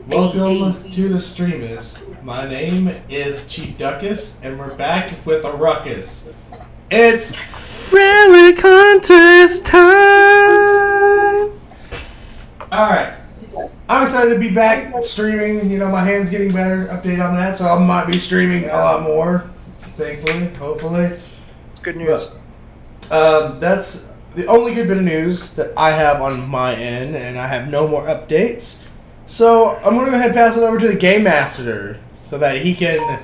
Welcome to the Streamus. My name is ChiefDucky, and we're back with a ruckus. It's Relic Hunters time! Alright. I'm excited to be back streaming. You know, my hand's getting better. Update on that, so I might be streaming a lot more. Thankfully, hopefully. It's good news. But, that's the only good bit of news that I have on my end, and I have no more updates. So I'm gonna go ahead and pass it over to the Game Master so that he can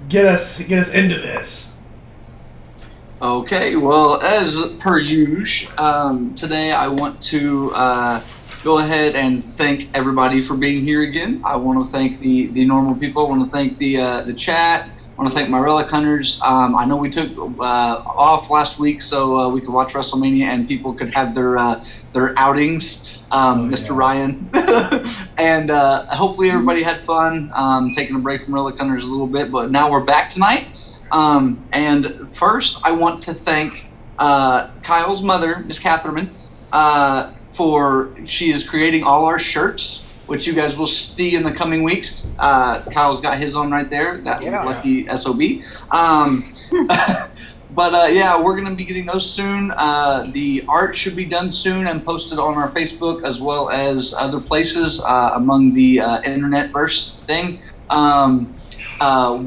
get us into this. Okay, well, as per usual, today I want to go ahead and thank everybody for being here again. I want to thank the normal people. I want to thank the chat. I want to thank my Relic Hunters. I know we took off last week so we could watch WrestleMania and people could have their outings. Mr. Ryan. And hopefully everybody had fun taking a break from Relic Hunters a little bit, but now we're back tonight. And first, I want to thank Kyle's mother, Miss Catherman, for she is creating all our shirts, which you guys will see in the coming weeks. Kyle's got his on right there, that lucky SOB. But yeah, we're going to be getting those soon. The art should be done soon and posted on our Facebook as well as other places among the internetverse thing.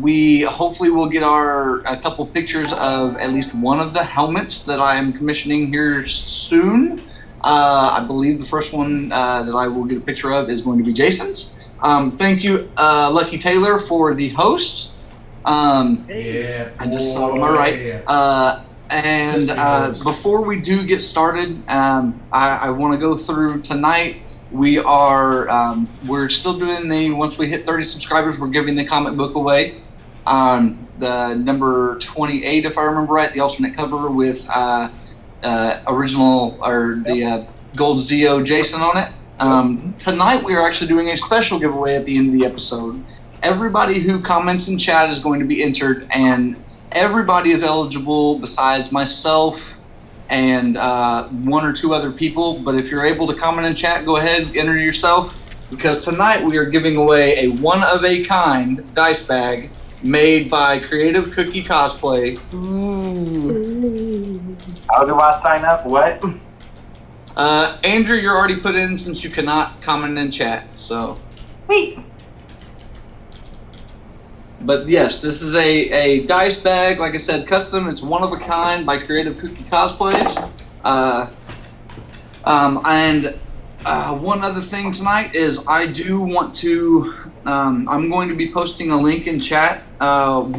We hopefully will get a couple pictures of at least one of the helmets that I am commissioning here soon. I believe the first one that I will get a picture of is going to be Jason's. Thank you, Lucky Taylor, for the host. Yeah, I just saw him, all right. And before we do get started, I want to go through tonight. We're still doing once we hit 30 subscribers, we're giving the comic book away. The number 28, if I remember right, the alternate cover with original or the gold Zeo Jason on it. Tonight we are actually doing a special giveaway at the end of the episode. Everybody who comments in chat is going to be entered, and everybody is eligible besides myself and one or two other people. But if you're able to comment in chat, go ahead, enter yourself, because tonight we are giving away a one-of-a-kind dice bag made by Creative Cookie Cosplay. Ooh. How do I sign up? What? Andrew, you're already put in since you cannot comment in chat, so. Wait. But yes, this is a dice bag, like I said, custom. It's one of a kind by Creative Cookie Cosplays. And one other thing tonight is I do want to. I'm going to be posting a link in chat. I'm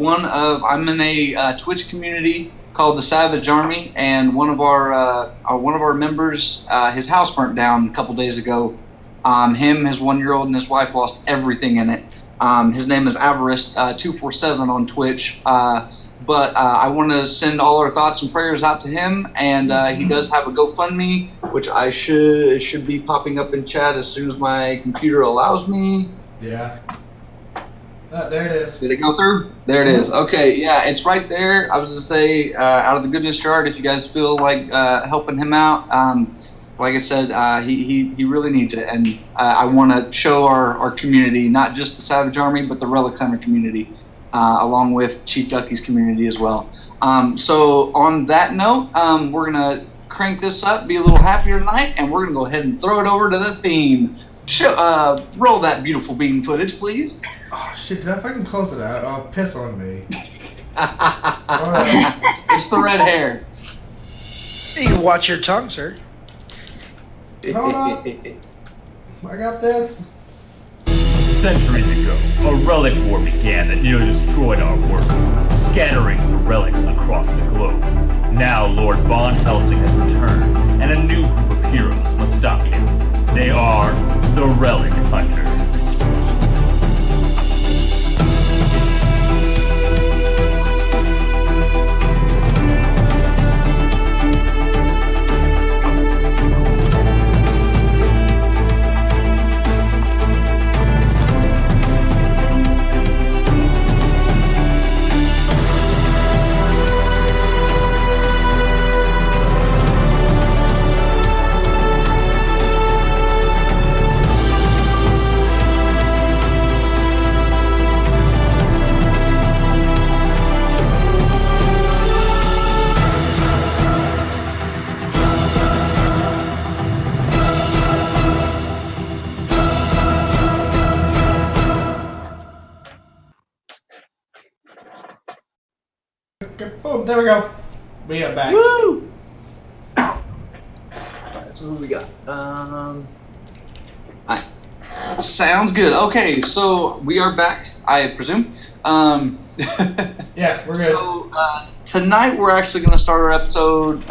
in a Twitch community called the Savage Army, and one of our members, his house burnt down a couple days ago. Him, his 1-year-old, and his wife lost everything in it. His name is Avarice247 on Twitch, but I want to send all our thoughts and prayers out to him, and he does have a GoFundMe, which should be popping up in chat as soon as my computer allows me. Yeah. There it is. Did it go through? There it is. Okay, yeah, it's right there. I was going to say, out of the goodness of your heart, if you guys feel like helping him out, like I said, he really needs it, and I want to show our community, not just the Savage Army, but the Relic Hunter community, along with ChiefDucky's community as well. So on that note, we're going to crank this up, be a little happier tonight, and we're going to go ahead and throw it over to the theme. Roll that beautiful beam footage, please. Oh shit, did I fucking close it out? Oh, piss on me. It's the red hair. You can watch your tongue, sir. Hold up. I got this. Centuries ago, a relic war began that nearly destroyed our world, scattering the relics across the globe. Now Lord Von Helsing has returned, and a new group of heroes must stop him. They are the Relic Hunters. Boom, there we go. We are back. Woo! Alright, so who we got? Alright. Sounds good. Okay, so we are back, I presume. Yeah, we're good. So tonight we're actually going to start our episode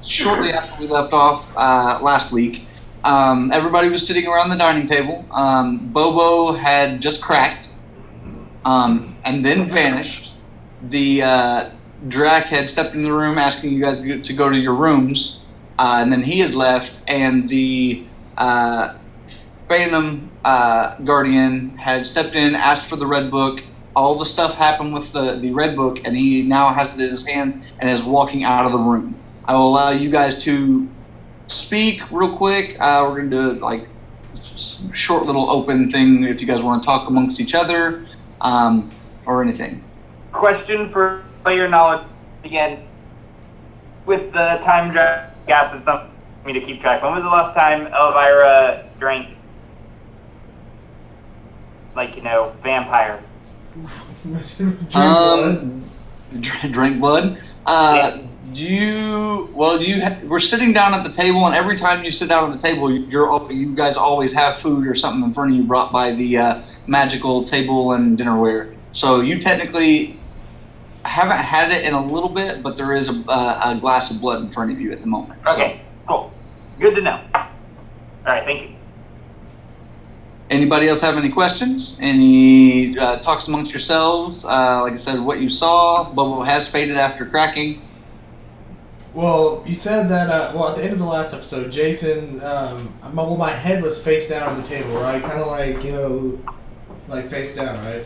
shortly after we left off last week. Everybody was sitting around the dining table. Bobo had just cracked and then vanished. The Drac had stepped into the room asking you guys to go to your rooms, and then he had left, and the Phantom Guardian had stepped in, asked for the Red Book. All the stuff happened with the Red Book, and he now has it in his hand and is walking out of the room. I will allow you guys to speak real quick. We're going to do like short little open thing if you guys want to talk amongst each other or anything. Question for player knowledge again. With the time gaps, it's something for me to keep track. When was the last time Elvira drank, vampire? Drink blood. We're sitting down at the table, and every time you sit down at the table, you guys always have food or something in front of you brought by the magical table and dinnerware. So you technically haven't had it in a little bit, but there is a glass of blood in front of you at the moment. Okay, cool. Good to know. All right, thank you. Anybody else have any questions? Any talks amongst yourselves? Like I said, what you saw. Bobo has faded after cracking. Well, you said that, at the end of the last episode, Jason, my head was face down on the table, right? Kind of like face down, right?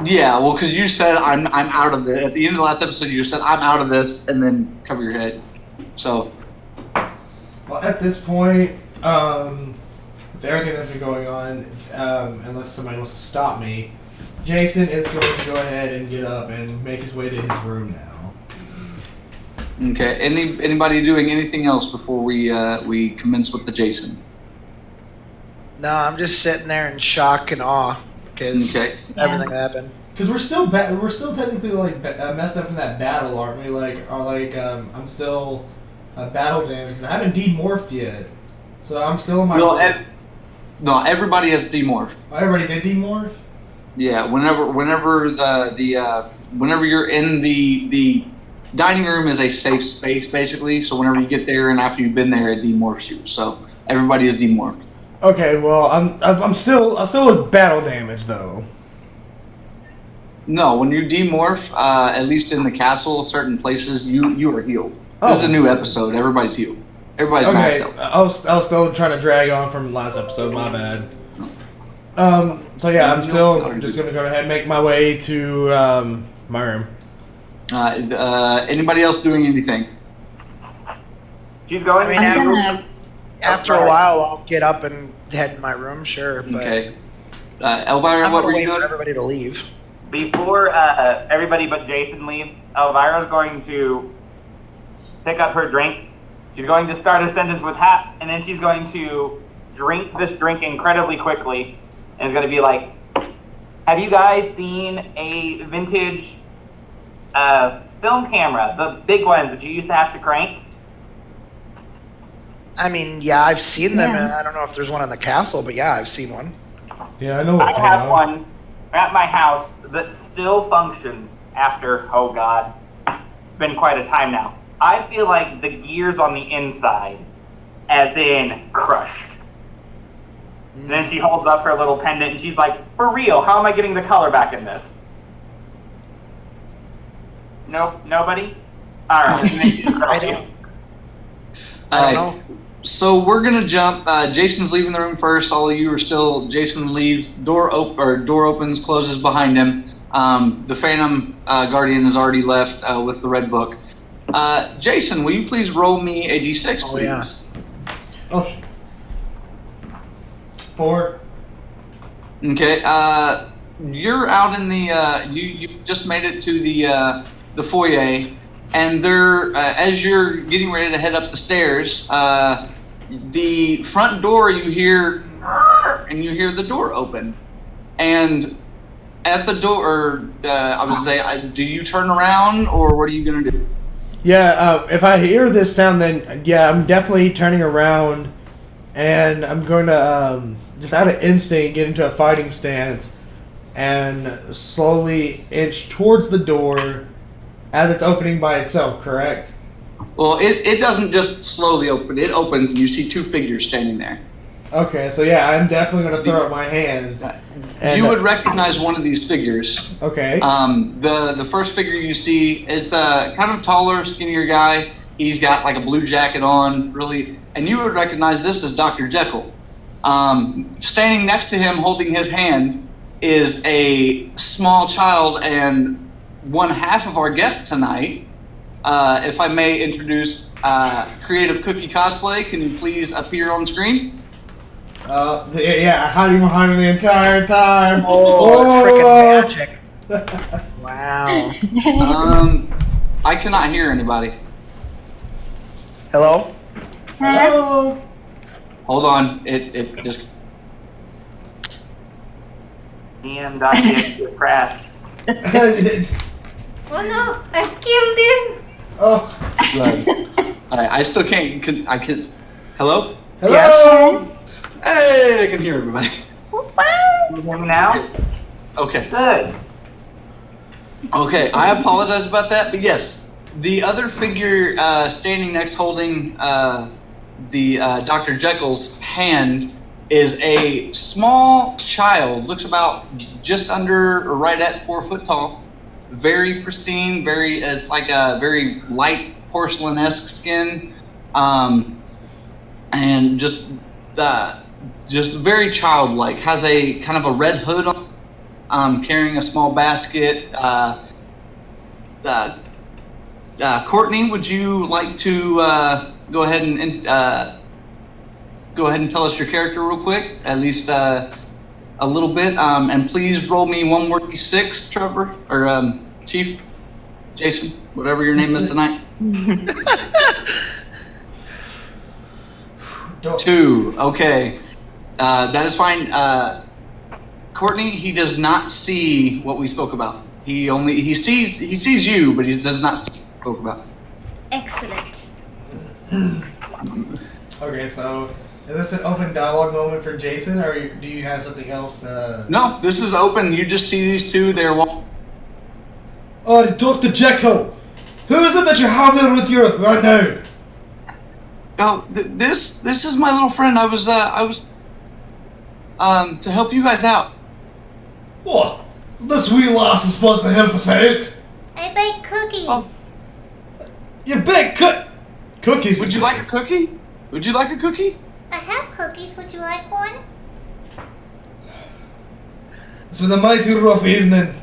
Yeah, well, because you said, I'm out of this. At the end of the last episode, you said, I'm out of this, and then cover your head. So. Well, at this point, with everything that's been going on, unless somebody wants to stop me, Jason is going to go ahead and get up and make his way to his room now. Okay. Anybody doing anything else before we commence with the Jason? No, I'm just sitting there in shock and awe because everything happened. Because we're still technically messed up in that battle, aren't we? I'm still battle damage because I haven't demorphed yet, so I'm still in my. No, everybody has demorphed. Everybody did demorph? Yeah, whenever you're in the dining room is a safe space basically. So whenever you get there and after you've been there, it demorphs you. So everybody is demorphed. Okay, well I'm still with battle damage though. No, when you demorph, at least in the castle, certain places you are healed. This is a new episode. Everybody's healed. Everybody's maxed out. I was still trying to drag on from last episode. My bad. So yeah, I'm still just gonna go ahead and make my way to my room. Anybody else doing anything? She's going. After a while, I'll get up and head to my room. Sure. But okay. Elvira, what were you doing? For everybody to leave. Before everybody but Jason leaves, Elvira's going to pick up her drink. She's going to start a sentence with "hat," and then she's going to drink this drink incredibly quickly, and it's going to be like, "Have you guys seen a vintage film camera, the big ones that you used to have to crank?" I mean, yeah, I've seen them. And I don't know if there's one in the castle, but yeah, I've seen one. Yeah, I know what I have one at my house that still functions after, oh god, it's been quite a time now. I feel like the gears on the inside, as in crushed. And then she holds up her little pendant and she's like, "For real, how am I getting the color back in this?" Nope, nobody? Alright. I don't know. So we're gonna jump. Jason's leaving the room first. All of you are still. Jason leaves. Door opens, closes behind him. The Phantom Guardian has already left with the Red Book. Jason, will you please roll me a d6, please? Yeah. Oh. 4. Okay. You're out in the. You just made it to the foyer, and there, as you're getting ready to head up the stairs, the front door you hear, and you hear the door open, and at the door, or I was say, do you turn around, or what are you gonna do? Yeah, if I hear this sound, then yeah, I'm definitely turning around, and I'm going to just out of instinct get into a fighting stance, and slowly inch towards the door as it's opening by itself. Correct? Well, it doesn't just slowly open. It opens, and you see two figures standing there. Okay, so yeah, I'm definitely going to throw up my hands. And, you would recognize one of these figures. Okay. The first figure you see, it's a kind of taller, skinnier guy. He's got like a blue jacket on, really, and you would recognize this as Dr. Jekyll. Standing next to him, holding his hand, is a small child and one half of our guest tonight. If I may introduce Creative Cookie Cosplay, can you please appear on screen? Yeah, hiding behind him the entire time. Oh, freaking magic. Wow. I cannot hear anybody. Hello? Hello. Hold on, it just... And Ducky crashed. Oh no, I killed him! Oh. I still can't, I can't... Hello? Hello. Yes. Hey, I can hear everybody. You hear me now? Okay. Good. Okay, I apologize about that, but yes, the other figure standing next holding the Dr. Jekyll's hand is a small child, looks about just under or right at 4 foot tall, very pristine, very like a very light porcelain-esque skin, and just very childlike. Has a kind of a red hood on, carrying a small basket. Courtney, would you like to go ahead and tell us your character real quick, at least a little bit, and please roll me one more d6, Trevor, or Chief, Jason, whatever your name is tonight. 2. Okay, that is fine. Courtney, he does not see what we spoke about. He sees you, but he does not see what we spoke about. Excellent. Okay, so is this an open dialogue moment for Jason, or do you have something else to... No, this is open. You just see these two. They're Oh, Dr. Jekyll! Who is it that you have there with you right now? Oh, this is my little friend. I was to help you guys out. What? This wee lass is supposed to help us out. I bake cookies. Oh. You bake cookies. Would you like a cookie? Would you like a cookie? I have cookies. Would you like one? It's been a mighty rough evening.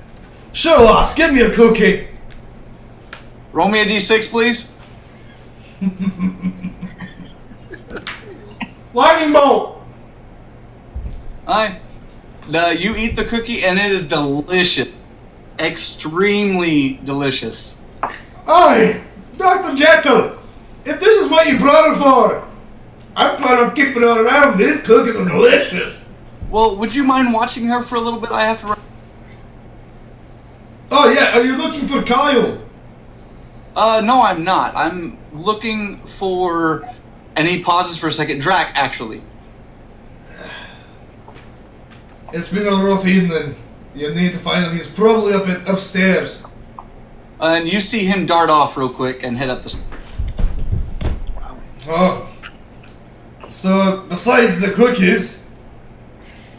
Sure, lass, give me a cookie. Roll me a d6, please. Lightning bolt. Alright. You eat the cookie and it is delicious. Extremely delicious. Aye, Dr. Jekyll, if this is what you brought her for, I plan on keeping her around. These cookies are delicious. Well, would you mind watching her for a little bit? I have to... Oh yeah, are you looking for Kyle? No, I'm not. I'm looking for... And he pauses for a second. Drac, actually. It's been a rough evening. You need to find him. He's probably upstairs. And you see him dart off real quick and head up the... Oh. So, besides the cookies,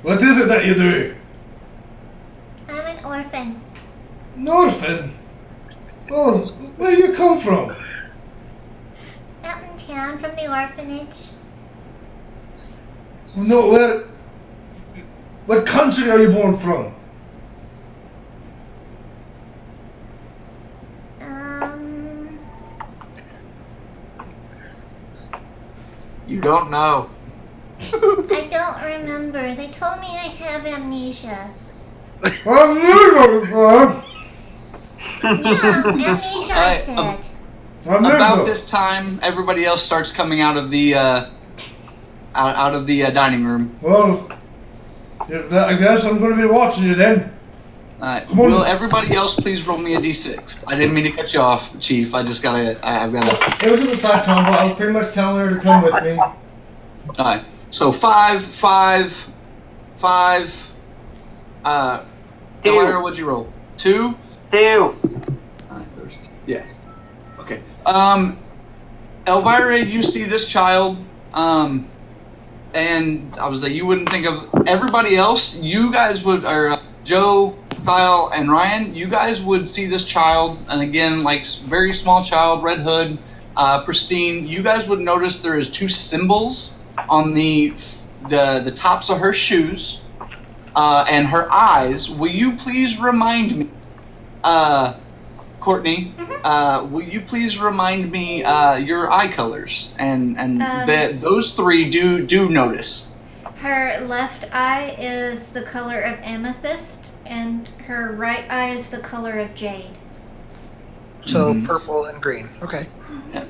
what is it that you do? I'm an orphan. An orphan? Oh, where do you come from? Out in town from the orphanage. No, what country are you born from? You don't know. I don't remember. They told me I have amnesia. Amnesia, Yeah, amnesia, I said. About this time, everybody else starts coming out of the out of the dining room. Well, I guess I'm going to be watching you then. Alright, will everybody else please roll me a d6? I didn't mean to cut you off, Chief. I've gotta... It was just a side combo. I was pretty much telling her to come with me. Alright, so 5, 5, 5, Elvira, what'd you roll? 2? 2. Alright, yeah. Okay. Elvira, you see this child, and I was like, you wouldn't think of everybody else. You guys would, or Joe, Kyle, and Ryan, you guys would see this child, and again, like very small child, red hood, pristine. You guys would notice there is 2 symbols on the tops of her shoes, and her eyes. Will you please remind me, Courtney? Will you please remind me your eye colors and those 3 do notice. Her left eye is the color of amethyst, and her right eye is the color of jade. So purple and green. Okay. Yeah.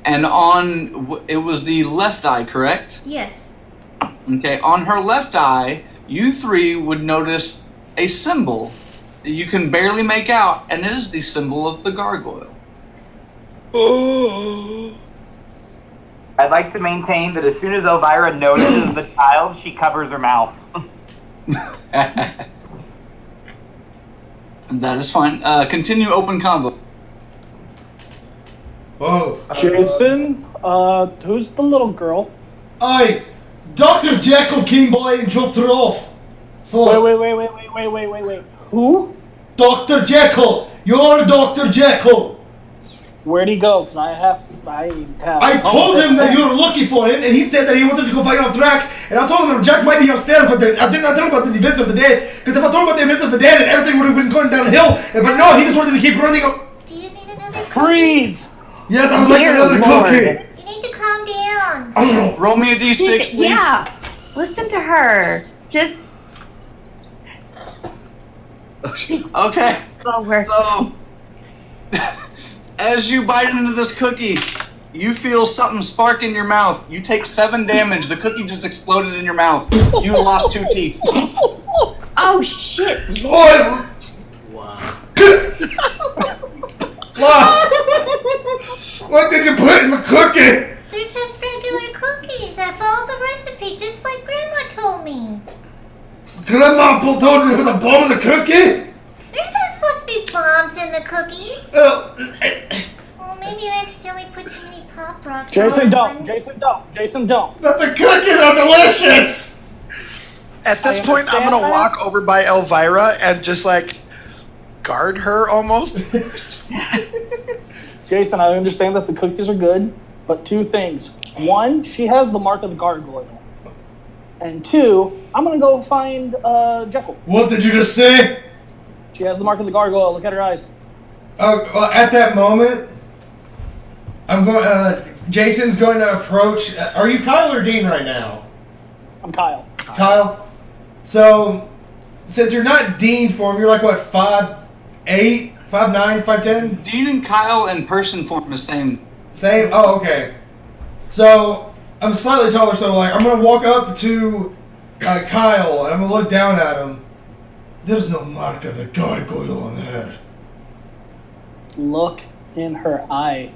And it was the left eye, correct? Yes. Okay. On her left eye, you 3 would notice a symbol that you can barely make out, and it is the symbol of the gargoyle. Oh. I'd like to maintain that as soon as Elvira notices the child, she covers her mouth. That is fine. Continue open combo. Whoa. Jason, who's the little girl? Aye, Dr. Jekyll came by and dropped her off. So, Wait. Who? Dr. Jekyll! You're Dr. Jekyll! Where'd he go? Because I told him that you were looking for him, and he said that he wanted to go find out Drac, and I told him that Jack might be upstairs, but I did not tell him about the events of the day, because if I told him about the events of the day, then everything would have been going downhill, but no, he just wanted to keep running up. Do you need another cookie? Breathe! Yes, I would like Dear another Lord. cookie! You need to calm down. Oh, Roll me a d6, please. Yeah. Listen to her. Just Okay. over. So, as you bite into this cookie, you feel something spark in your mouth. You take 7 damage. The cookie just exploded in your mouth. You lost 2 teeth. Oh shit. oh, Lost! What did you put in the cookie? They're just regular cookies. I followed the recipe just like Grandma told me. Grandma told you to put a bomb in the cookie? There's not supposed to be bombs in the cookies. Oh, Well, maybe I accidentally put too many Pop Rocks. Jason, on don't. one. Jason, don't. but the cookies are delicious! At this I point, I'm understand gonna that. walk over by Elvira and just like guard her almost. Jason, I understand that the cookies are good, but 2 things. 1, she has the mark of the gargoyle. And 2, I'm gonna go find Jekyll. What did you just say? She has the mark of the gargoyle. Look at her eyes. Oh, well, at that moment, I'm going. Jason's going to approach. Are you Kyle or Dean right now? I'm Kyle. Kyle. So, since you're not Dean form, you're like what 5'8", 5'9", 5'10"? Dean and Kyle in person form the same. Same. Oh, okay. So I'm slightly taller, so like I'm gonna walk up to Kyle and I'm gonna look down at him. There's no mark of the gargoyle on there. Look in her eye.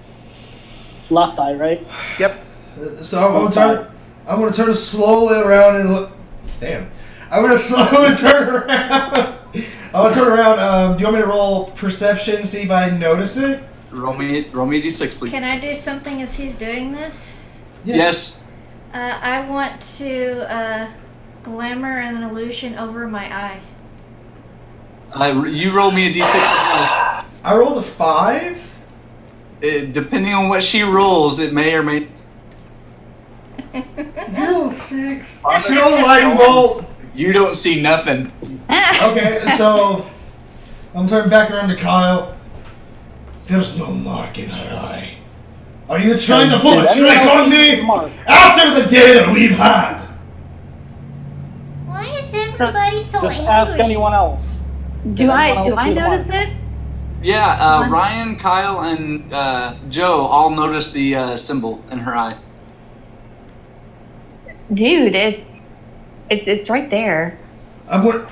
Left eye, right? Yep. So I'm gonna turn slowly around and look. Damn. I'm gonna slowly turn around. I'm gonna turn around. Do you want me to roll perception, see if I notice it? Roll me a d6, please. Can I do something as he's doing this? Yeah. Yes. I want to glamour and an illusion over my eye. You roll me a d6 as well. I rolled a 5. Depending on what she rolls, it may or may. You rolled 6. She rolled a lightning bolt. You don't see nothing. Okay, so I'm turning back around to Kyle. There's no mark in her eye. Are you trying to pull a Did anyone trick else on see me? the mark? After the day that we've had? Why is everybody so Just angry? ask anyone else. Do I Anyone else see the notice mark? it? Yeah, Ryan, Kyle, and Joe all noticed the symbol in her eye. Dude, it's right there. I'm gonna.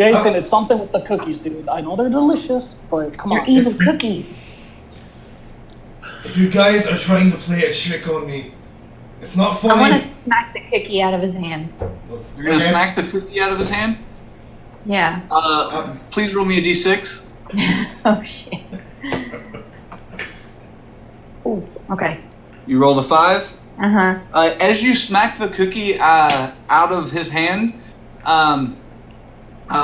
Jason, it's something with the cookies, dude. I know they're delicious, but come Your on. evil cookies. If you guys are trying to play a trick on me, it's not funny. I want to smack the cookie out of his hand. You're gonna smack the cookie out of his hand? Yeah. Please roll me a d6. Oh shit. Ooh, okay. You rolled a 5. Uh-huh. As you smack the cookie out of his hand,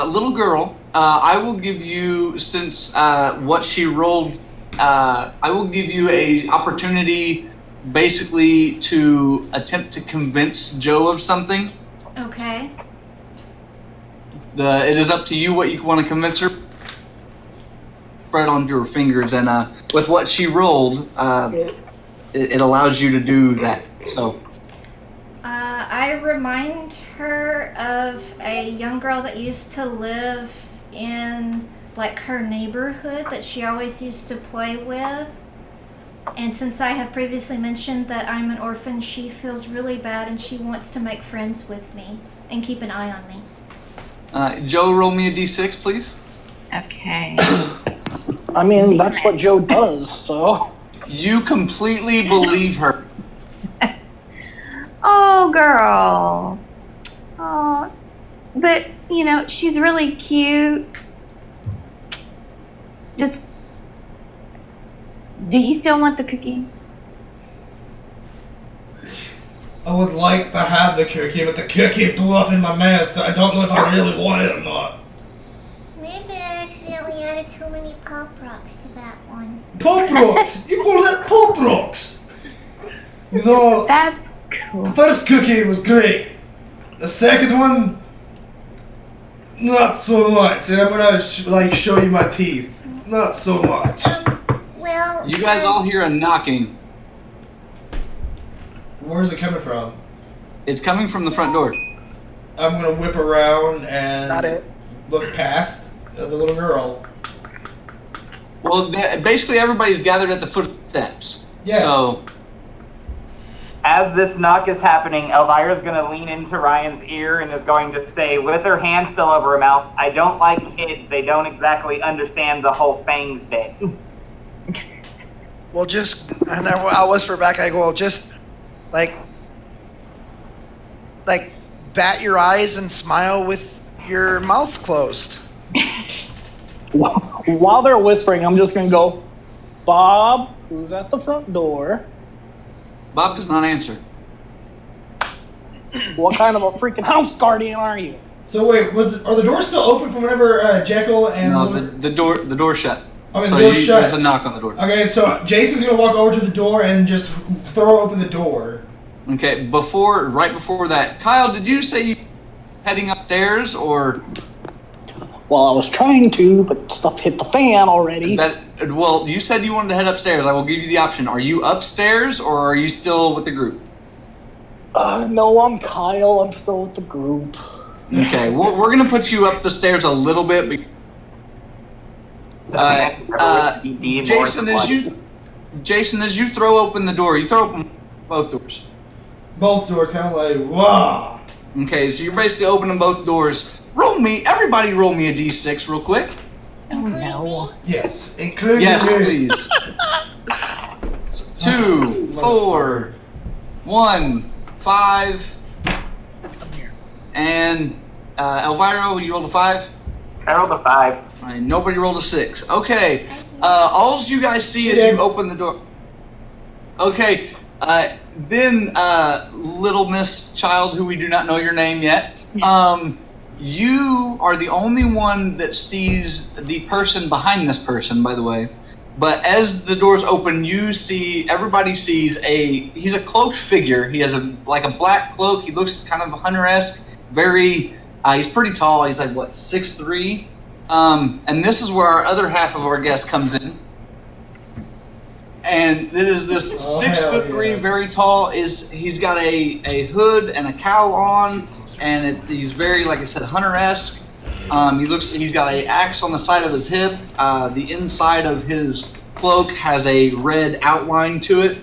little girl, I will give you, since what she rolled, I will give you a opportunity basically to attempt to convince Joe of something. Okay. It is up to you what you want to convince her. Spread on your fingers, and with what she rolled, it allows you to do that. So. I remind her of a young girl that used to live in like her neighborhood that she always used to play with. And since I have previously mentioned that I'm an orphan, she feels really bad and she wants to make friends with me and keep an eye on me. Joe, roll me a d6, please. Okay. I mean, that's what Joe does, so. You completely believe her. Oh, girl. Oh, but, you know, she's really cute. Just, do you still want the cookie? I would like to have the cookie, but the cookie blew up in my mouth, so I don't know if I really want it or not. Maybe I accidentally added too many Pop Rocks to that one. Pop Rocks? You call that Pop Rocks? You know, That's cool. the first cookie was great. The second one, not so much. And I'm gonna show you my teeth. Not so much. Well, You guys all hear a knocking. Where's it coming from? It's coming from the front door. I'm gonna whip around and Not it. look past the little girl. Well, basically everybody's gathered at the foot of the steps. Yeah. So, As this knock is happening, Elvira's going to lean into Ryan's ear and is going to say, with her hand still over her mouth, I don't like kids. They don't exactly understand the whole fangs bit. Well, just, and I'll whisper back, I go, well, just, like, bat your eyes and smile with your mouth closed. While they're whispering, I'm just gonna go, Bob, who's at the front door? Bob does not answer. What kind of a freaking house guardian are you? So wait, are the doors still open from whenever Jekyll and... No, the door shut. Oh, the So door's shut. there's a knock on the door. Okay, so Jason's gonna walk over to the door and just throw open the door. Okay, right before that, Kyle, did you say you heading upstairs or Well, I was trying to, but stuff hit the fan already. well, you said you wanted to head upstairs. I will give you the option. Are you upstairs or are you still with the group? No, I'm Kyle. I'm still with the group. Okay, we're gonna put you up the stairs a little bit. Jason, as you throw open the door, you throw open both doors. Both doors, kind of like, wow. Okay, so you're basically opening both doors. Everybody roll me a d6 real quick. Oh no. Yes, including Yes, me. please. 2, 4, 1, 5, and Elvira, you rolled a 5? I rolled a 5. All right, nobody rolled a 6. Okay, all you guys see as you open the door. Okay, then little Miss Child, who we do not know your name yet, you are the only one that sees the person behind this person, by the way. But as the doors open, everybody sees he's a cloaked figure. He has a black cloak. He looks kind of hunter-esque. He's pretty tall. He's like, 6'3"? And this is where our other half of our guest comes in. And it is this 6'3", very tall. He's got a hood and a cowl on, and he's very, like I said, hunter-esque. He's got an axe on the side of his hip. The inside of his cloak has a red outline to it.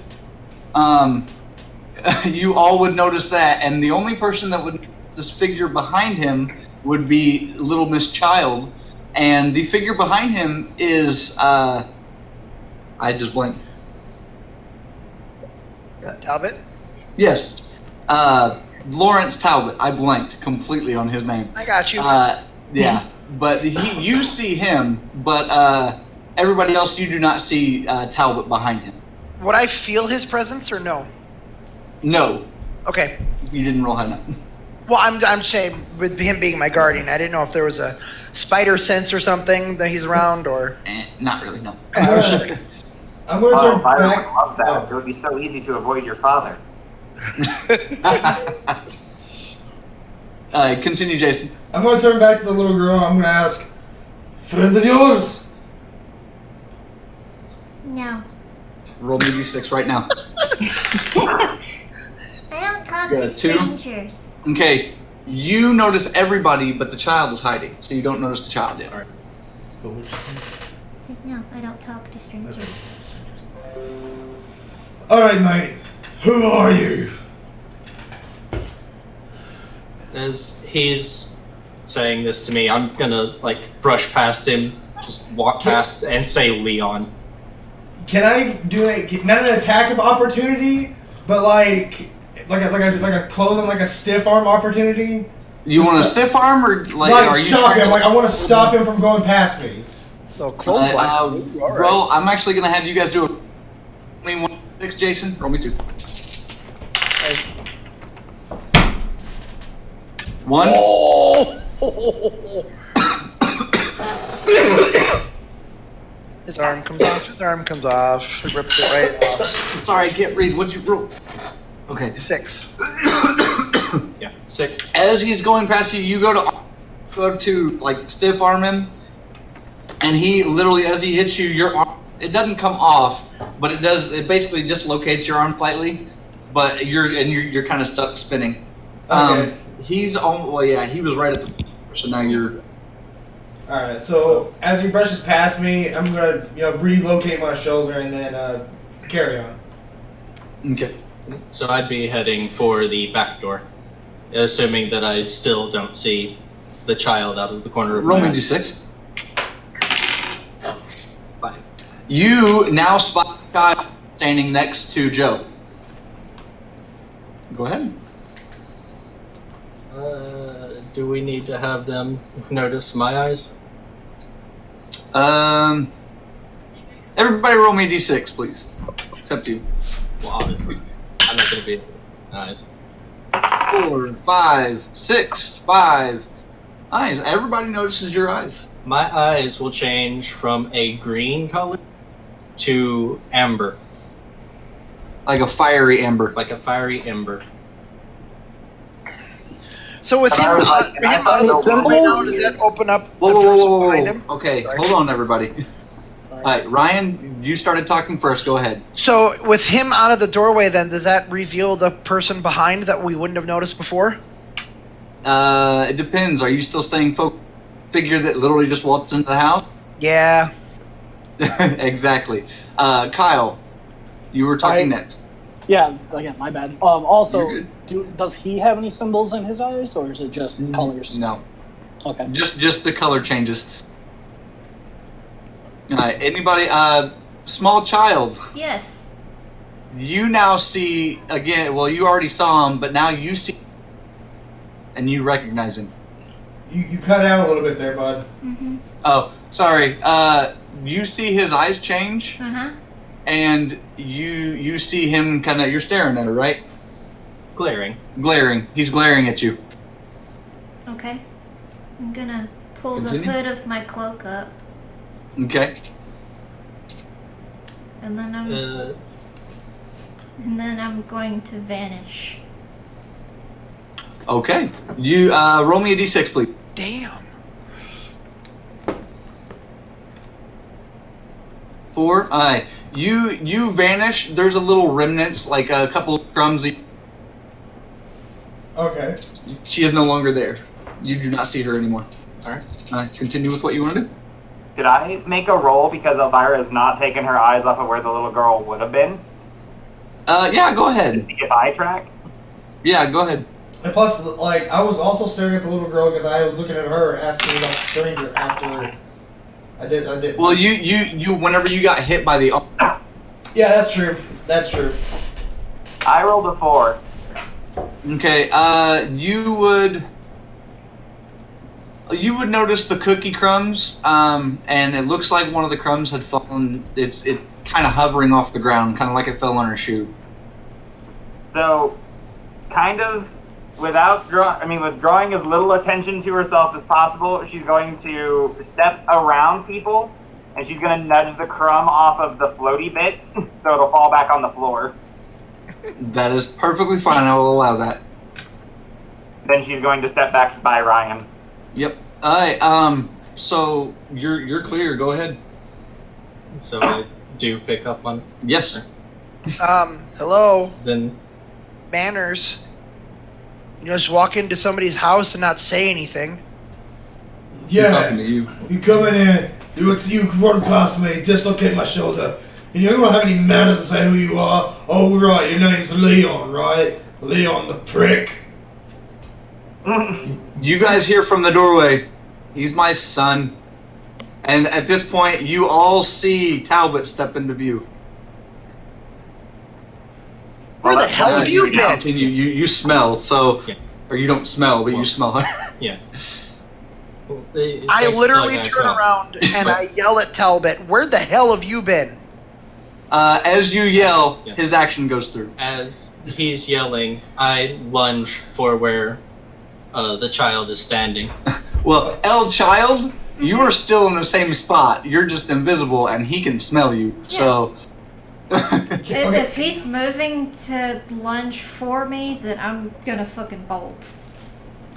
You all would notice that, and the only person that would this figure behind him would be Little Miss Child, and the figure behind him is I just blanked. Talbot? Yes, Lawrence Talbot. I blanked completely on his name. I got you. Yeah, but you see him, but everybody else you do not see Talbot behind him. Would I feel his presence or no? No, Okay. you didn't roll high enough. Well, I'm saying with him being my guardian, I didn't know if there was a spider sense or something that he's around, or. Not really, no. I'm going to Oh, turn I back. would love that. Oh. It would be so easy to avoid your father. Continue, Jason. I'm going to turn back to the little girl. I'm going to ask, friend of yours? No. Roll me d6 right now. I don't talk Got to a 2. strangers. Okay, you notice everybody, but the child is hiding, so you don't notice the child yet. What would you say? I said, no, I don't talk to strangers. Alright, mate. Who are you? As he's saying this to me, I'm gonna brush past him, just walk past and say Leon. Can I do not an attack of opportunity, but like a close on like a stiff arm opportunity? You want a stiff arm, or are you stop him? to... Like I want to stop him from going past me. So clothesline. Bro, I'm actually gonna have you guys do a. I mean, 6, Jason. Roll me 2. 1. Oh! His arm comes off. His arm comes off. He rips it right off. Sorry, I can't breathe. What'd you roll? Okay. 6. Yeah, 6. As he's going past you, you go to stiff arm him, and he literally, as he hits you, your arm, it doesn't come off, but it does. It basically dislocates your arm slightly, but you're kind of stuck spinning. Okay. He's he was right at the. So now you're. All right. So as he brushes past me, I'm gonna relocate my shoulder and then carry on. Okay. So I'd be heading for the back door, assuming that I still don't see the child out of the corner of Roll my me eye. d6. 5. You now spot Kyle standing next to Joe. Go ahead. Do we need to have them notice my eyes? Everybody roll me a d6, please. Except you. Well, obviously. I'm not going to be eyes. 4, 5, 6, 5. Eyes. Everybody notices your eyes. My eyes will change from a green color to amber, Like a fiery amber. like a fiery ember. So with him, I was like, him I out of the thought doorway it was- now, does that open up Whoa, the whoa, person whoa, whoa, behind whoa. him? Okay, Sorry. hold on, everybody. Alright, Ryan, you started talking first. Go ahead. So with him out of the doorway, then does that reveal the person behind that we wouldn't have noticed before? It depends. Are you still saying figure that literally just walks into the house? Yeah. Exactly. Kyle, you were talking next. Yeah, again, my bad. Also, You're does he have any symbols in his eyes, or is it just colors? No, Okay. just the color changes. Anybody? Small child. Yes. You now see again. Well, you already saw him, but now you see, and you recognize him. You cut out a little bit there, bud. Mm-hmm. Oh, sorry. You see his eyes change, Uh-huh. and you see him kind of. You're staring at her, right? Glaring. Glaring. He's glaring at you. Okay. I'm gonna pull Continue. the hood of my cloak up, Okay. and then I'm going to vanish. Okay. You roll me a d6, please. Damn. 4. You vanish. There's a little remnants, like a couple of crumbs. Okay. She is no longer there. You do not see her anymore. All right. Continue with what you want to do. Should I make a roll because Elvira has not taken her eyes off of where the little girl would have been? Yeah, go ahead. To see if I track? Yeah, go ahead. And plus, like, I was also staring at the little girl because I was looking at her, asking about the stranger after I did. Well, you whenever you got hit by the... Yeah, that's true. That's true. I rolled a 4. Okay, you would notice the cookie crumbs, and it looks like one of the crumbs had fallen. It's kind of hovering off the ground, kind of like it fell on her shoe. So, kind of, with drawing as little attention to herself as possible, she's going to step around people, and she's going to nudge the crumb off of the floaty bit, so it'll fall back on the floor. That is perfectly fine. I will allow that. Then she's going to step back by Ryan. Yep. Alright, so you're clear. Go ahead. So I do pick up on. Yes. Hello. Then Manners. You just walk into somebody's house and not say anything. He's talking to you. You come in here, you run past me, dislocate my shoulder, and you don't have any manners to say who you are. Oh, right, your name's Leon, right? Leon the prick. You guys hear from the doorway, he's my son. And at this point, you all see Talbot step into view. Where the hell have you been? Continue. You smell, so... Yeah. Or you don't smell, but you smell her. yeah. I literally turn around and I yell at Talbot, where the hell have you been? As you yell, Yeah. his action goes through. As he's yelling, I lunge for where the child is standing. Well, Child, you are still in the same spot. You're just invisible, and he can smell you. Yeah. So... If he's moving to lunge for me, then I'm gonna fucking bolt.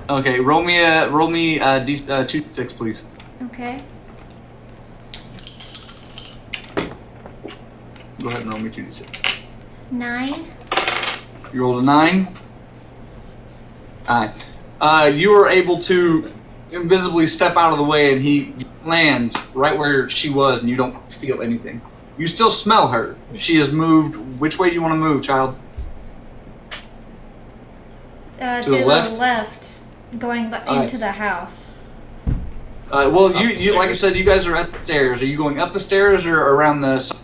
Okay, roll me 2d6, please. Okay. Go ahead and roll me 2d6. 9. You rolled a 9. Alright. You were able to invisibly step out of the way, and he land right where she was, and you don't feel anything. You still smell her. She has moved. Which way do you want to move, child? To the left? the left, going into the house. Well, you like I said, you guys are at the stairs. Are you going up the stairs or around the?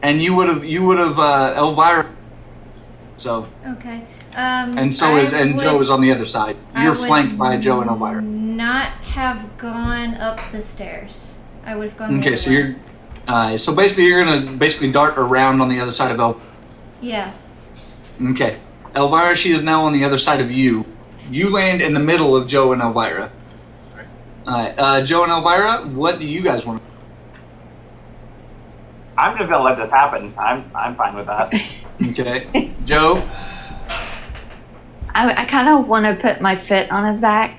And you would have Elvira. So. Okay. And so Joe is on the other side. You're flanked by Joe and Elvira. Not have gone up the stairs. I would have gone. Okay, so you're. So basically, you're gonna dart around on the other side of Elvira. Yeah. Okay, Elvira, she is now on the other side of you. You land in the middle of Joe and Elvira. Alright, Joe and Elvira, what do you guys want? I'm just gonna let this happen. I'm fine with that. Okay, Joe. I kind of want to put my foot on his back.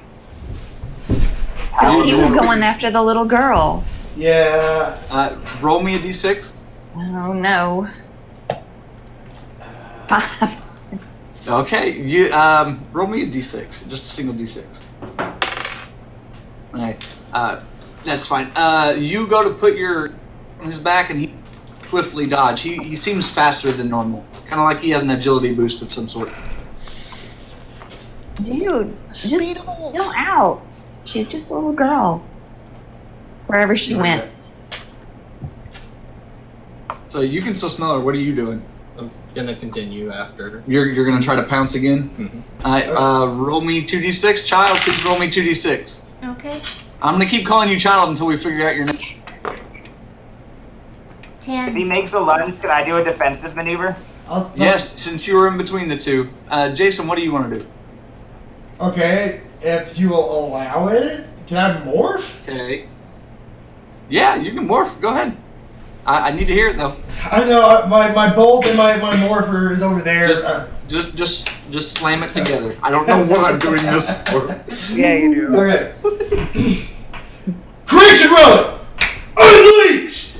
He was going after the little girl. Yeah. Roll me a d6. Oh no. 5. Okay, you roll me a d6, just a single d6. Alright, that's fine. You go to put your on his back, and he swiftly dodge. He seems faster than normal, kind of like he has an agility boost of some sort. Dude, just chill out. She's just a little girl. Wherever she went. So you can still smell her. What are you doing? I'm gonna continue after. You're gonna try to pounce again? Mm-hmm. Alright, roll me 2d6. Child, please roll me 2d6. Okay. I'm gonna keep calling you child until we figure out your name. 10. If he makes a lunge, can I do a defensive maneuver? Yes, since you were in between the two. Jason, what do you want to do? Okay, if you will allow it, can I morph? Okay. Yeah, you can morph. Go ahead. I need to hear it though. I know my bolt and my morpher is over there. Just slam it together. I don't know what I'm doing this for. Yeah, you do. Okay. Creation Relic! Unleashed!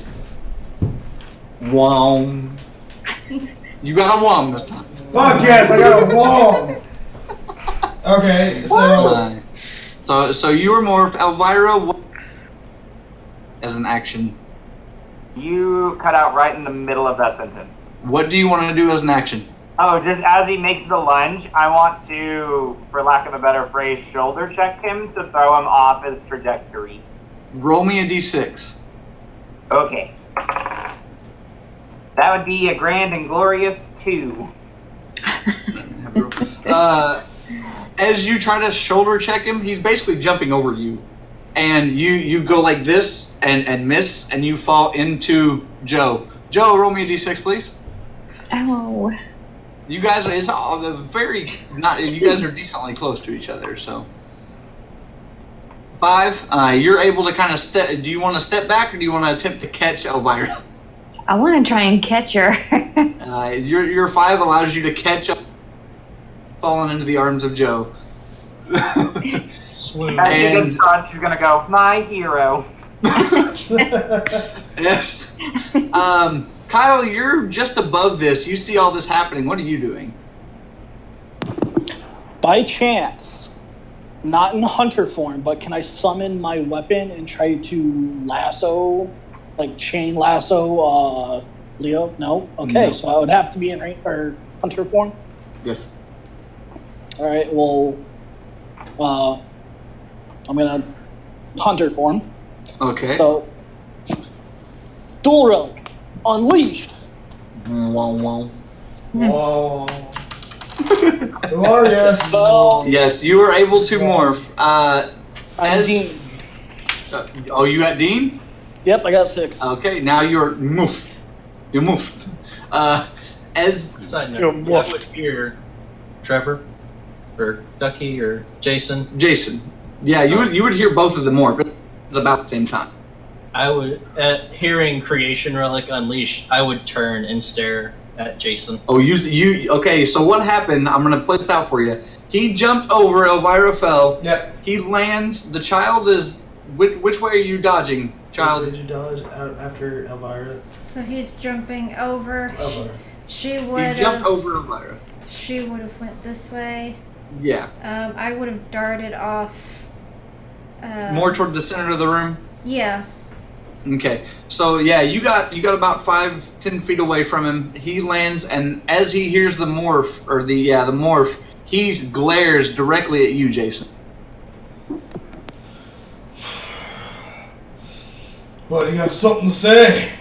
Wom. You got a wom this time. Fuck yes, I got a wom! Okay, so you were morphed. Elvira, what as an action? You cut out right in the middle of that sentence. What do you want to do as an action? Oh, just as he makes the lunge, I want to, for lack of a better phrase, shoulder check him to throw him off his trajectory. Roll me a d6. Okay. That would be a grand and glorious 2. As you try to shoulder check him, he's basically jumping over you. And you go like this and miss, and you fall into Joe. Joe, roll me a d6, please. Oh. You guys, it's all the very not. You guys are decently close to each other, so 5. You're able to kind of step. Do you want to step back, or do you want to attempt to catch Elvira? I want to try and catch her. Your 5 allows you to catch up, falling into the arms of Joe. Swoon. As he And- gets caught, she's gonna go, my hero. Yes. Kyle, you're just above this. You see all this happening. What are you doing? By chance, not in hunter form, but can I summon my weapon and try to lasso, like chain lasso, Leo? No? Okay, No. so I would have to be in hunter form? Yes. Alright, well, I'm gonna hunter form. Okay. So, dual relic, unleashed. Wow. Whoa. Who are you? So, Yes, you were able to morph. I'm As- Dean. Oh, you got Dean? Yep, I got 6. Okay, now you're moofed. You're moofed. As Side You're note, I muffed. would hear Trevor, or Ducky, or Jason. Jason, yeah, you would hear both of them morph. It's about the same time. I would, at hearing Creation Relic Unleashed, I would turn and stare at Jason. Oh, you okay? So what happened? I'm gonna play this out for you. He jumped over. Elvira fell. Yep. He lands. The child is. Which way are you dodging, Did child? you dodge out after Elvira? So he's jumping over. Elvira. She He would jumped have. over Elvira. She would have went this way. Yeah. I would have darted off. More toward the center of the room. Yeah. Okay, so yeah, you got about 5-10 feet away from him. He lands, and as he hears the morph, or the morph, he glares directly at you, Jason. What, you got something to say?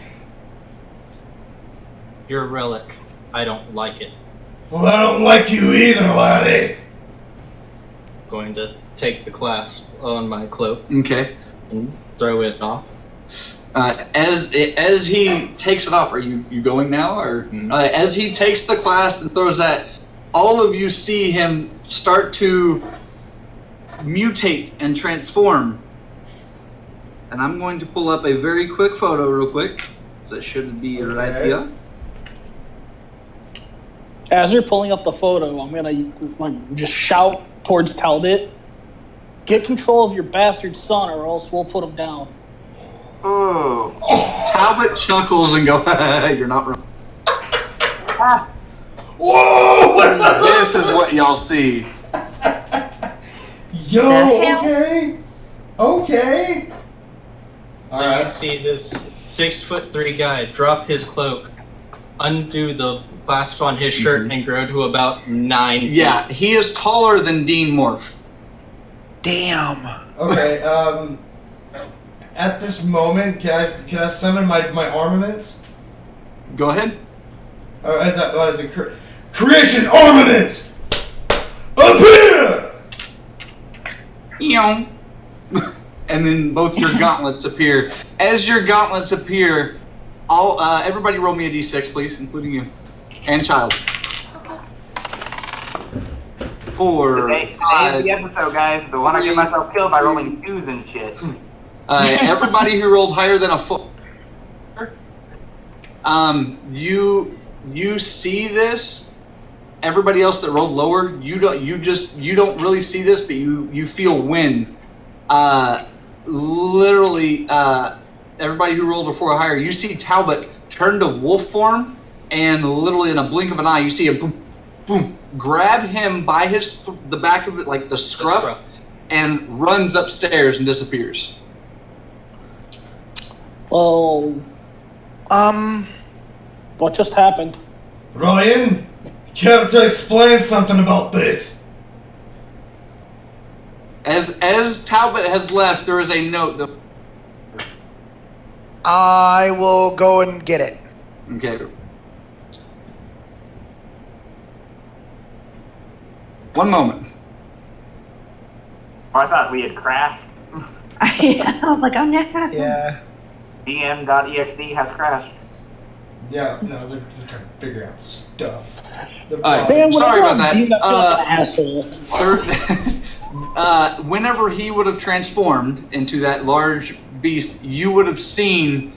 You're a relic. I don't like it. Well, I don't like you either, laddie. Going to take the clasp on my cloak Okay. and throw it off. As he takes it off, are you going now, or as he takes the clasp and throws that, all of you see him start to mutate and transform. And I'm going to pull up a very quick photo, real quick. So it should be right here. As you're pulling up the photo, I'm gonna just shout towards Talbot, "Get control of your bastard son, or else we'll put him down." Ooh. Talbot chuckles and go, "You're not wrong." Whoa! This is what y'all see. Yo, The hell? okay. Okay. So Alright. you see this 6'3" guy drop his cloak, undo the clasp on his shirt, and grow to about 9 feet. Yeah, he is taller than Dean Morph. Damn. Okay, at this moment, can I summon my armaments? Go ahead. What is it? Creation armaments! Appear! Eow. And then both your gauntlets appear. As your gauntlets appear, everybody roll me a d6, please, including you. And child. Okay. 4, Today is 5. the episode, guys. The one I get myself killed by rolling 2s and shit. Everybody who rolled higher than a 4. You see this. Everybody else that rolled lower, you don't really see this, but you feel wind. Literally, everybody who rolled a 4 or higher, you see Talbot turn to wolf form, and literally in a blink of an eye, you see him boom, boom, grab him by the back of it, like the scruff, and runs upstairs and disappears. Well, what just happened? Ryan, You have to explain something about this. As Talbot has left, there is a note that. I will go and get it. Okay. One moment. Oh, I thought we had crashed. I was like, oh no. Yeah. DM.exe has crashed. Yeah, no, they're trying to figure out stuff. Man, Sorry about that. Dean, I feel like an asshole. Whenever he would have transformed into that large beast, you would have seen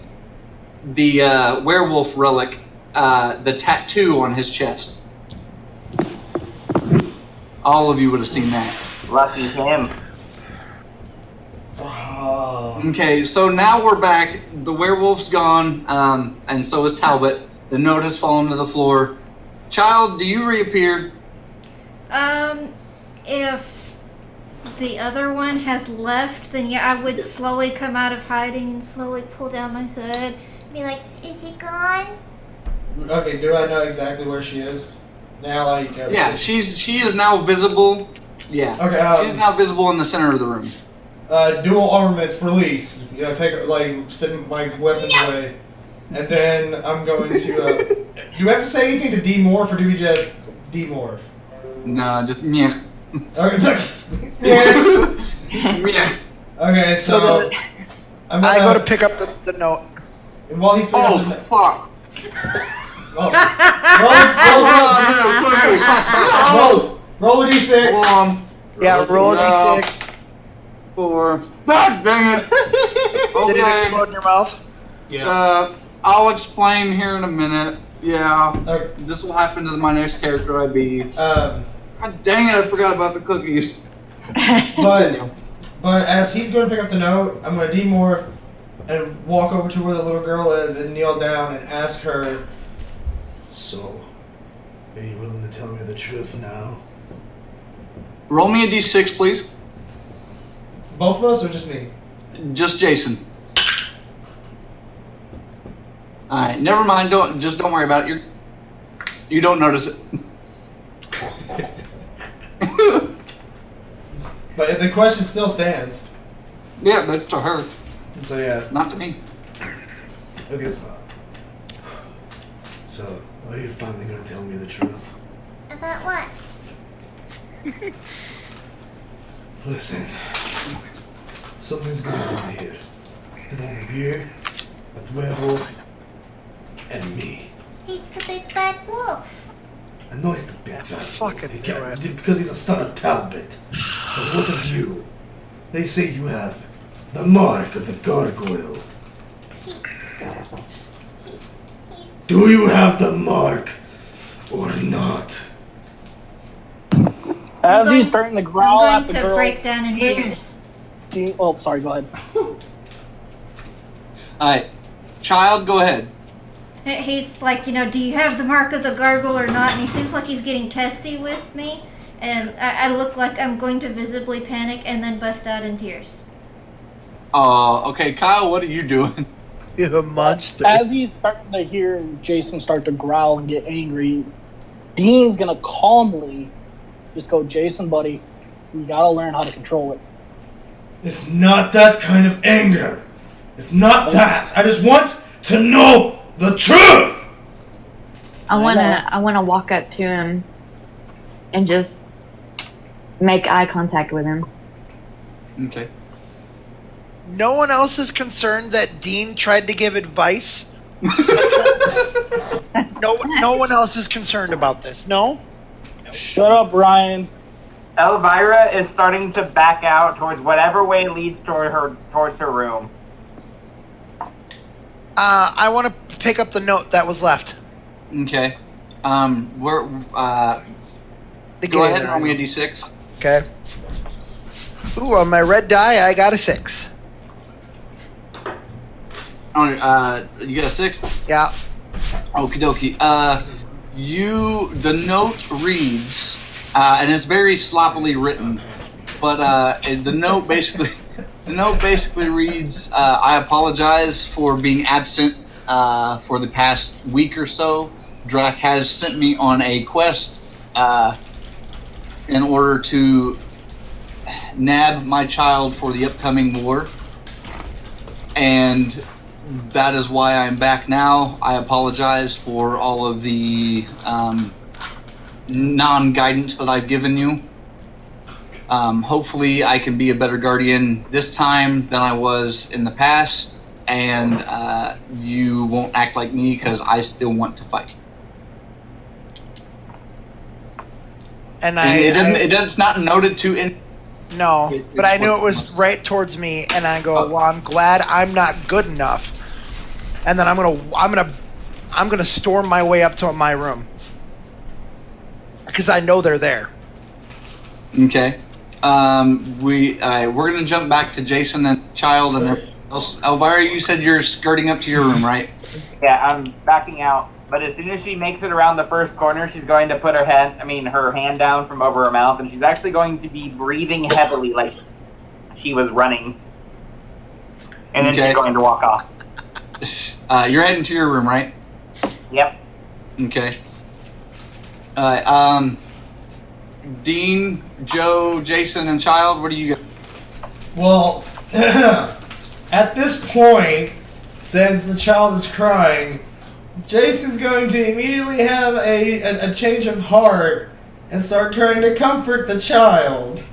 the werewolf relic, the tattoo on his chest. All of you would have seen that. Lucky him. Okay, so now we're back. The werewolf's gone, and so is Talbot. The note has fallen to the floor. Child, do you reappear? If the other one has left, then yeah, I would slowly come out of hiding and slowly pull down my hood. Be like, is he gone? Okay, do I know exactly where she is? Now, like... Yeah, she is now visible. Yeah. Okay, she's now visible in the center of the room. Dual armaments release. You know, take set my weapons away. And then I'm going to... do we have to say anything to demorph, or do we just demorph? No, just meh. Okay, so... I go to pick up the note. And while he's picking up the fuck. Roll a d6. Yeah, roll a d6. 4. God dang it! Did it explode in your mouth? Yeah. I'll explain here in a minute. Yeah. This will happen to my next character I be. God dang it! I forgot about the cookies. But as he's going to pick up the note, I'm going to demorph and walk over to where the little girl is and kneel down and ask her, "So, are you willing to tell me the truth now?" Roll me a d6, please. Both of us or just me? Just Jason. Alright, never mind. Don't worry about it. You don't notice it. But the question still stands. Yeah, but to her. So yeah. Not to me. Okay, so are you finally going to tell me the truth? About what? Listen, something's going on here. And over here, with werewolf and me. He's the big bad wolf. I know he's the big bad fucking wolf. Because he's a son of Talbot. But what of you? They say you have the mark of the gargoyle. Do you have the mark or not? As he's starting to growl at the girl, I'm going to break down in tears. Oh, sorry, go ahead. Alright. Child, go ahead. He's like, do you have the mark of the gargoyle or not? And he seems like he's getting testy with me. And I look like I'm going to visibly panic and then bust out in tears. Okay, Kyle, what are you doing? You're a monster. As he's starting to hear Jason start to growl and get angry, Dean's gonna calmly just go, "Jason, buddy, you gotta learn how to control it." It's not that kind of anger. It's not that. I just want to know the truth. I wanna walk up to him and just make eye contact with him. Okay. No one else is concerned that Dean tried to give advice? No one else is concerned about this. No? Shut up, Ryan. Elvira is starting to back out towards whatever way leads towards her room. I want to pick up the note that was left. Okay. Go ahead and roll me a d6. Okay. Ooh, on my red die, I got a 6. You got a 6? Yeah. Okie dokie. The note reads, and it's very sloppily written, but the note basically reads, "I apologize for being absent for the past week or so. Drac has sent me on a quest in order to nab my child for the upcoming war. And that is why I'm back now. I apologize for all of the non-guidance that I've given you. Hopefully I can be a better guardian this time than I was in the past, and you won't act like me because I still want to fight. And it's not noted to in. No, but I knew it was right towards me, and I go, well, I'm glad I'm not good enough. And then I'm gonna storm my way up to my room because I know they're there. Okay. We're gonna jump back to Jason and Child and everything else. Elvira, you said you're skirting up to your room, right? Yeah, I'm backing out. But as soon as she makes it around the first corner, she's going to put her hand down from over her mouth, and she's actually going to be breathing heavily like she was running. And then she's going to walk off. You're heading to your room, right? Yep. Okay. Dean, Joe, Jason, and Child, what do you got? Well, at this point, since the child is crying, Jason's going to immediately have a change of heart and start trying to comfort the child.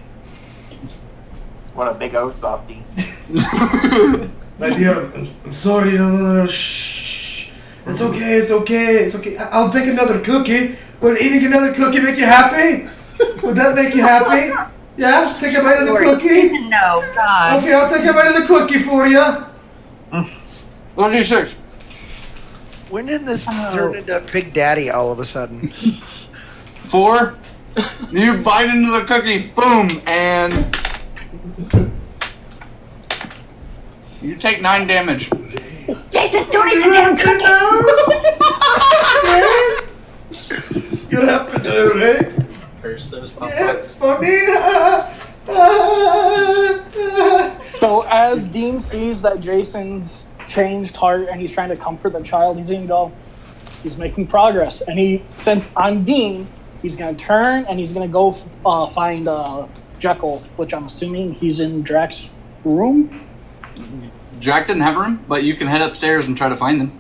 What a big O softy. My dear, I'm sorry, no, shh. It's okay. I'll take another cookie. Will eating another cookie make you happy? Would that make you happy? Yeah? Take a bite of the cookie? No, God. Okay, I'll take a bite of the cookie for you. 26. When did this turn into Big Daddy all of a sudden? 4. You bite into the cookie, boom, and you take 9 damage. Jason, don't eat the damn cookie! You're happy to, right? First, those Yes, pop-ups. So as Dean sees that Jason's changed heart and he's trying to comfort the child, he's gonna go, he's making progress. And since I'm Dean, he's gonna turn and he's gonna go find Jekyll, which I'm assuming he's in Drac's room. Drac didn't have a room, but you can head upstairs and try to find them.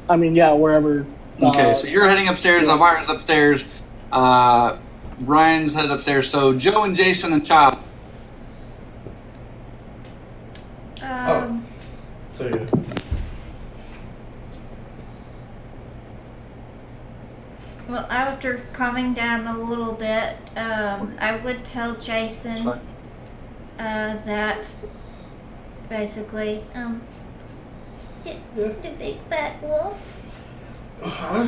I mean, yeah, wherever. Okay, so you're heading upstairs, Elvira's upstairs, Ryan's headed upstairs, so Joe and Jason and Child. So yeah. Well, after calming down a little bit, I would tell Jason that basically, The big bad wolf, Uh-huh.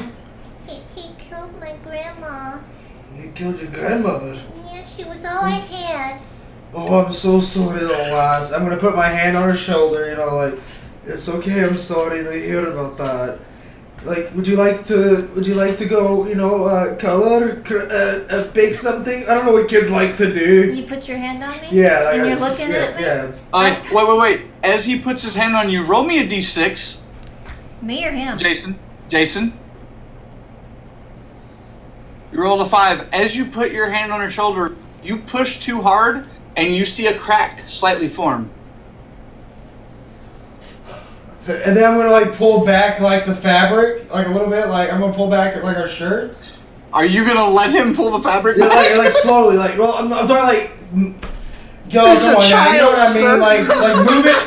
he killed my grandma. You killed your grandmother. Yeah, she was all I had. Oh, I'm so sorry, little lass. I'm gonna put my hand on her shoulder, like, it's okay, I'm sorry to hear about that. Like, would you like to go, color, bake something? I don't know what kids like to do. you put your hand on me? Yeah. And you're looking at me? Yeah. Wait. As he puts his hand on you, roll me a d6. Me or him? Jason. You rolled a 5. As you put your hand on her shoulder, you push too hard, and you see a crack slightly form. And then I'm gonna pull back the fabric, a little bit, I'm gonna pull back our shirt. Are you gonna let him pull the fabric Yeah, back? slowly, well, I'm talking yo, come on, now, you know what I mean, move it.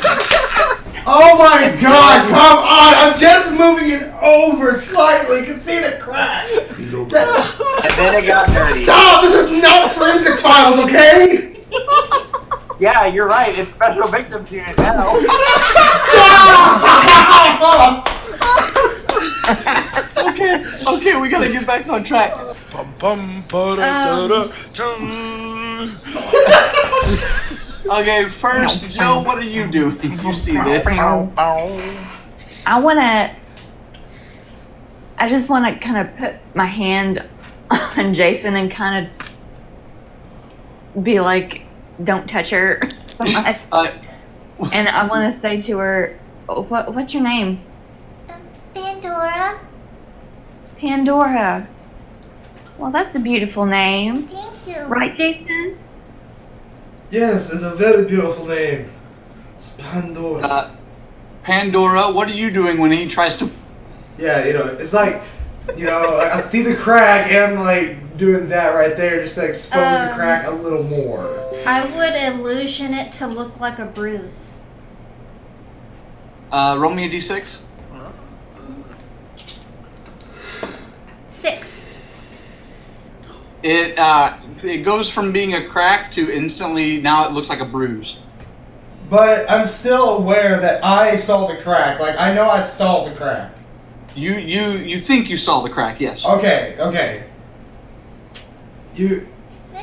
Oh my God, come on! I'm just moving it over slightly. You can see the crack. And then it got dirty. Stop! This is not forensic files, okay? Yeah, you're right. It's special victims unit now. Stop! Okay, we gotta get back on track. Okay, first, Joe, what are you doing? You see this? I just want to kind of put my hand on Jason and kind of be like, don't touch her so much. And I want to say to her, what's your name? Pandora. Pandora. Well, that's a beautiful name. Thank you. Right, Jason? Yes, it's a very beautiful name. It's Pandora. Pandora, what are you doing when he tries to... Yeah, it's like, I see the crack and I'm like doing that right there just to expose the crack a little more. I would illusion it to look like a bruise. roll me a d6. 6. It goes from being a crack to instantly, now it looks like a bruise. But I'm still aware that I saw the crack. Like, I know I saw the crack. You think you saw the crack, yes. Okay. That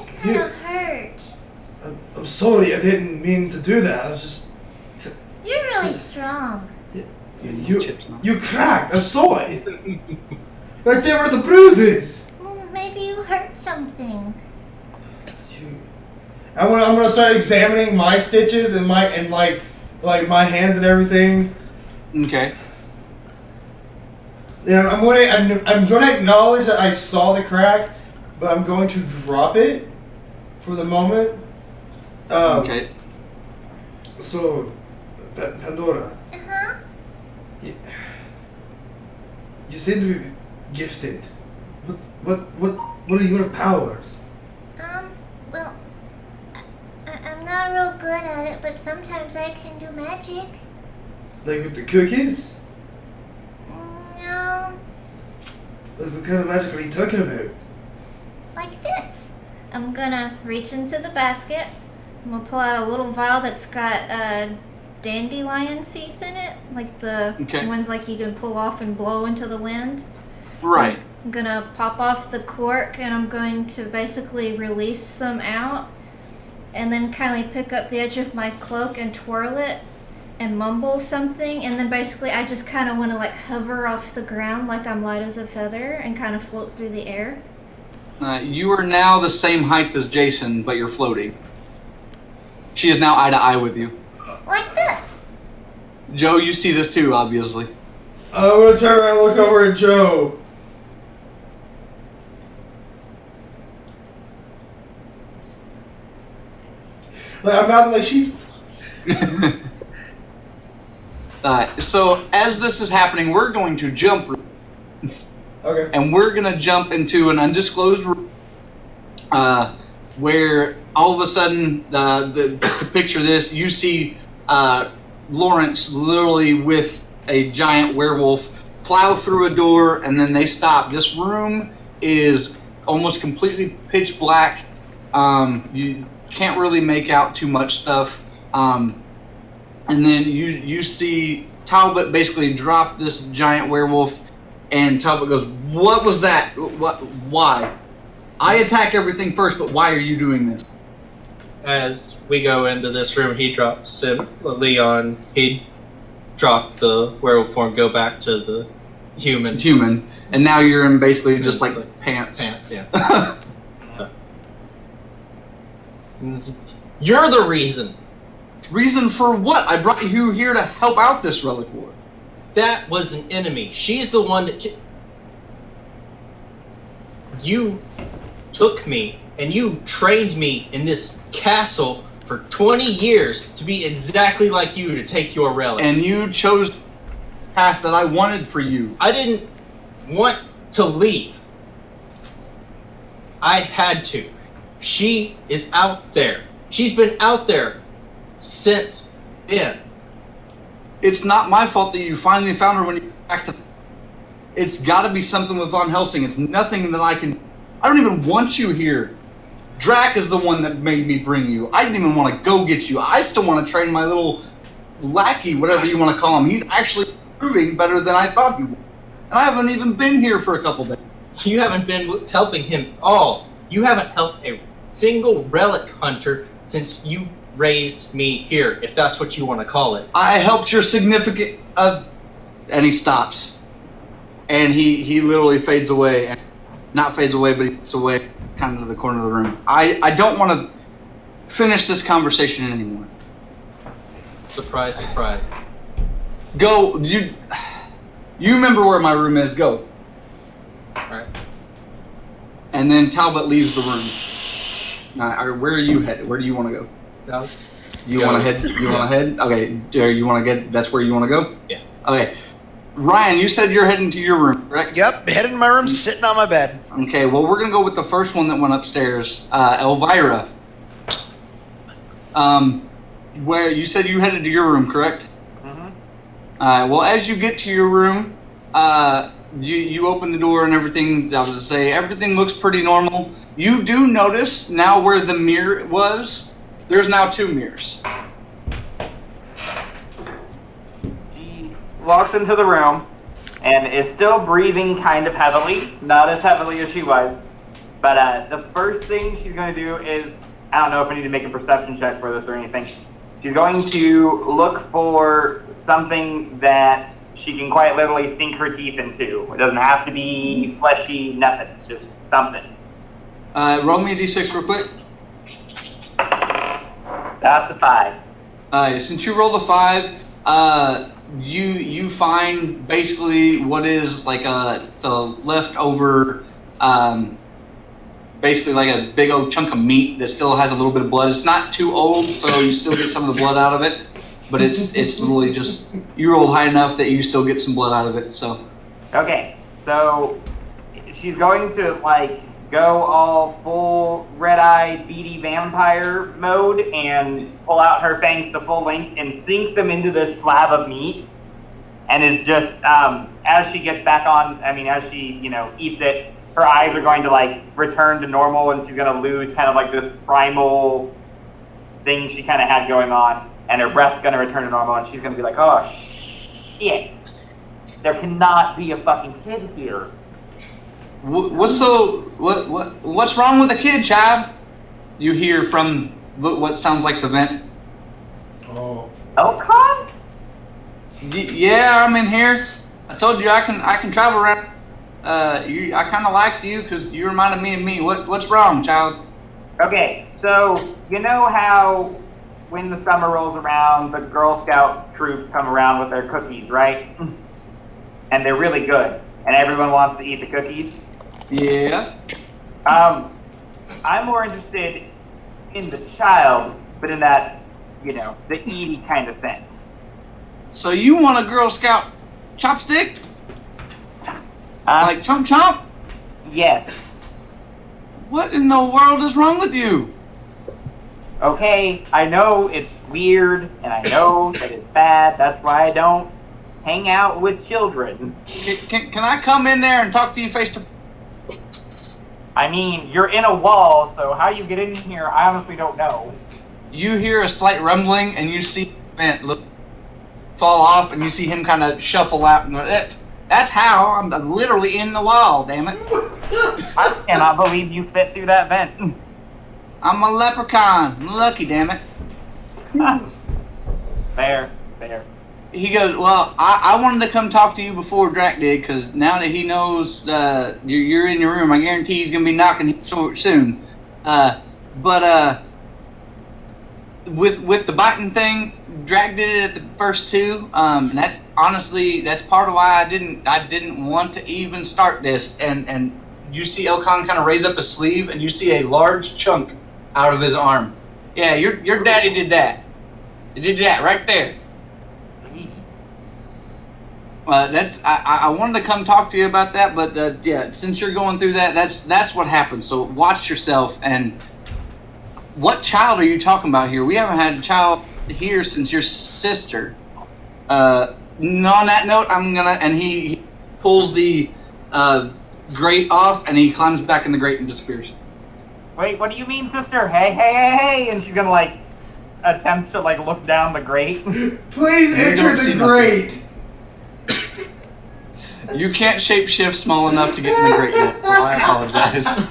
kind of hurt. I'm sorry, I didn't mean to do that. I was just... You're really strong. You cracked. I saw it. Like, there were the bruises. Well, maybe you hurt something. I'm gonna start examining my stitches and my hands and everything. Okay. Yeah, I'm gonna acknowledge that I saw the crack, but I'm going to drop it for the moment. Okay. So, Pandora, Uh-huh. you seem to be gifted. What are your powers? Well, I'm not real good at it, but sometimes I can do magic. Like with the cookies? No, Like, what kind of magic are you talking about? like this. I'm gonna reach into the basket. I'm gonna pull out a little vial that's got dandelion seeds in it, like the ones like you can pull off and blow into the wind. Right. I'm gonna pop off the cork and I'm going to basically release them out and then kindly pick up the edge of my cloak and twirl it and mumble something, and then basically I just kind of want to like hover off the ground like I'm light as a feather and kind of float through the air. You are now the same height as Jason, but you're floating. She is now eye to eye with you. Like this. Joe, you see this too, obviously. I'm gonna turn around and look over at Joe. Like, I'm not like she's. So as this is happening, we're going to jump. Okay. And we're gonna jump into an undisclosed room, where all of a sudden, to picture this, you see Lawrence literally with a giant werewolf plow through a door, and then they stop. This room is almost completely pitch black. You can't really make out too much stuff. And then you see Talbot basically drop this giant werewolf, and Talbot goes, "What was that? Why? I attack everything first, but why are you doing this?" As we go into this room, he drops Leon. He dropped the werewolf form, go back to the human. And now you're in basically just like pants. Pants, yeah. You're the reason. Reason for what? I brought you here to help out this relic war. That was an enemy. She's the one that... You took me and you trained me in this castle for 20 years to be exactly like you, to take your relic. And you chose the path that I wanted for you. I didn't want to leave. I had to. She is out there. She's been out there since then. It's not my fault that you finally found her when you got back to... It's got to be something with Von Helsing. It's nothing that I can... I don't even want you here. Drac is the one that made me bring you. I didn't even want to go get you. I still want to train my little lackey, whatever you want to call him. He's actually proving better than I thought he would. And I haven't even been here for a couple days. You haven't been helping him at all. You haven't helped a single relic hunter since you raised me here, if that's what you want to call it. I helped your significant... and he stops. And he literally fades away. And not fades away, but he gets away kind of to the corner of the room. I don't want to finish this conversation anymore. Surprise, surprise. Go. You remember where my room is. Go. Right. And then Talbot leaves the room. Where are you headed? Where do you want to go? Talbot? You want to head? You want to head? Okay. You want to get? That's where you want to go? Yeah. Okay. Ryan, you said you're heading to your room, correct? Yep, heading to my room, sitting on my bed. Okay. Well, we're gonna go with the first one that went upstairs, Elvira. Where you said you headed to your room, correct? Mm-hmm. Well, as you get to your room, you open the door and everything. I was to say everything looks pretty normal. You do notice now where the mirror was. There's now 2 mirrors. She walks into the room and is still breathing kind of heavily, not as heavily as she was. But the first thing she's going to do is, I don't know if I need to make a perception check for this or anything. She's going to look for something that she can quite literally sink her teeth into. It doesn't have to be fleshy, nothing, just something. Roll me a d6 real quick. That's a 5. Since you roll the 5, you find basically what is like the leftover, basically like a big old chunk of meat that still has a little bit of blood. It's not too old, so you still get some of the blood out of it, but it's literally just you rolled high enough that you still get some blood out of it. So. Okay, so she's going to like go all full red-eyed, beady vampire mode and pull out her fangs to full length and sink them into this slab of meat. And is just, as she gets back on, as she, eats it, her eyes are going to like return to normal and she's going to lose kind of like this primal thing she kind of had going on. And her breast's going to return to normal and she's going to be like, oh, shit. There cannot be a fucking kid here. What's wrong with the kid, child? You hear from what sounds like the vent. Oh. Elcon? Yeah, I'm in here. I told you I can travel around. I kind of liked you because you reminded me of me. What's wrong, child? Okay, so you know how when the summer rolls around, the Girl Scout troops come around with their cookies, right? And they're really good, and everyone wants to eat the cookies. Yeah. I'm more interested in the child, but in that, the eaty kind of sense. So you want a Girl Scout chopstick? Like chomp chomp? Yes. What in the world is wrong with you? Okay, I know it's weird, and I know that it's bad. That's why I don't hang out with children. Can I come in there and talk to you face to face? You're in a wall, so how you get in here, I honestly don't know. You hear a slight rumbling, and you see vent fall off, and you see him kind of shuffle out. And that's how I'm literally in the wall. Damn it! I cannot believe you fit through that vent. I'm a leprechaun. I'm lucky, damn it. Fair. He goes, well, I wanted to come talk to you before Drac did, because now that he knows you're in your room, I guarantee he's going to be knocking soon. With the biting thing, Drac did it at the first 2, and that's part of why I didn't want to even start this. And you see Elcon kind of raise up his sleeve, and you see a large chunk out of his arm. Yeah, your daddy did that. He did that right there. I wanted to come talk to you about that, but yeah, since you're going through that, that's what happened. So watch yourself. And what child are you talking about here? We haven't had a child here since your sister. On that note, and he pulls the grate off, and he climbs back in the grate and disappears. Wait, what do you mean, sister? Hey! And she's gonna attempt to look down the grate. Please enter the grate. You can't shapeshift small enough to get in the grate yet, so I apologize.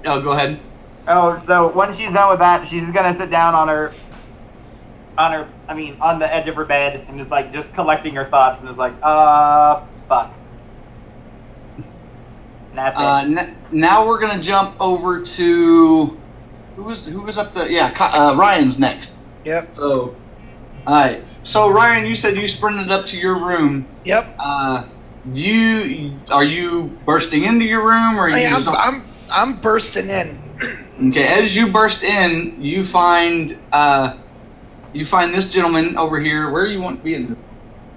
Go ahead. Oh, so when she's done with that, she's gonna sit down on the edge of her bed and just collecting her thoughts and is like, fuck. And that's it. Now we're gonna jump over to who was up the Ryan's next. Yep. So Alright. So Ryan, you said you sprinted up to your room. Yep. Are you bursting into your room, or are you? I'm bursting in. Okay. As you burst in, you find this gentleman over here. Where you want to be in?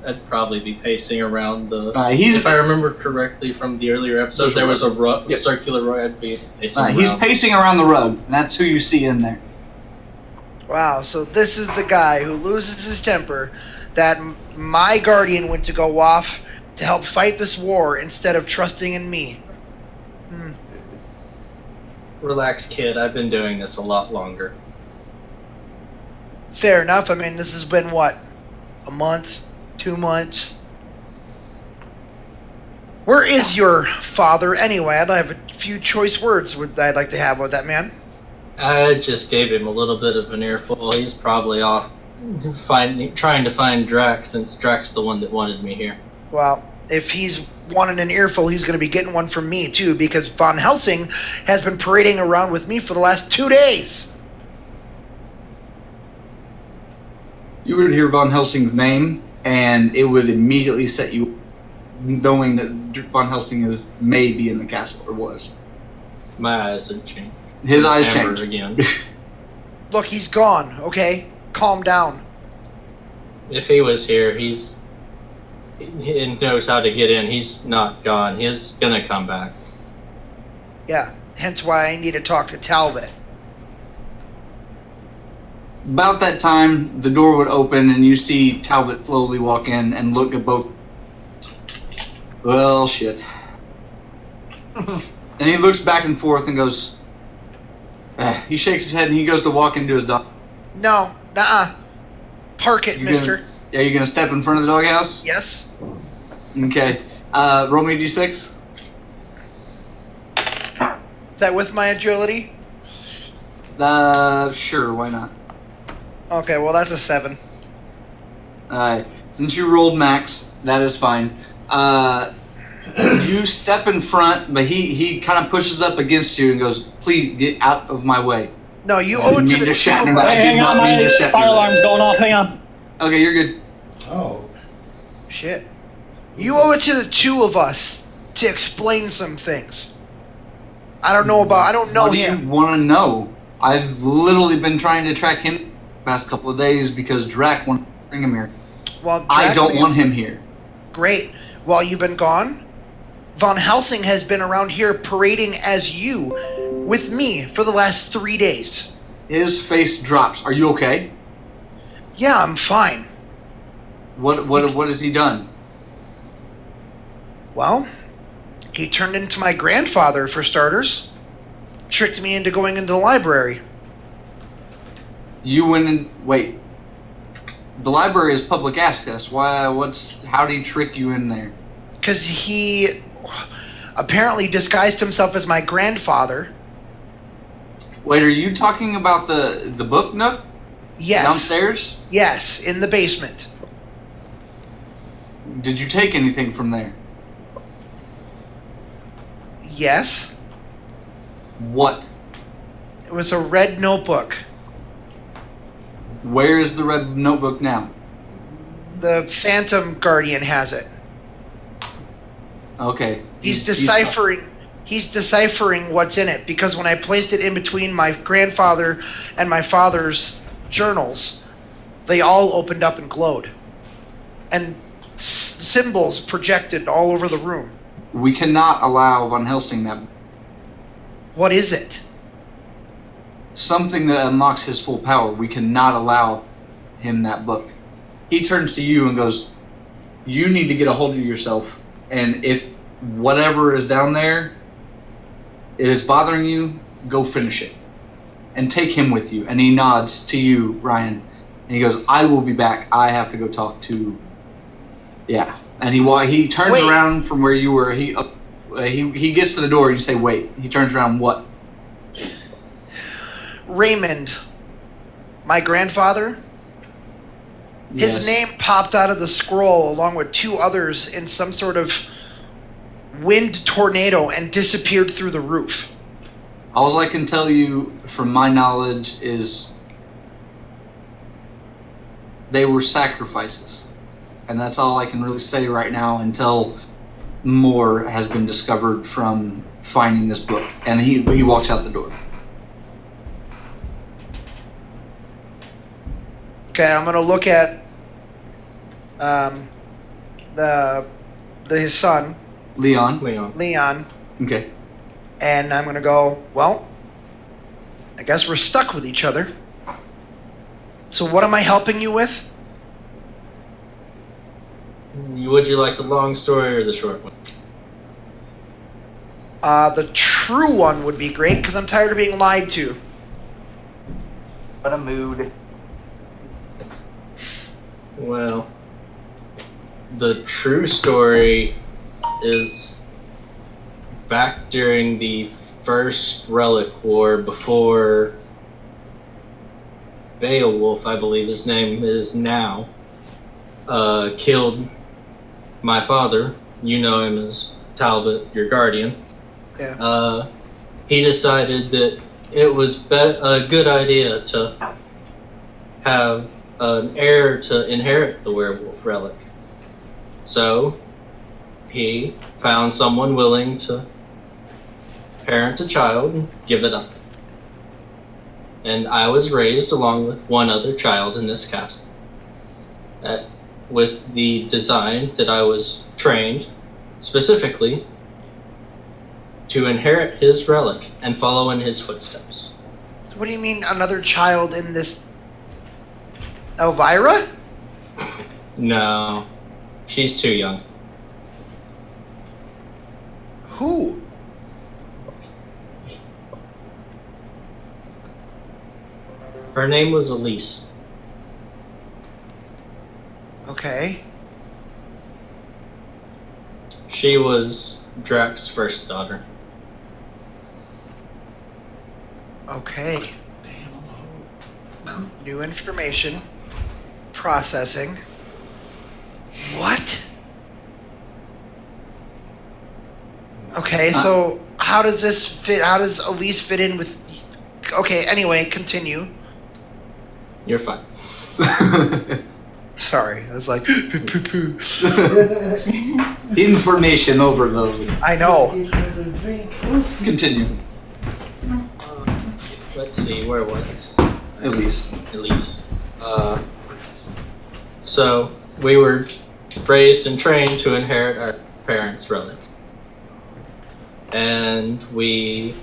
I'd probably be pacing around the. If I remember correctly from the earlier episodes, there was a circular rug. I'd be pacing around. He's pacing around the rug, and that's who you see in there. Wow, so this is the guy who loses his temper that my guardian went to go off to help fight this war instead of trusting in me. Relax, kid. I've been doing this a lot longer. Fair enough. I mean, this has been, what, a month? 2 months? Where is your father anyway? I'd have a few choice words I'd like to have with that man. I just gave him a little bit of an earful. He's probably off trying to find Drax, since Drax is the one that wanted me here. Well, if he's wanted an earful, he's going to be getting one from me too, because Von Helsing has been parading around with me for the last 2 days. You would hear Von Helsing's name, and it would immediately set you, knowing that Von Helsing may be in the castle, or was. My eyes have changed. His eyes changed again. Look, he's gone, okay? Calm down. If he was here, he knows how to get in. He's not gone. He's gonna come back. Yeah, hence why I need to talk to Talbot. About that time, the door would open, and you see Talbot slowly walk in and look at both. Well, shit. And he looks back and forth and goes... he shakes his head and he goes to walk into his dog. No, nuh-uh. Park it, mister. Are you going to step in front of the doghouse? Yes. Okay. Roll me a d6. Is that with my agility? Sure, why not? Okay, well, that's a 7. Since you rolled max, that is fine. You step in front, but he kind of pushes up against you and goes, "Please get out of my way." No, you owe it to the Hey, hang on, my fire alarm's going off. Hang on. Okay, you're good. Oh. Shit. You owe it to the two of us to explain some things. I don't know him. What do you want to know? I've literally been trying to track him the past couple of days because Drac wanted to bring him here. Well, I don't want him here. Great. While you've been gone, Von Helsing has been around here parading as you with me for the last 3 days. His face drops. Are you okay? Yeah, I'm fine. What has he done? Well, he turned into my grandfather, for starters. Tricked me into going into the library. You went in... Wait. The library is public access. How did he trick you in there? Because he apparently disguised himself as my grandfather. Wait, are you talking about the book nook? Yes. Downstairs? Yes, in the basement. Did you take anything from there? Yes. What? It was a red notebook. Where is the red notebook now? The Phantom Guardian has it. Okay. He's deciphering what's in it, because when I placed it in between my grandfather and my father's journals, they all opened up and glowed. And symbols projected all over the room. We cannot allow Von Helsing that. What is it? Something that unlocks his full power. We cannot allow him that book. He turns to you and goes, "You need to get a hold of yourself, and if whatever is down there is bothering you, go finish it. And take him with you." And he nods to you, Ryan. And he goes, "I will be back. I have to go talk to..." Yeah. And he turns around from where you were. He gets to the door and you say, "Wait." He turns around, "What?" Raymond, my grandfather, his name popped out of the scroll along with 2 others in some sort of wind tornado and disappeared through the roof. All I can tell you from my knowledge is they were sacrifices. And that's all I can really say right now until more has been discovered from finding this book. And he walks out the door. Okay, I'm gonna look at his son, Leon. Okay. And I'm gonna go, well, I guess we're stuck with each other. So what am I helping you with? Would you like the long story or the short one? The true one would be great, because I'm tired of being lied to. What a mood. Well, the true story is back during the first Relic War before Beowulf, I believe his name is now, killed my father. You know him as Talbot, your guardian. Yeah. He decided that it was a good idea to have an heir to inherit the werewolf relic. So he found someone willing to parent a child and give it up. And I was raised along with one other child in this castle. With the design that I was trained specifically to inherit his relic and follow in his footsteps. What do you mean, another child in this? Elvira? No, she's too young. Who? Her name was Elise. Okay. She was Drax's first daughter. Okay. New information. Processing. What? Okay, so how does this fit? How does Elise fit in with... Okay, anyway, continue. You're fine. Sorry, I was like... Information overload. I know. Continue. Let's see, where was Elise. So we were raised and trained to inherit our parents' relic. And we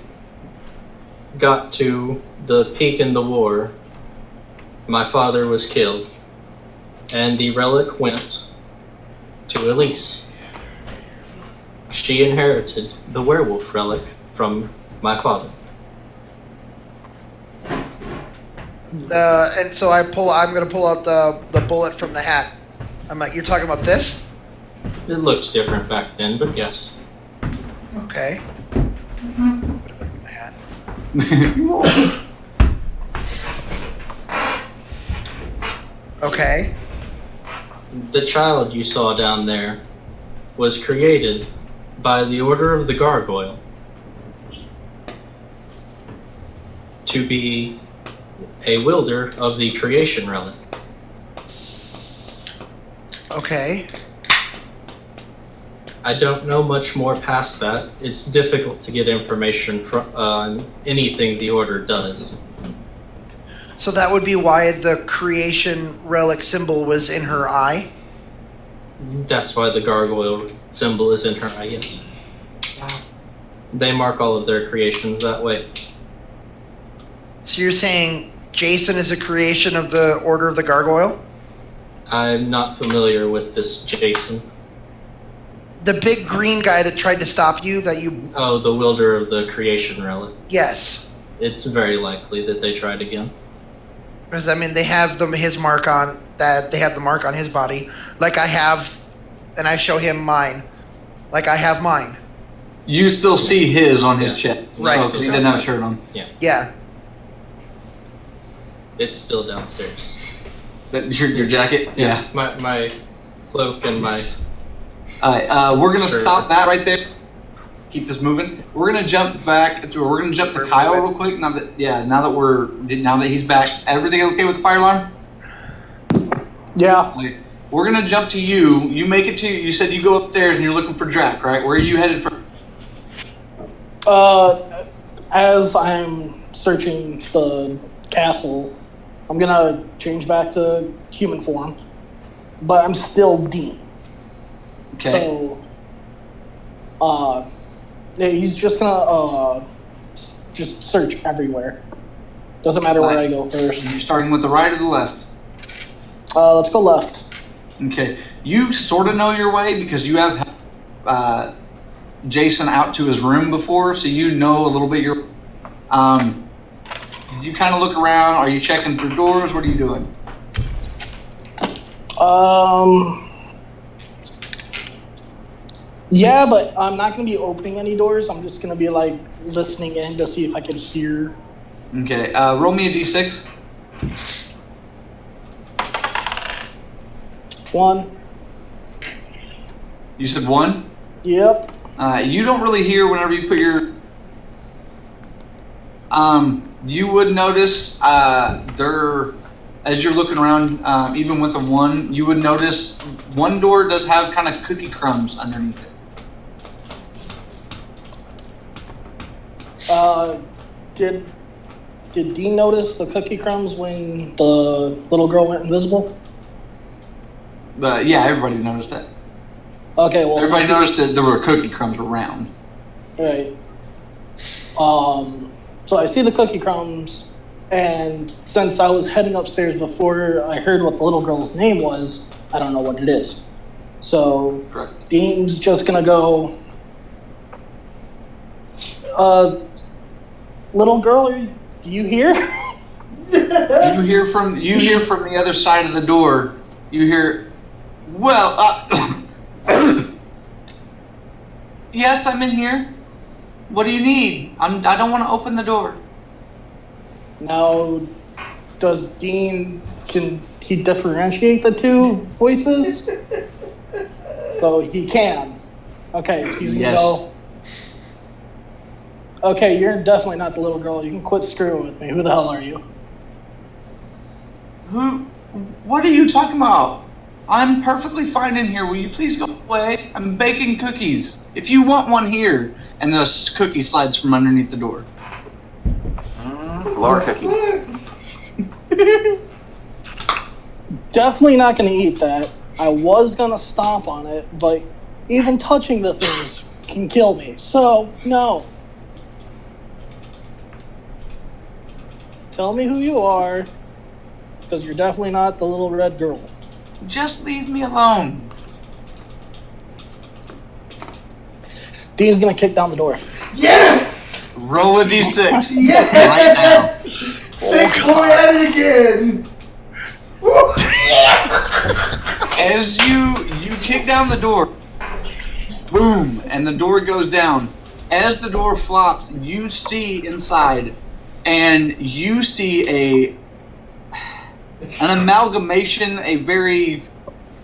got to the peak in the war. My father was killed. And the relic went to Elise. She inherited the werewolf relic from my father. And so I'm gonna pull out the bullet from the hat. I'm like, you're talking about this? It looked different back then, but yes. Okay. Put it back in my hat. Okay. The child you saw down there was created by the Order of the Gargoyle to be a wielder of the creation relic. Okay. I don't know much more past that. It's difficult to get information on anything the Order does. So that would be why the creation relic symbol was in her eye? That's why the gargoyle symbol is in her eye, yes. They mark all of their creations that way. So you're saying Jason is a creation of the Order of the Gargoyle? I'm not familiar with this Jason. The big green guy that tried to stop you, that you... Oh, the wielder of the creation relic. Yes. It's very likely that they tried again. Because, I mean, they have his mark on... That they have the mark on his body. Like I have... And I show him mine. Like I have mine. You still see his on his chest. Right. So he didn't have a shirt on. Yeah. Yeah. It's still downstairs. Your jacket? Yeah. My cloak and my... Alright, we're gonna Sure. stop that right there. Keep this moving. We're gonna jump to Kyle real quick. Now that he's back. Everything okay with the fire alarm? Yeah. Okay. We're gonna jump to you. You make it to. You said you go upstairs and you're looking for Jack, right? Where are you headed for? As I'm searching the castle, I'm gonna change back to human form, but I'm still Dean. Okay. So, he's just gonna just search everywhere. Doesn't matter where I go first. You're starting with the right or the left? Let's go left. Okay. You sort of know your way because you have Jason out to his room before, so you know a little bit your. You kind of look around. Are you checking through doors? What are you doing? Yeah, but I'm not gonna be opening any doors. I'm just gonna be like listening in to see if I can hear. Okay. Roll me a d6. 1. You said 1. Yep. You don't really hear whenever you put your. You would notice there, as you're looking around, even with a 1, you would notice one door does have kind of cookie crumbs underneath it. Did Dean notice the cookie crumbs when the little girl went invisible? Yeah, everybody noticed that. Okay, well, Everybody noticed that there were cookie crumbs around. Right. So I see the cookie crumbs, and since I was heading upstairs before I heard what the little girl's name was, I don't know what it is. So Correct. Dean's just gonna go, little girl, are you here? You hear from the other side of the door. You hear, well, yes, I'm in here. What do you need? I don't want to open the door. Now, does Dean, can he differentiate the two voices? So he can. Okay, so he's gonna Yes. go. Okay, you're definitely not the little girl. You can quit screwing with me. Who the hell are you? What are you talking about? I'm perfectly fine in here. Will you please go away? I'm baking cookies. If you want one here. And the cookie slides from underneath the door. Floor cookie. Definitely not gonna eat that. I was gonna stomp on it, but even touching the things can kill me. So, no. Tell me who you are, because you're definitely not the little red girl. Just leave me alone. Dean's gonna kick down the door. Yes! Roll a d6. Yes! Right Big boy at it again! now. As you kick down the door, boom, and the door goes down. As the door flops, you see inside, and you see an amalgamation, a very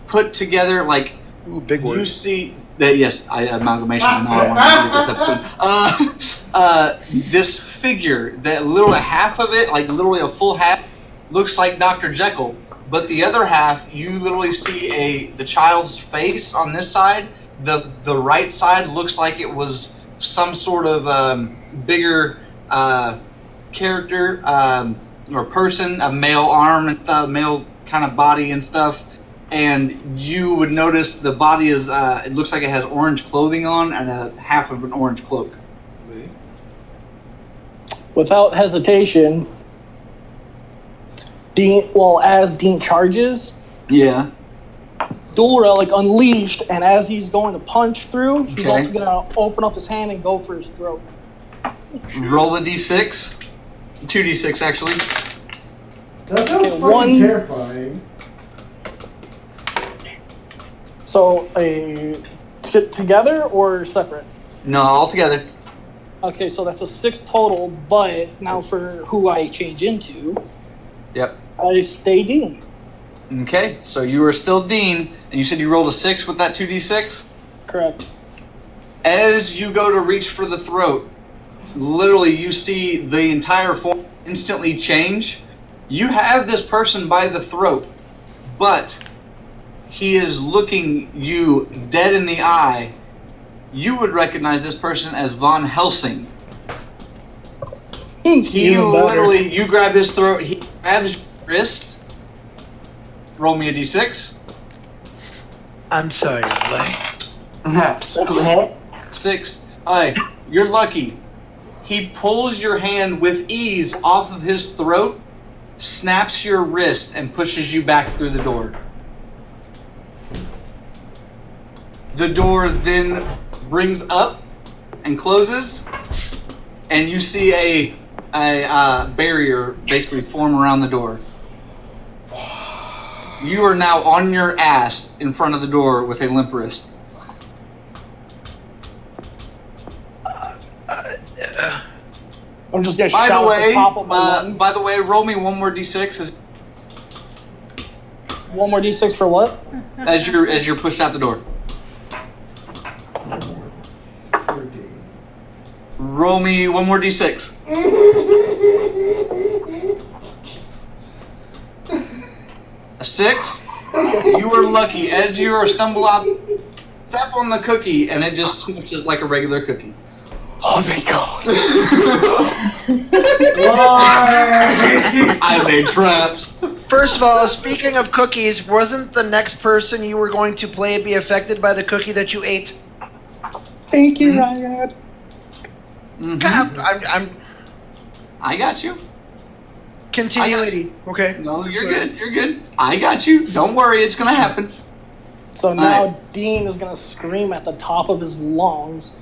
put together, like, Ooh, big you word. see that, yes, amalgamation. I know I want to use this episode. This figure, that little half of it, like literally a full half, looks like Dr. Jekyll, but the other half, you literally see the child's face on this side. The right side looks like it was some sort of bigger character or person, a male arm and male kind of body and stuff. And you would notice the body is, it looks like it has orange clothing on and a half of an orange cloak. Without hesitation, as Dean charges, Yeah. Dual Relic unleashed, and as he's going to punch through, he's Okay. also going to open up his hand and go for his throat. Roll a d6. 2d6, actually. That sounds Okay, fucking terrifying. So, together or separate? No, all together. Okay, so that's a 6 total, but now for who I change into, Yep. I stay Dean. Okay, so you are still Dean, and you said you rolled a 6 with that 2d6? Correct. As you go to reach for the throat, literally you see the entire form instantly change. You have this person by the throat, but he is looking you dead in the eye. You would recognize this person as Von Helsing. He literally, you grab his throat, he grabs your wrist. Roll me a d6. I'm sorry, what? 6. Alright, you're lucky. He pulls your hand with ease off of his throat, snaps your wrist, and pushes you back through the door. The door then brings up and closes, and you see a barrier basically form around the door. You are now on your ass in front of the door with a limp wrist. I'm just gonna shout at the top of my lungs. By the way, roll me one more d6 One more d6 for what? as you're pushed out the door. Roll me one more d6. A 6. You are lucky. As you are stumble out, step on the cookie, and it just smushes like a regular cookie. Oh, thank God. Why? I laid traps. First of all, speaking of cookies, wasn't the next person you were going to play be affected by the cookie that you ate? Thank you, Ryan. Mhm. God, I got you. continue, I got lady. Okay. No, you're good. You're good. I got you. Don't worry. It's gonna happen. So now Alright. Dean is gonna scream at the top of his lungs.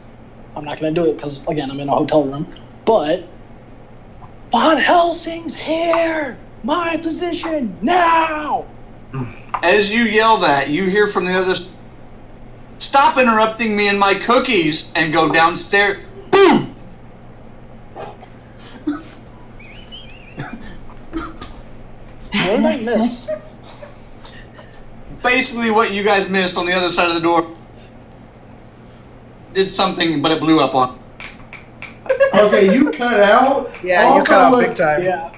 I'm not gonna do it because again I'm in a hotel room. But Von Helsing's here! My position now! As you yell that, you hear from the others, "Stop interrupting me and my cookies!" and go downstairs. Boom! What did I miss? Basically, what you guys missed on the other side of the door did something, but it blew up on. Okay, you cut out. Yeah, you Also cut out was- big time. Yeah.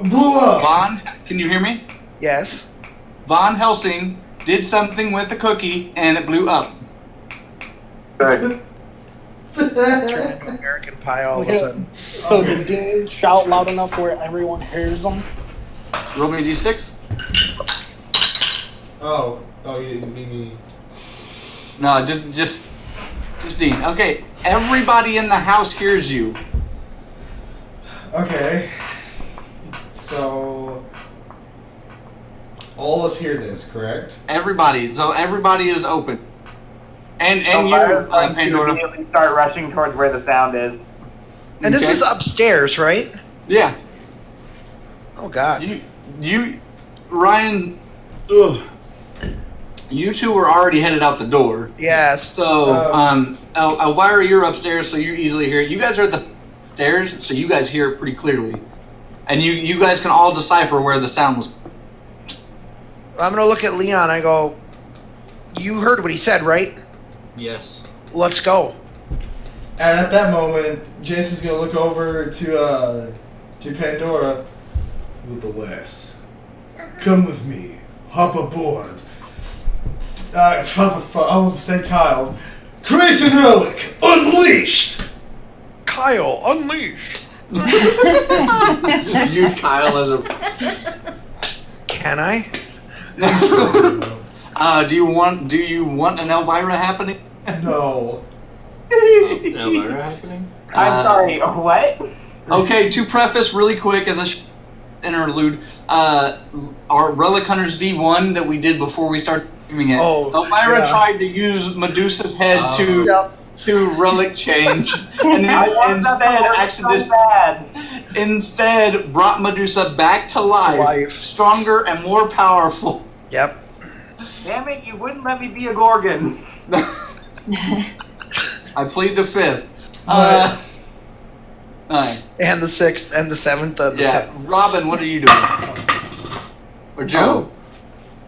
Blew up. Von, can you hear me? Yes. Von Helsing did something with the cookie, and it blew up. Good. American Pie all of a Okay. sudden. So did Dean shout loud enough where everyone hears him? Roll me a d6. Oh, you didn't mean me. No, just Dean. Okay, everybody in the house hears you. Okay. So all of us hear this, correct? Everybody. So everybody is open. And you, Elvira's going to Pandora. immediately start rushing towards where the sound is. And this Okay. is upstairs, right? Yeah. Oh God. You, Ryan. Ugh. You two were already headed out the door. Yes. So, Elvira, you're upstairs, so you easily hear it. You guys are at the stairs, so you guys hear it pretty clearly. And you guys can all decipher where the sound was. I'm gonna look at Leon. I go, you heard what he said, right? Yes. Let's go. And at that moment, Jason's gonna look over to Pandora. With the Wes, come with me. Hop aboard. I almost said Kyle's. Creation Relic Unleashed. Kyle, unleash. Use Kyle as a. Can I? Do you want an Elvira happening? No. Elvira happening? I'm sorry, what? Okay, to preface really quick as a interlude, our Relic Hunters V1 that we did before we started streaming it, Elvira yeah. tried to use Medusa's head to relic change, and I want that so bad. instead brought Medusa back to life, stronger and more powerful. Yep. Damn it, you wouldn't let me be a Gorgon. I plead the fifth. Alright. And the 6th and the 7th and the 10th. Robin, what are you doing? Or Joe?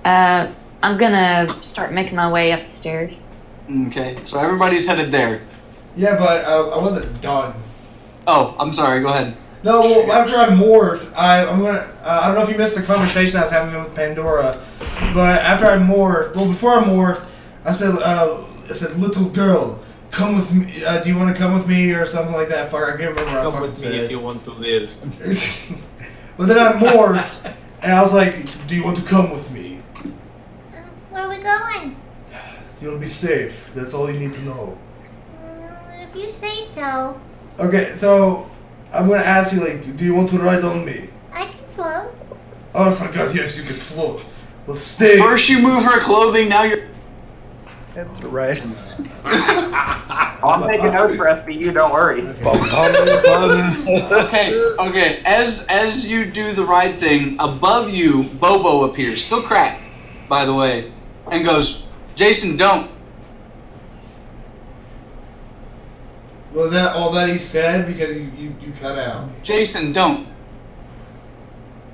I'm gonna start making my way up the stairs. Okay, so everybody's headed there. Yeah, but I wasn't done. Oh, I'm sorry, go ahead. No, well, after I morph, I'm gonna. I don't know if you missed the conversation I was having with Pandora, but after I morphed, well, before I morphed, I said, little girl, come with me. Do you want to come with me or something like that? Fuck, I can't remember. Come with me if you want to live. But then I morphed, and I was like, do you want to come with me? Where are we going? You'll be safe. That's all you need to know. If you say so. Okay, so I'm gonna ask you, like, do you want to ride on me? I can float. Oh, I forgot. Yes, you can float. Well, stay. First you move her clothing, now you're... That's right. I'll make a note for SBU, don't worry. Okay. As you do the right thing, above you, Bobo appears, still cracked, by the way, and goes, Jason, don't. Was that all that he said? Because you cut out. Jason, don't.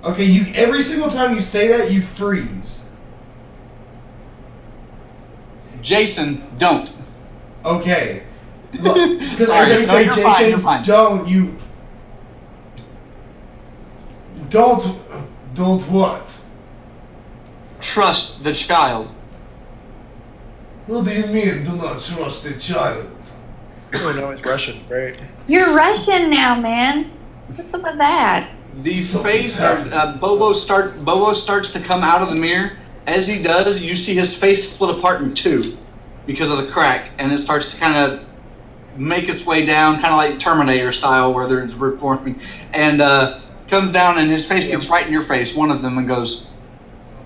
Okay, every single time you say that, you freeze. Jason, don't. Okay. Because Sorry, every time you say Jason, you're fine. don't, you... Don't what? Trust the child. What do you mean, do not trust the child? Oh, no, it's Russian, right? You're Russian now, man. What's up with that? The face of Bobo starts to come out of the mirror. As he does, you see his face split apart in two because of the crack, and it starts to kind of make its way down, kind of like Terminator style, where they're reforming, and comes down, and his face gets right in your face, one of them, and goes,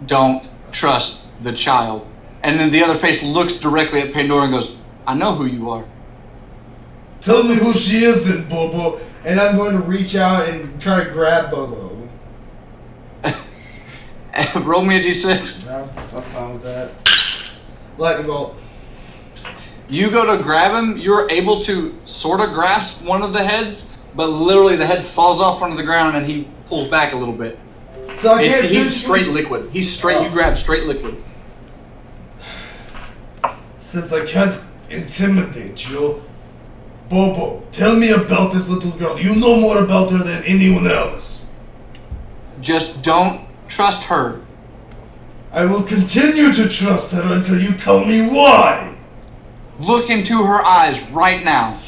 "Don't trust the child." And then the other face looks directly at Pandora and goes, "I know who you are." Tell me who she is then, Bobo, and I'm going to reach out and try to grab Bobo. Roll me a d6. No, I'm fine with that. Lightning bolt. You go to grab him, you're able to sort of grasp one of the heads, but literally the head falls off onto the ground and he pulls back a little bit. So He's straight liquid. He's straight, you grab straight liquid. Since I can't intimidate you, Bobo, tell me about this little girl. You know more about her than anyone else. Just don't trust her. I will continue to trust her until you tell me why. Look into her eyes right now.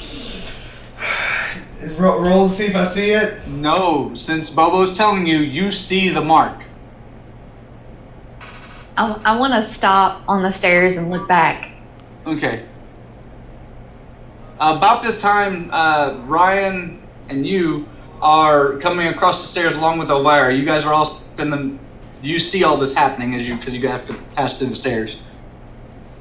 Roll to see if I see it. No, since Bobo's telling you, you see the mark. I want to stop on the stairs and look back. Okay. About this time, Ryan and you are coming across the stairs along with Elvira. You guys are all in the... You see all this happening because you have to pass through the stairs.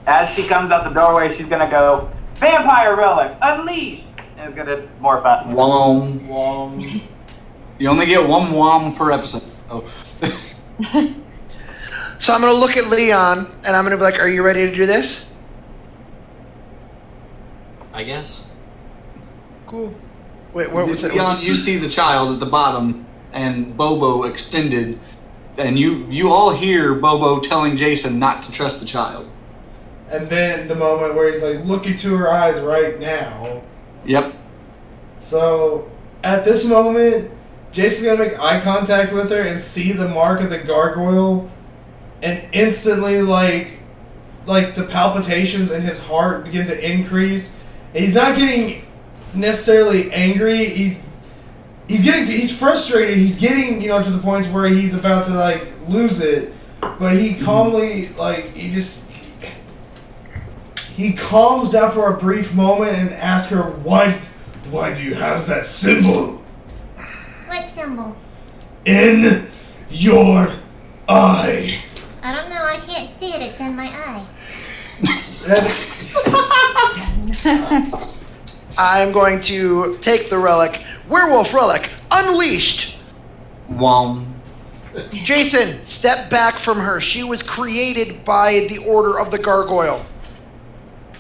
As she comes out the doorway, she's gonna go, Vampire Relic, unleashed! And it's gonna morph out. Wom. Wom. You only get one wom per episode. Oh. So I'm going to look at Leon, and I'm going to be like, are you ready to do this? I guess. Cool. Wait, what was it? Leon, you see the child at the bottom, and Bobo extended, and you all hear Bobo telling Jason not to trust the child. And then the moment where he's like, look into her eyes right now. Yep. So, at this moment, Jason's gonna make eye contact with her and see the mark of the gargoyle, and instantly, like the palpitations in his heart begin to increase. And he's not getting necessarily angry. He's frustrated. He's getting, to the point where he's about to lose it. But he calmly, he calms down for a brief moment and asks her, why do you have that symbol? What symbol? In your eye. I don't know. I can't see it. It's in my eye. I'm going to take the relic. Werewolf relic, unleashed. Wom. Jason, step back from her. She was created by the order of the gargoyle.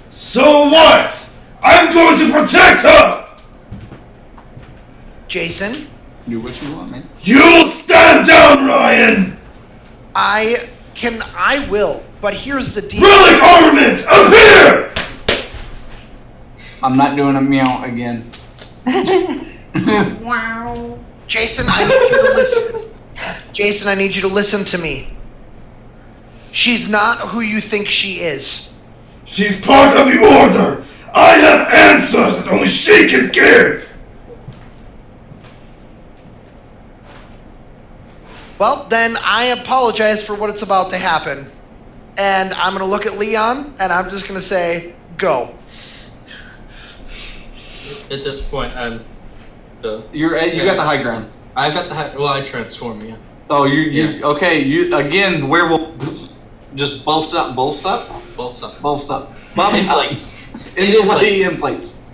So what? I'm going to protect her! Jason? Do what you want, man. You stand down, Ryan! I will, but here's the deal. Relic armaments, appear! I'm not doing a meow again. Wow. Jason, I need you to listen. Jason, I need you to listen to me. She's not who you think she is. She's part of the Order! I have answers that only she can give! Well, then I apologize for what it's about to happen. And I'm going to look at Leon, and I'm just going to say, go. At this point, I'm the. You got the high ground. I got the high. Well, I transform, yeah. Oh, you okay? You again? Werewolf. Just bolts up. Both up. Emplates. Emplates.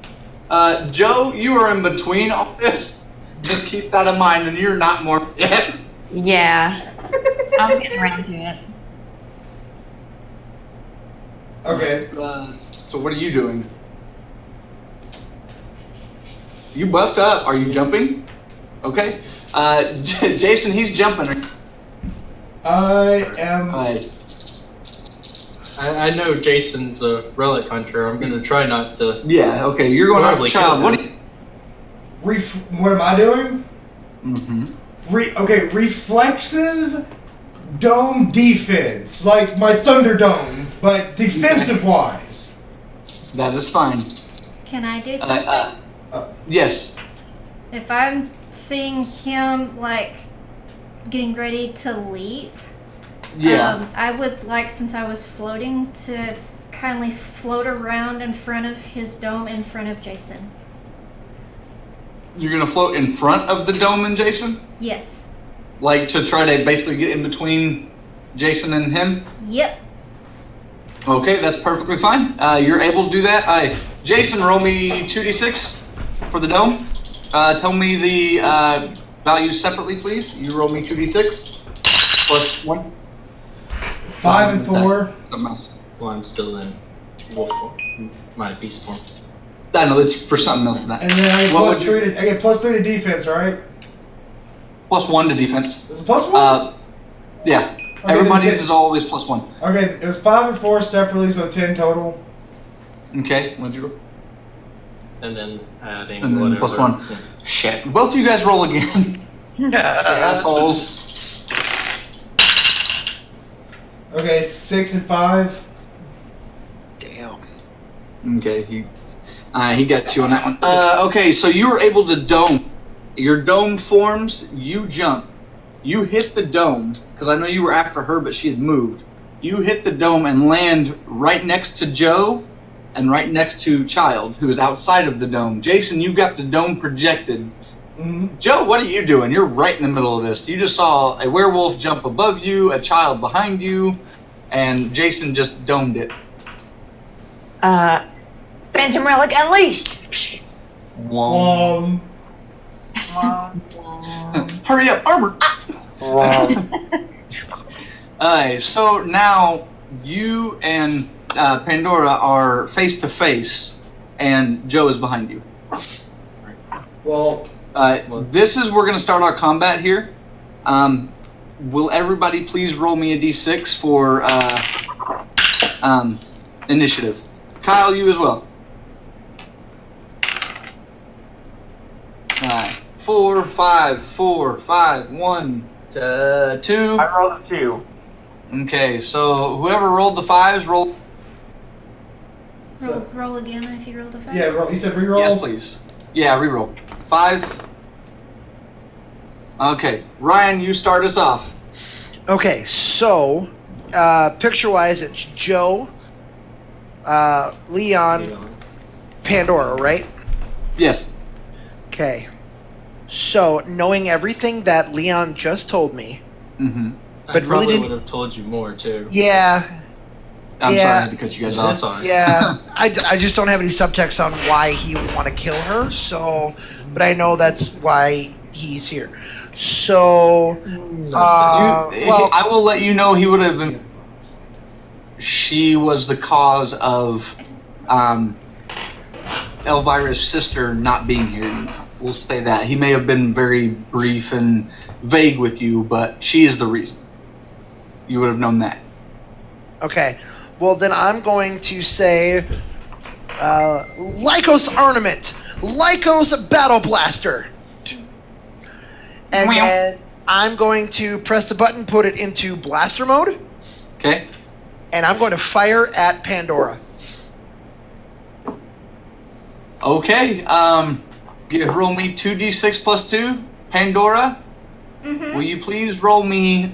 Joe, you are in between all this. Just keep that in mind, and you're not more yet. Yeah. I'm getting around to it. Okay. So what are you doing? You buffed up. Are you jumping? Okay. Jason, he's jumping. I am. I know Jason's a relic hunter. I'm gonna try not to. Yeah. Okay. You're going after child. What? What am I doing? Mm-hmm. Reflexive dome defense, like my Thunderdome, but defensive-wise. That is fine. Can I do something? Yes. If I'm seeing him, like, getting ready to leap, Yeah. I would like, since I was floating, to kindly float around in front of his dome in front of Jason. You're gonna float in front of the dome and Jason? Yes. Like to try to basically get in between Jason and him? Yep. Okay, that's perfectly fine. You're able to do that. Jason, roll me 2d6 for the dome. Tell me the values separately, please. You roll me 2d6 plus 1. 5 and 4. Well, I'm still in wolf form, my beast form. I know it's for something else than that. And then I get plus 3 to defense, right? Plus 1 to defense. Is it plus 1? Yeah. Okay, Everybody's is always plus 1. Okay, it was 5 and 4 separately, so 10 total. Okay, what'd you roll? And then adding And then whatever. plus 1. Yeah. Shit. Both of you guys roll again. Assholes. Okay, 6 and 5. Damn. Okay, he got you on that one. Okay, so you were able to dome. Your dome forms, you jump. You hit the dome, because I know you were after her, but she had moved. You hit the dome and land right next to Joe and right next to Child, who is outside of the dome. Jason, you've got the dome projected. Mm-hmm. Joe, what are you doing? You're right in the middle of this. You just saw a werewolf jump above you, a child behind you, and Jason just domed it. Phantom Relic Unleashed! Hurry up, armor! Alright, so now you and Pandora are face to face, and Joe is behind you. Well, this is we're gonna start our combat here. Will everybody please roll me a d6 for initiative? Kyle, you as well. 4, 5, 4, 5, 1, 2. I rolled a 2. Okay, so whoever rolled the 5s, roll. Roll again if you rolled a 5. yeah, you said reroll? Yes, please. Yeah, reroll. 5. Okay, Ryan, you start us off. Okay, so picture-wise, it's Joe, Leon, Pandora, right? Yes. Okay. So, knowing everything that Leon just told me, Mm-hmm. I But really probably didn't- would have told you more too. yeah, I'm Yeah. sorry I had to cut you guys off. That's fine. yeah, I just don't have any subtext on why he would want to kill her. So, but I know that's why he's here. So, I will let you know he would have been. She was the cause of Elvira's sister not being here. We'll say that. He may have been very brief and vague with you, but she is the reason. You would have known that. okay. Well, then I'm going to say Lycos Ornament, Lycos Battle Blaster. And then I'm going to press the button, put it into blaster mode, Okay. and I'm going to fire at Pandora. Okay. Roll me 2d6 plus 2. Pandora, will you please roll me?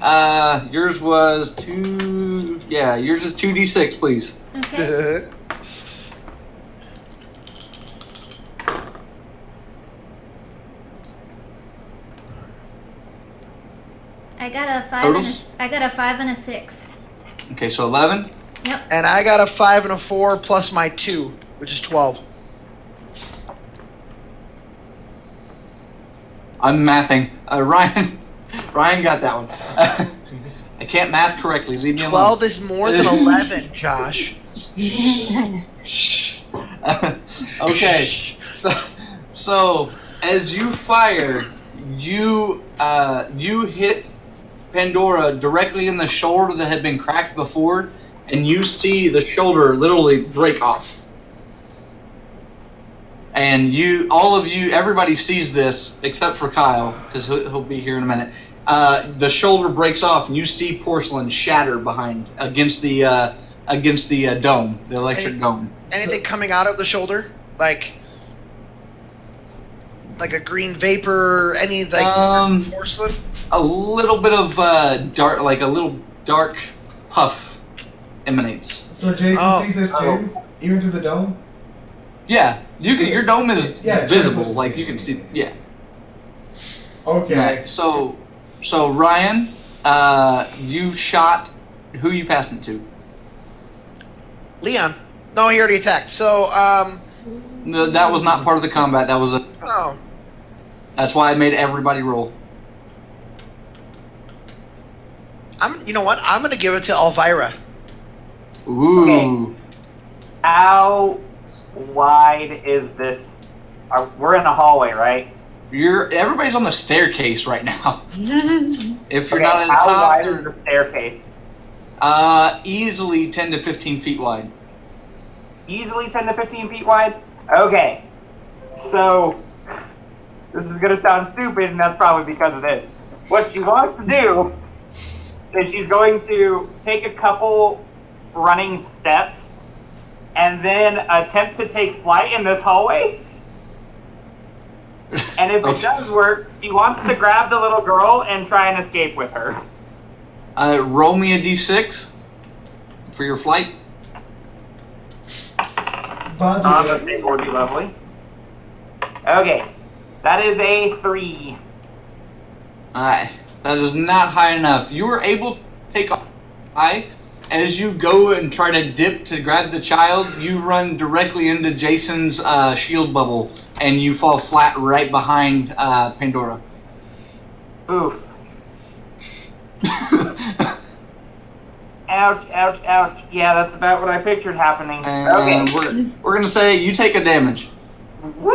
Yours was 2. Yeah, yours is 2d6, please. Okay. I got a 5 Totals? I got a 5 and a 6. Okay, so 11. Yep. And I got a 5 and a 4 plus my 2, which is 12. I'm mathing. Ryan got that one. I can't math correctly. Leave me alone. 12 is more than 11, Josh. Shh. Okay. So as you fire, you hit Pandora directly in the shoulder that had been cracked before, and you see the shoulder literally break off. And everybody sees this except for Kyle, because he'll be here in a minute. The shoulder breaks off, and you see porcelain shatter against the dome, the electric dome. Anything coming out of the shoulder, like a green vapor, porcelain? A little bit of dark, like a little dark puff emanates. So Jason sees this too, even through the dome. Yeah, your dome is visible, just- like you can see. Yeah. Okay. So Ryan, you've shot. Who are you passing to? Leon. No, he already attacked. So, No, that was not part of the combat. That was Oh. That's why I made everybody roll. You know what? I'm going to give it to Elvira. Ooh. Okay. How wide is this? We're in a hallway, right? Everybody's on the staircase right now. If you're Okay, not at the how top, wide is the staircase? easily 10 to 15 feet wide. Easily 10 to 15 feet wide? Okay. So, this is going to sound stupid, and that's probably because of this. What she wants to do is she's going to take a couple running steps and then attempt to take flight in this hallway. And if it does work, she wants to grab the little girl and try and escape with her. Roll me a d6 for your flight. By the It would be lovely. Okay. That is a 3. That is not high enough. You were able to take off high. As you go and try to dip to grab the child, you run directly into Jason's shield bubble, and you fall flat right behind Pandora. Oof. Ouch, ouch, ouch. Yeah, that's about what I pictured happening. And Okay. we're gonna say you take a damage. Woo!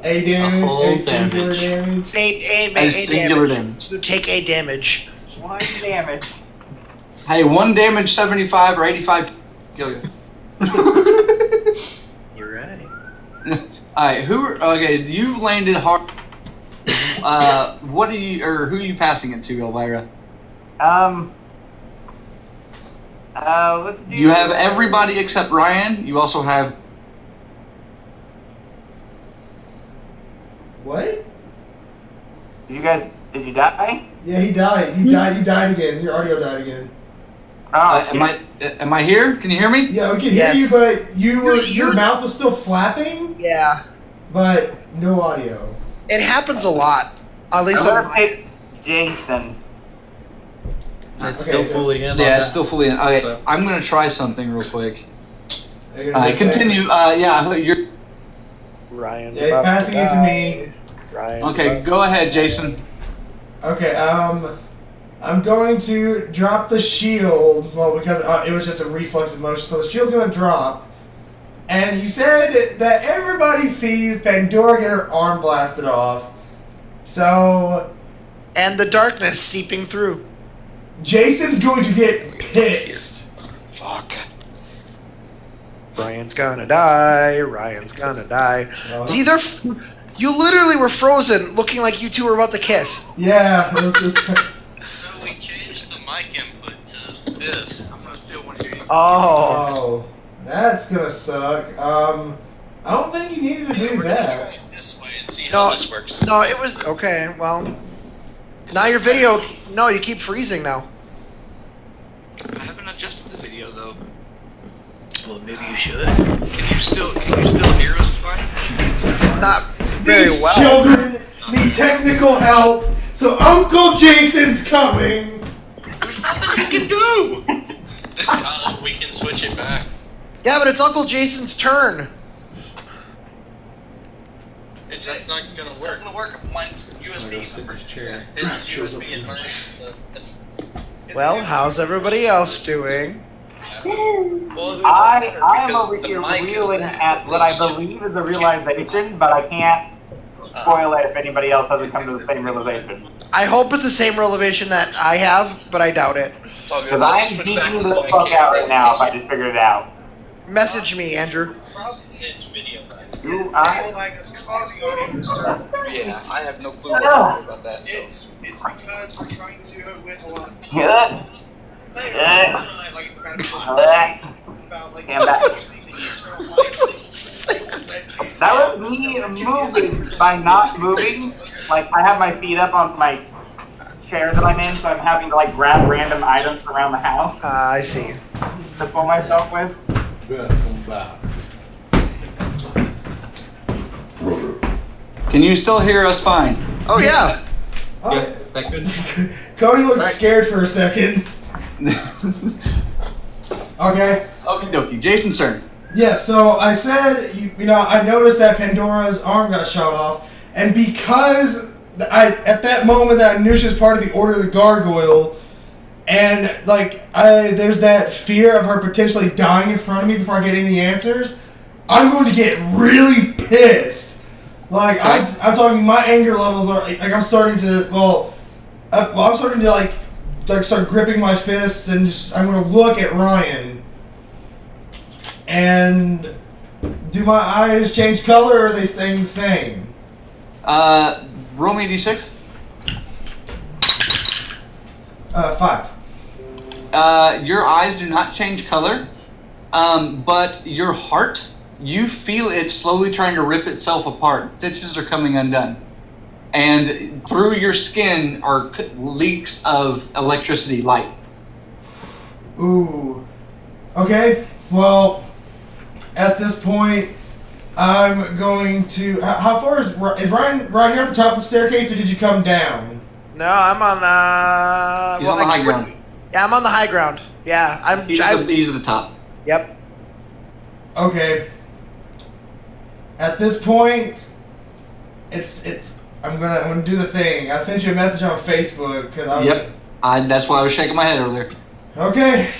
A damage, whole a singular damage. damage. A singular damage. You take a damage. 1 damage. Hey, 1 damage, 75 or 85. Kill you. You're right. Alright, okay, you've landed hard. Who are you passing it to, Elvira? Let's do. You have everybody except Ryan. You also have. What? Did you die? Yeah, he died. You died again. Your audio died again. Oh, Am I here? Can you hear me? Yeah, we can Yes. hear you, but your You- mouth was still flapping, Yeah. but no audio. It happens a lot. At least I'm on gonna my... pick Jason. It's Okay, still so- fully in. Yeah, on it's that. still fully in. Okay, So- I'm gonna try something real quick. You're gonna just say- Continue. You're Ryan's Yeah, he's about passing to it to die. me. Ryan's okay. about- Go ahead, Jason. Okay, I'm going to drop the shield. Well, because it was just a reflexive motion, so the shield's going to drop. And you said that everybody sees Pandora get her arm blasted off. So And the darkness seeping through. Jason's going to get pissed. Fuck. Ryan's gonna die. Ryan's gonna die. Well, It's either You literally were frozen, looking like you two were about to kiss. Yeah, it was just. So we changed the mic input to this. I'm gonna steal one of your. Oh. Oh, that's gonna suck. I don't think you needed to do We're gonna try that. it this way and see how this works. No, it was okay. Well, Is now this your video. No, you keep freezing now. I haven't adjusted the video though. Well, maybe you should. Can you still hear us fine? Not very These well. children need technical help, so Uncle Jason's coming. There's nothing we can do. Tyler, we can switch it back. Yeah, but it's Uncle Jason's turn. That's not gonna work. It's not gonna work. Mine's USB. His USB and mine's. Well, how's everybody else doing? Well, I am because over the here mic is reeling that at what I close. believe is a realization, but I can't spoil it if anybody else hasn't come to the same realization. I hope it's the same revelation that I have, but I doubt it. It's all good. Because I'll I just am switch back geeking to the mic fuck here. out right now if I just figured it out. Message me, Andrew. It's video. It's causing audio disturb. Yeah, I have no clue about that. So. It's because we're trying to do it with a lot of people. Good. That was me moving by not moving. Like, I have my feet up on my chair that I'm in, so I'm having to, like, grab random items around the house I see. to pull myself with. Can you still hear us fine? Oh yeah. Oh, Yeah, that good. Cody looked scared for a second. Okay. Okie dokie. Jason's turn. Yeah, so I said, you know, I noticed that Pandora's arm got shot off, and because at that moment that I knew she was part of the Order of the Gargoyle, and there's that fear of her potentially dying in front of me before I get any answers, I'm going to get really pissed. Like, I'm talking, my anger levels are, like, I'm starting to, I'm starting to, like start gripping my fists, and just, I'm going to look at Ryan. And do my eyes change color, or are they staying the same? Roll me a d6. 5. Your eyes do not change color, but your heart, you feel it slowly trying to rip itself apart. Stitches are coming undone. And through your skin are leaks of electricity light. Ooh. Okay, well, at this point, I'm going to... How far is Ryan? Ryan, you're at the top of the staircase, or did you come down? No, I'm on. He's on the high ground. Yeah, I'm on the high ground. Yeah, He's at the top. Yep. Okay. At this point, I'm gonna do the thing. I sent you a message on Facebook because I was. Yep. That's why I was shaking my head earlier. Okay.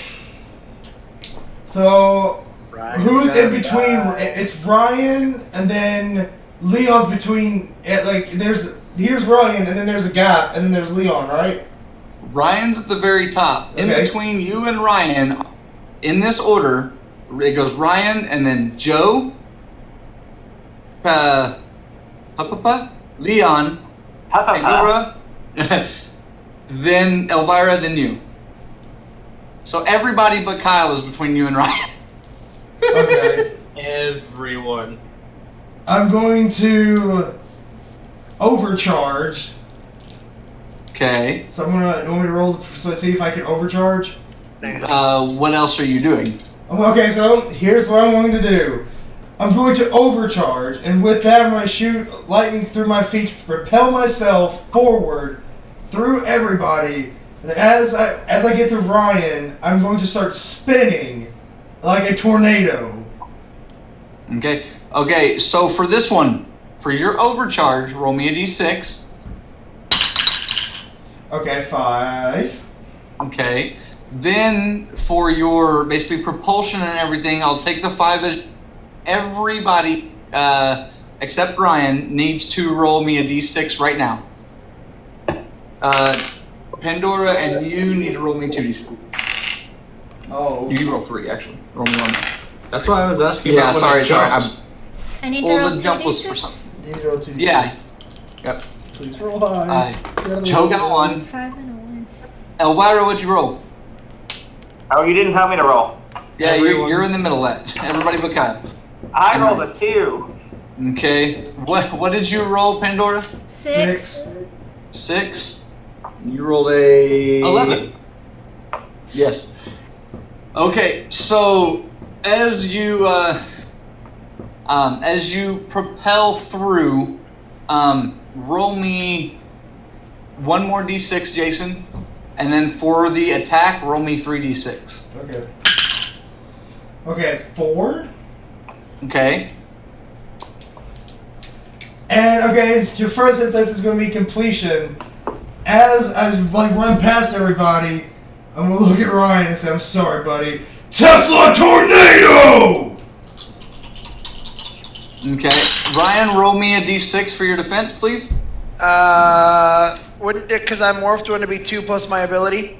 So Ryan's who's in gonna between? die. It's Ryan, and then Leon's between. Here's Ryan, and then there's a gap, and then there's Leon, right? Ryan's at the very top. In Okay. between you and Ryan, in this order, it goes Ryan, and then Joe, Leon, Pandora, then Elvira, then you. So everybody but Kyle is between you and Ryan. Okay. Everyone. I'm going to overcharge. Okay. So you want me to roll to see if I can overcharge? What else are you doing? Okay, so here's what I'm going to do. I'm going to overcharge, and with that I'm going to shoot lightning through my feet to propel myself forward through everybody. And then as I get to Ryan, I'm going to start spinning like a tornado. Okay. Okay, so for this one, for your overcharge, roll me a d6. Okay, 5. Okay. Then for your basically propulsion and everything, I'll take the 5 as everybody except Ryan needs to roll me a d6 right now. Pandora and you need to roll me 2d6. Oh. You can roll 3 actually. Roll me 1. That's why I was asking Yeah, about when I sorry. I need to Well, roll the jump was for 2d6. something. You need to roll 2d6. Yeah. Yep. Please roll high. Joe got a 1. 5 and a 1. Elvira, what'd you roll? Oh, you didn't tell me to roll. Yeah, you're in the middle of that. Everybody but Kyle. I rolled a 2. Okay. What did you roll, Pandora? 6. 6. You rolled a 11. Yes. Okay, so as you propel through, roll me one more d6, Jason, and then for the attack, roll me 3d6. Okay. Okay, 4. Okay. And okay, your first since this is going to be completion, as I like run past everybody, I'm going to look at Ryan and say, I'm sorry, buddy. Tesla Tornado! Okay. Ryan, roll me a d6 for your defense, please. Wouldn't it, because I'm morphed, wouldn't it be 2 plus my ability?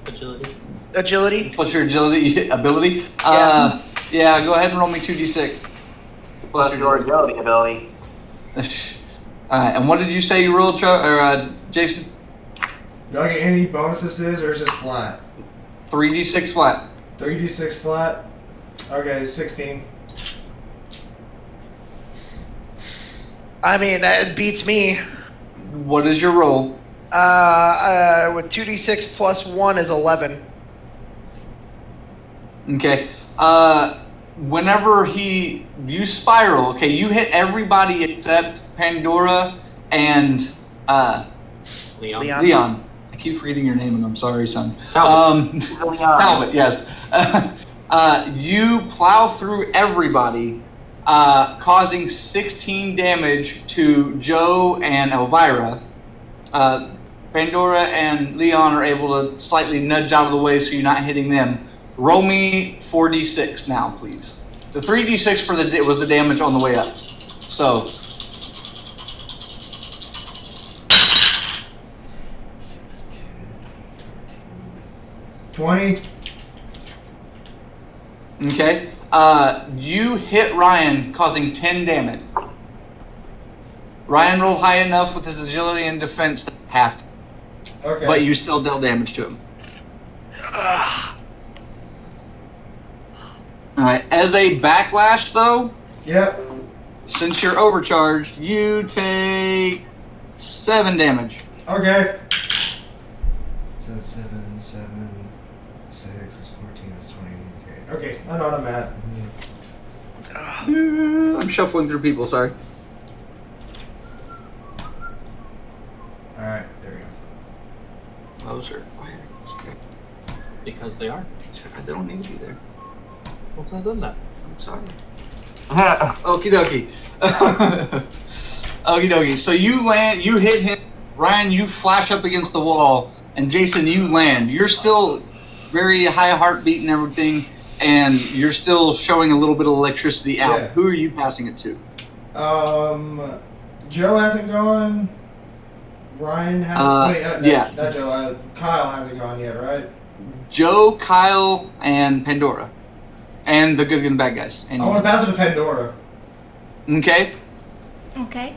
Agility? Plus your agility ability? Yeah. Yeah, go ahead and roll me 2d6. Plus your agility ability. And what did you say you rolled, Jason? Do I get any bonuses to this, or is it just flat? 3d6 flat. 3d6 flat? Okay, 16. I mean, that beats me. What is your roll? With 2d6 plus 1 is 11. Okay. Whenever you spiral, okay, you hit everybody except Pandora and Leon. I keep forgetting your name, and I'm sorry, son. Talbot, yes. You plow through everybody, causing 16 damage to Joe and Elvira. Pandora and Leon are able to slightly nudge out of the way so you're not hitting them. Roll me 4d6 now, please. The 3d6 was the damage on the way up. So 20. Okay. You hit Ryan, causing 10 damage. Ryan rolled high enough with his agility and defense to have to. Okay. But you still dealt damage to him. Alright, as a backlash though, Yep. since you're overcharged, you take 7 damage. Okay. So that's 7, 7, 6, that's 14, that's 20. Okay, I know what I'm at. I'm shuffling through people, sorry. Alright, there we go. Those are because they are. They don't need to be there. Well, tell them that. I'm sorry. Okie dokie. Okie dokie. So you hit him. Ryan, you flash up against the wall. And Jason, you land. You're still very high heartbeat and everything. And you're still showing a little bit of electricity out. Yeah. Who are you passing it to? Joe hasn't gone. Ryan hasn't. Yeah. Not Joe. Kyle hasn't gone yet, right? Joe, Kyle, and Pandora. And the good and bad guys. And I want to pass it to Pandora. Okay. Okay.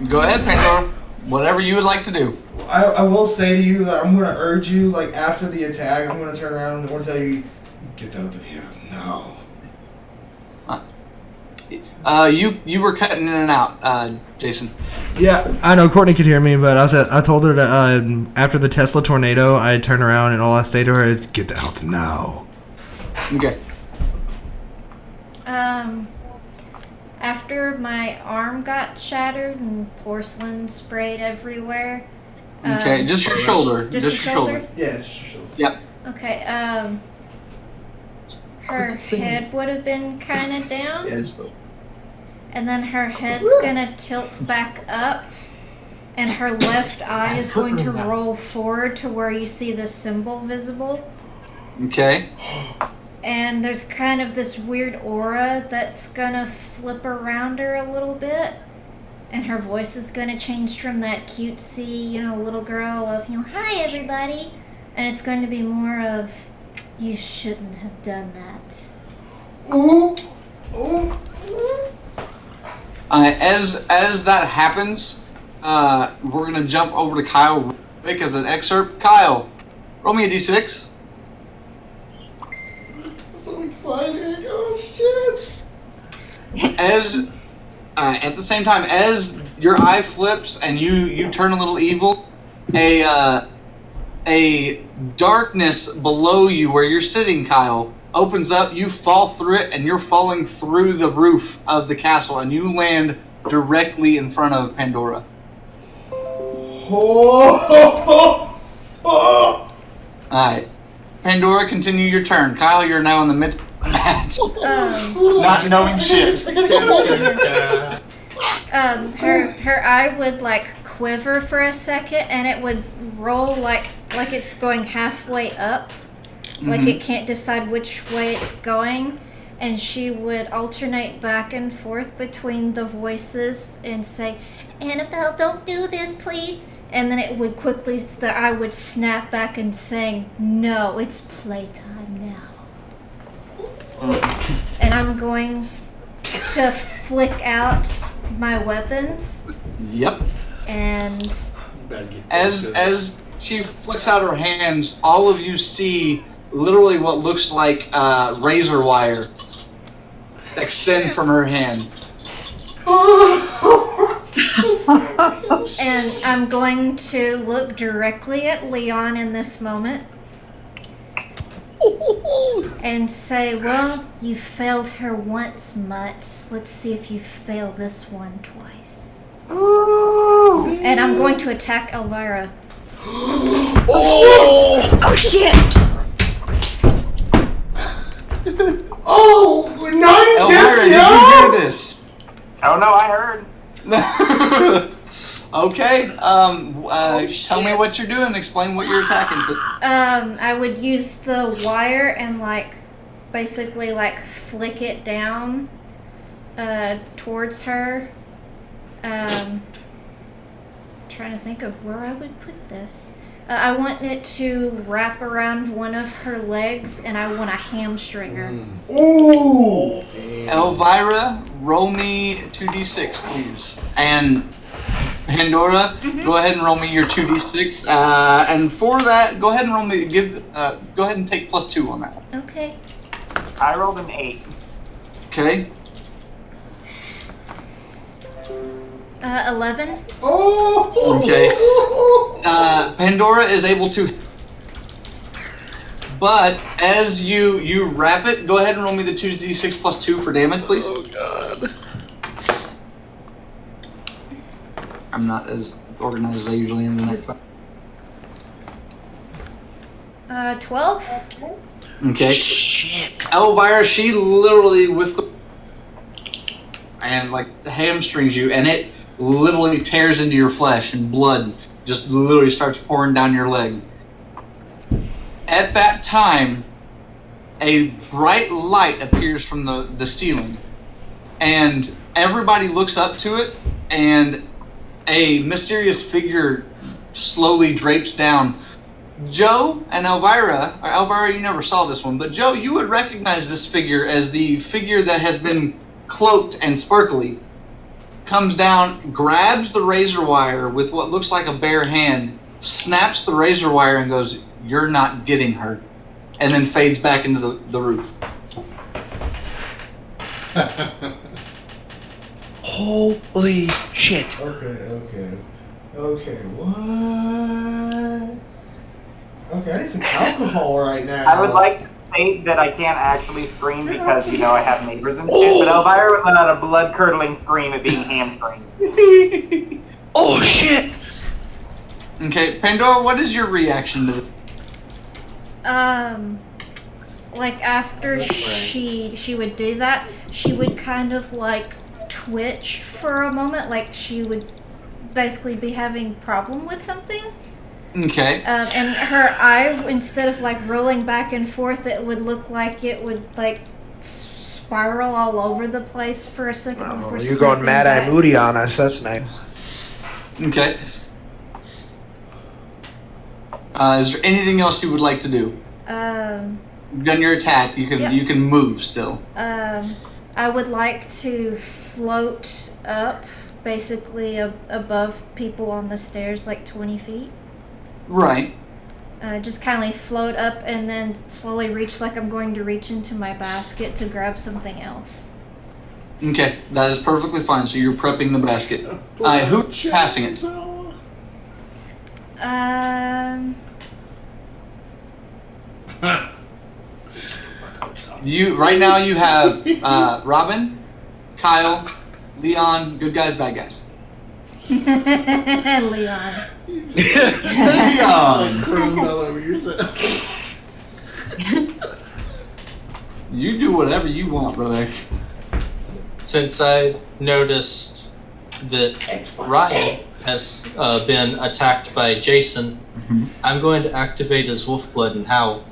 Go ahead, Pandora. Whatever you would like to do. I will say to you that I'm going to urge you, like, after the attack, I'm going to turn around and I'm going to tell you, get out of here now. You were cutting in and out, Jason. Yeah, I know Courtney could hear me, but I told her that after the Tesla tornado, I'd turn around and all I say to her is, get out now. Okay. After my arm got shattered and porcelain sprayed everywhere. Okay, just your shoulder. Just your shoulder? Yeah, it's just your shoulder. Yep. Okay, her head would have been kind of down. Yeah, just And then her head's gonna tilt back up, and her left eye is going to roll forward to where you see the symbol visible. Okay. And there's kind of this weird aura that's gonna flip around her a little bit. And her voice is gonna change from that cutesy, little girl of, hi everybody. And it's going to be more of, you shouldn't have done that. Ooh. As that happens, we're gonna jump over to Kyle real quick as an excerpt. Kyle, roll me a d6. So excited! Oh shit! As at the same time as your eye flips and you turn a little evil, a darkness below you where you're sitting, Kyle, opens up. You fall through it, and you're falling through the roof of the castle, and you land directly in front of Pandora. All right, Pandora, continue your turn. Kyle, you're now in the midst of the mat, not knowing shit. Her eye would like quiver for a second, and it would roll like it's going halfway up, like it can't decide which way it's going, and she would alternate back and forth between the voices and say, Annabelle, don't do this, please. and then it would quickly, the eye would snap back and saying, no, it's playtime now. And I'm going to flick out my weapons. Yep. And as she flicks out her hands, all of you see literally what looks like razor wire extend from her hand. And I'm going to look directly at Leon in this moment and say, well, you failed her once, Mutt. Let's see if you fail this one twice. And I'm going to attack Elvira. Oh shit! Oh, naughty Elvira, this, did you hear this? Oh no, I heard. Okay, tell me what you're doing. Explain what you're attacking. I would use the wire and basically flick it down towards her. Trying to think of where I would put this. I want it to wrap around one of her legs, and I want a hamstring her. Ooh! Elvira, roll me 2d6, please. And Pandora, go ahead and roll me your 2d6. And for that, go ahead and roll me. Go ahead and take +2 on that. Okay. I rolled an 8. Okay. 11. Oh! Okay. Pandora is able to. But as you wrap it, go ahead and roll me the 2d6 +2 for damage, please. Oh god. I'm not as organized as I usually am tonight. 12. Okay. Shit. Elvira, she literally the hamstrings you, and it literally tears into your flesh, and blood just literally starts pouring down your leg. At that time, a bright light appears from the ceiling, and everybody looks up to it, and a mysterious figure slowly drapes down. Joe and Elvira, you never saw this one, but Joe, you would recognize this figure as the figure that has been cloaked and sparkly. Comes down, grabs the razor wire with what looks like a bare hand, snaps the razor wire and goes, "You're not getting her," and then fades back into the roof. Holy shit. Okay, what? Okay, I need some alcohol right now. I would like to state that I can't actually scream because, I have neighbors and shit, but Elvira would let out a blood-curdling scream at being hamstringed. Oh shit! Okay, Pandora, what is your reaction to this? After she would do that, she would kind of twitch for a moment, she would basically be having problem with something. Okay. And her eye, instead of rolling back and forth, it would look like it would spiral all over the place for a second. Oh, you're going Mad Eye Moody on us. That's nice. Okay. Is there anything else you would like to do? You've done your attack. You can move still. I would like to float up, basically above people on the stairs, like 20 feet. Right. Just kind of float up and then slowly reach like I'm going to reach into my basket to grab something else. Okay, that is perfectly fine. So you're prepping the basket. Who's passing it? Right now you have Robin, Kyle, Leon, good guys, bad guys. Leon. Leon. You do whatever you want, brother. Since I've noticed that Ryan has been attacked by Jason, I'm going to activate his wolf blood and howl.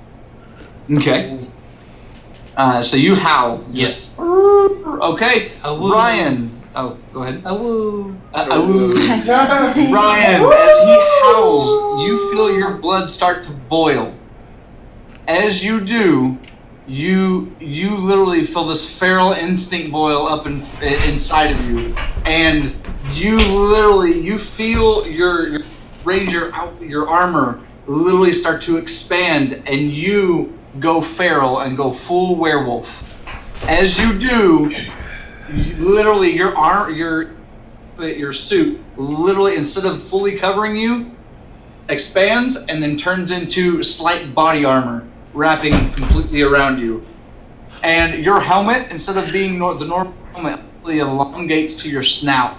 Okay. So you howl. Yes. Okay. Ryan. Oh, go ahead. Awoo. Ryan, as he howls, you feel your blood start to boil. As you do, you literally feel this feral instinct boil up inside of you, and you feel your ranger your armor literally start to expand, and you go feral and go full werewolf. As you do, literally your suit literally, instead of fully covering you, expands and then turns into slight body armor wrapping completely around you. And your helmet, instead of being the normal helmet, elongates to your snout.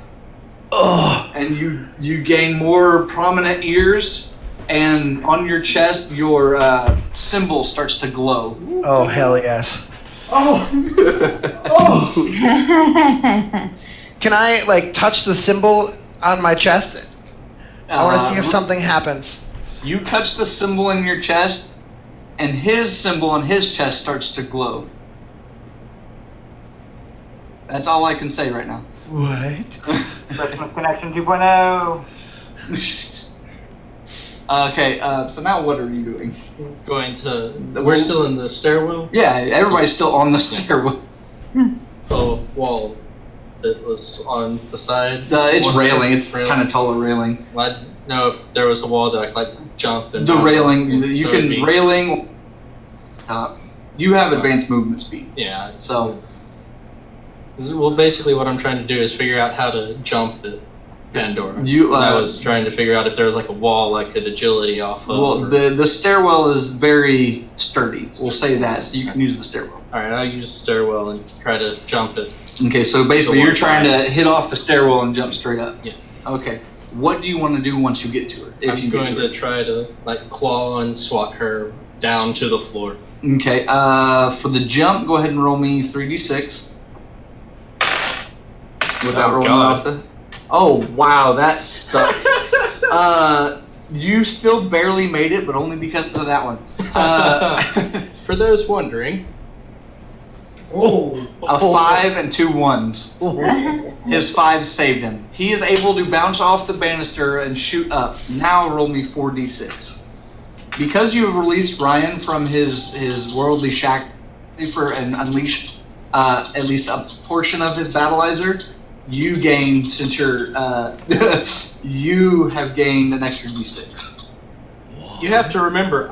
And you gain more prominent ears, and on your chest your symbol starts to glow. Oh, hell yes. Can I touch the symbol on my chest? I want to see if something happens. You touch the symbol in your chest, and his symbol on his chest starts to glow. That's all I can say right now. What? Christmas Connection 2.0. Okay, so now what are you doing? We're still in the stairwell? Yeah, everybody's still on the stairwell. The wall that was on the side? It's railing. It's kind of taller railing. I didn't know if there was a wall that I could jump and... The railing. You can railing... you have advanced movement speed. Yeah. So... Well, basically what I'm trying to do is figure out how to jump at Pandora. I was trying to figure out if there was a wall I could agility off of. Well, the stairwell is very sturdy. We'll say that, so you can use the stairwell. Alright, I'll use the stairwell and try to jump it. Okay, so basically you're trying to hit off the stairwell and jump straight up. Yes. Okay. What do you want to do once you get to her? I'm going to try to claw and swat her down to the floor. Okay, for the jump, go ahead and roll me 3d6. Without rolling off the... Oh, wow, that sucked. You still barely made it, but only because of that one. For those wondering... A 5 and 2 1s. His 5 saved him. He is able to bounce off the banister and shoot up. Now roll me 4d6. Because you have released Ryan from his worldly shackle and unleashed at least a portion of his battleizer, you gain, since you're, you have gained an extra d6. You have to remember,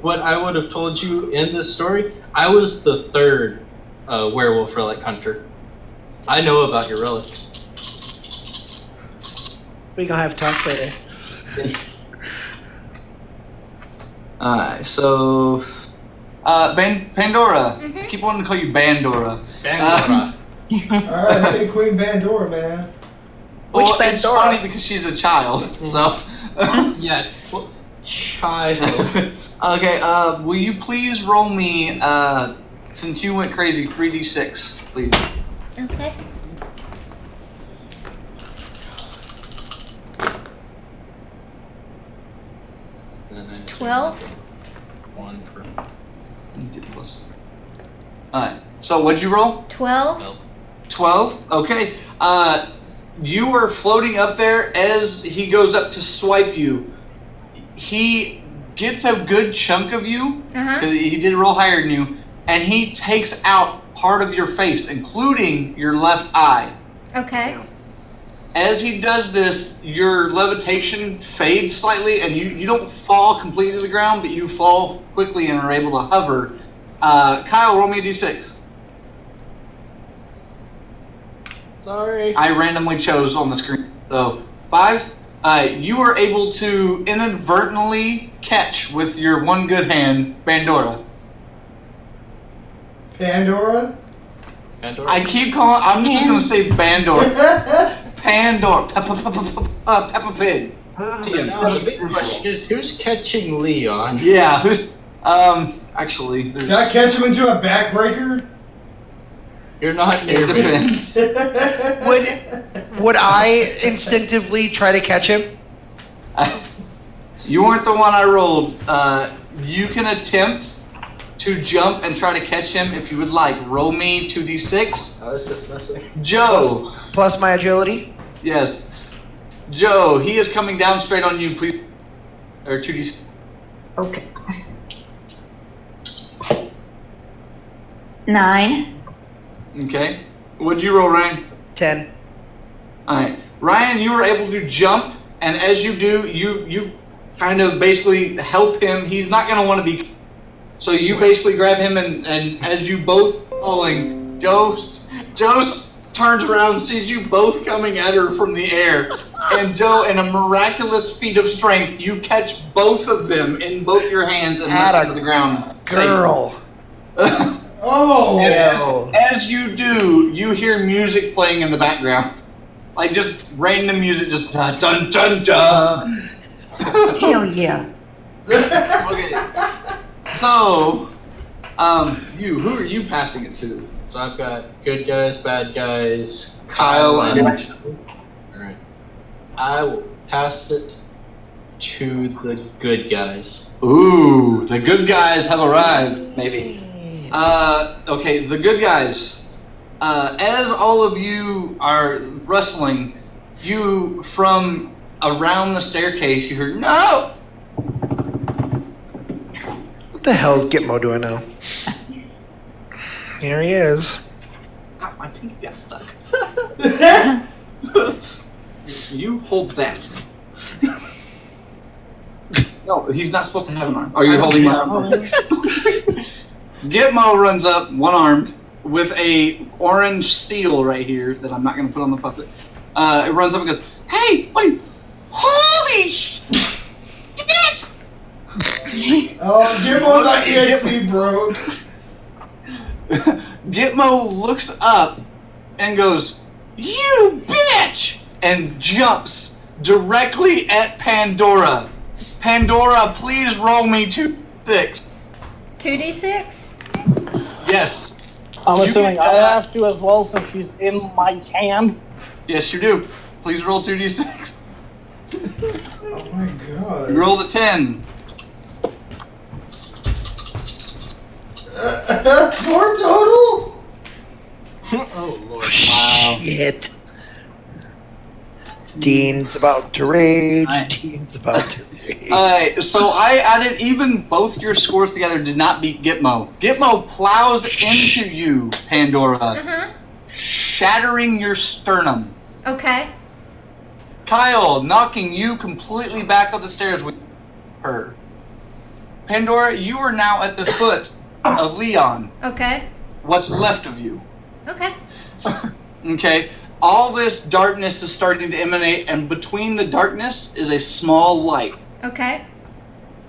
what I would have told you in this story, I was the third werewolf relic hunter. I know about your relic. We gonna have talk later. Alright, so... Pandora. I keep wanting to call you Bandora. Pandora. Alright, say Queen Bandora, man. Well, it's funny because she's a child, so... Yeah, child. Okay, will you please roll me, since you went crazy, 3d6, please. Okay. And 12. 1 for... Alright, so what'd you roll? 12. 12? Okay. You are floating up there as he goes up to swipe you. He gets a good chunk of you, because he did roll higher than you, and he takes out part of your face, including your left eye. Okay. As he does this, your levitation fades slightly, and you don't fall completely to the ground, but you fall quickly and are able to hover. Kyle, roll me a d6. Sorry. I randomly chose on the screen. So, 5. You are able to inadvertently catch with your one good hand Pandora. Pandora? Pandora? I keep calling. I'm just gonna say Pandora. Pandora. Peppa Pig. Now the big question is, who's catching Leon? Yeah. Who's? Actually, there's. Can I catch him into a backbreaker? You're not It near me. depends. Would I instinctively try to catch him? You weren't the one I rolled. You can attempt to jump and try to catch him if you would like. Roll me 2d6. I was just messing. Joe. Plus my agility? Yes. Joe, he is coming down straight on you, please. Or 2d6. Okay. 9. Okay. What'd you roll, Ryan? 10. Alright. Ryan, you were able to jump, and as you do, you kind of basically help him. He's not going to want to be... So you basically grab him, and as you both falling, Joe turns around and sees you both coming at her from the air. And Joe, in a miraculous feat of strength, you catch both of them in both your hands and lift them to the ground. Girl. Oh! And as you do, you hear music playing in the background. Like just random music, just dun dun dun dun. Hell yeah. Okay. So, who are you passing it to? So I've got good guys, bad guys, Kyle and... Alright. I will pass it to the good guys. Ooh, the good guys have arrived, maybe. Okay, the good guys. As all of you are wrestling, you, from around the staircase, you hear, no! What the hell is Gitmo doing now? Here he is. I think he got stuck. You hold that. No, he's not supposed to have an arm. Are you holding my arm? Gitmo runs up, one-armed, with a orange seal right here that I'm not going to put on the puppet. It runs up and goes, "Hey, what are you... Holy shit! Oh, Gitmo's.exe broke. Gitmo looks up and goes, "You bitch!" and jumps directly at Pandora. Pandora, please roll me 2d6. 2d6? Yes. I'm You assuming can, I have to as well since she's in my hand. Yes, you do. Please roll 2d6. Oh my god. You rolled a 10. 4 total? Oh lord. Wow. Shit. Dean's about to rage. Alright. Dean's about to rage. So I added even both your scores together did not beat Gitmo. Gitmo plows into you, Pandora, Uh-huh. shattering your sternum. Okay. Kyle knocking you completely back up the stairs with her. Pandora, you are now at the foot of Leon. Okay. What's left of you. Okay. Okay. All this darkness is starting to emanate, and between the darkness is a small light. Okay.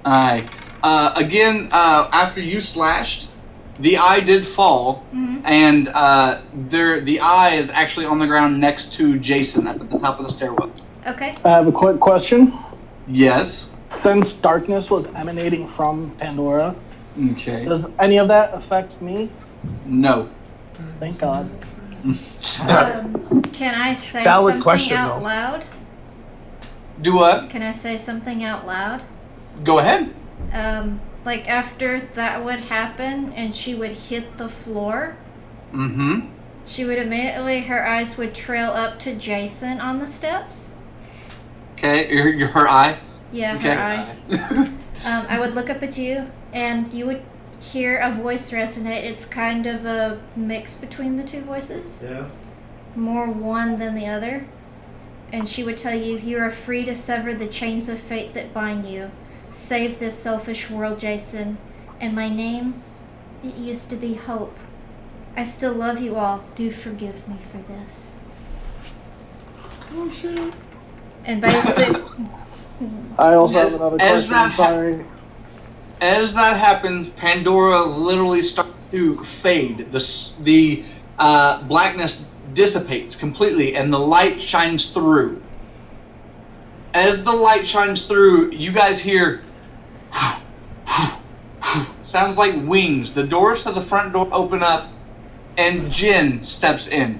Aye. Again, after you slashed, the eye did fall, and the eye is actually on the ground next to Jason up at the top of the stairwell. Okay. I have a quick question. Yes. Since darkness was emanating from Pandora, Okay. does any of that affect me? No. Thank God. Can I say Valid something question, out though. loud? Do what? Can I say something out loud? Go ahead. Like after that would happen and she would hit the floor, Mm-hmm. she would immediately, her eyes would trail up to Jason on the steps. Okay. Her eye. Yeah, Okay. her eye. I would look up at you and you would hear a voice resonate. It's kind of a mix between the two voices. Yeah. more one than the other. And she would tell you, you are free to sever the chains of fate that bind you. Save this selfish world, Jason. And my name, it used to be Hope. I still love you all. Do forgive me for this. Oh shit. And basically... I also have another question. As that happens, Pandora literally starts to fade. The blackness dissipates completely, and the light shines through. As the light shines through, you guys hear sounds like wings. The doors to the front door open up, and Jin steps in.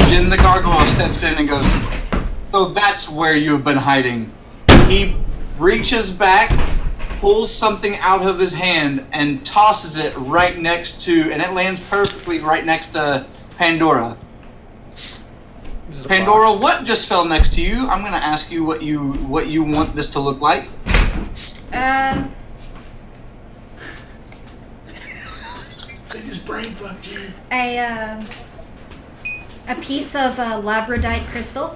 Jin the gargoyle steps in and goes, "So that's where you've been hiding." He reaches back, pulls something out of his hand, and tosses it right next to, and it lands perfectly right next to Pandora. Pandora, what just fell next to you? I'm gonna ask you what you want this to look like. They just brain fucked you. A piece of labradorite crystal.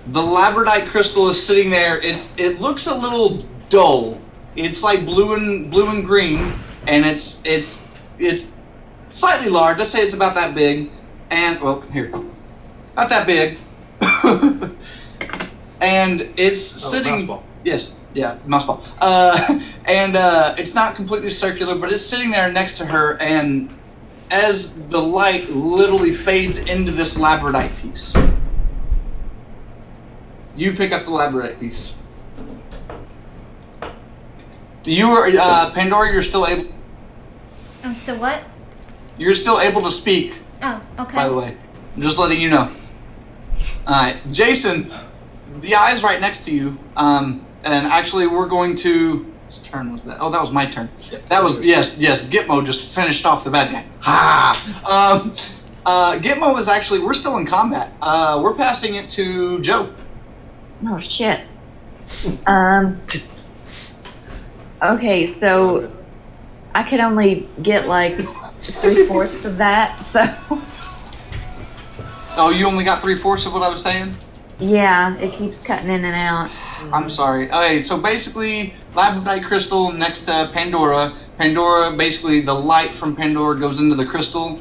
The labradorite crystal is sitting there. It looks a little dull. It's like blue and green, and it's slightly large. I'd say it's about that big. And well, here, not that big. And it's sitting. Mouse ball. Yes, yeah, mouse ball. And it's not completely circular, but it's sitting there next to her. And as the light literally fades into this labradorite piece, you pick up the labradorite piece. You are Pandora. You're still able. I'm still what? You're still able to speak. Oh, okay. By the way, I'm just letting you know. Alright, Jason, the eye's right next to you. And actually we're going to... Whose turn was that? Oh, that was my turn. That was... Yes, Gitmo just finished off the bad guy. Ha! Gitmo is actually... We're still in combat. We're passing it to Joe. Oh, shit. Okay, so... I could only get like 3/4 of that, so... Oh, you only got 3/4 of what I was saying? Yeah, it keeps cutting in and out. I'm sorry. Okay, so basically, labradorite crystal next to Pandora. Pandora, basically, the light from Pandora goes into the crystal,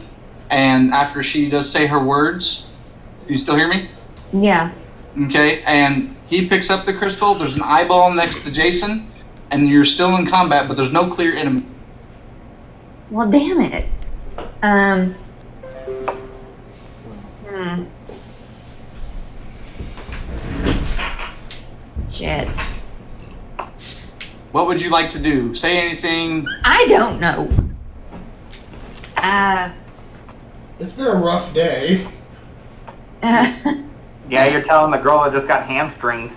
and after she does say her words, you still hear me? Yeah. Okay, and he picks up the crystal. There's an eyeball next to Jason, and you're still in combat, but there's no clear enemy. Well, damn it. Shit. What would you like to do? Say anything. I don't know. It's been a rough day. Yeah, you're telling the girl that just got hamstringed.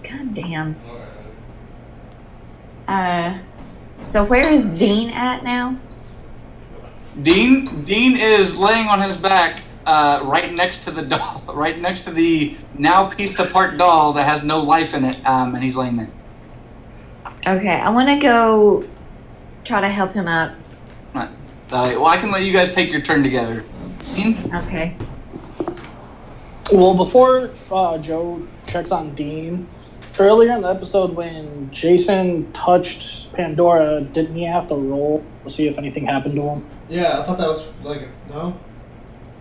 God damn. So where is Dean at now? Dean is laying on his back, right next to the doll, right next to the now pieced apart doll that has no life in it, and he's laying there. Okay, I want to go try to help him up. Right. Well, I can let you guys take your turn together. Dean? Okay. Well, before Joe checks on Dean, earlier in the episode when Jason touched Pandora, didn't he have to roll to see if anything happened to him? Yeah, I thought that was like no.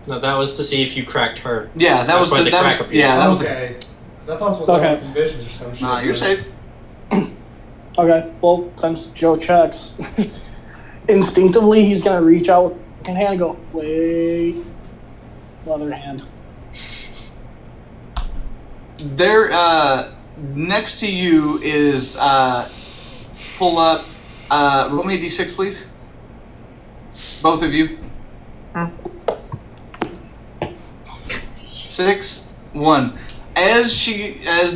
No, that was to see if you cracked her. Yeah, that was why the the that crack was, appeared. yeah, that was okay. 'Cause I thought it was Okay. like some visions or some shit. Nah, you're safe. Okay, well, since Joe checks, instinctively he's gonna reach out with one hand and go, wait, other hand. There, next to you is, pull up, roll me a d6, please. Both of you. 6, 1. As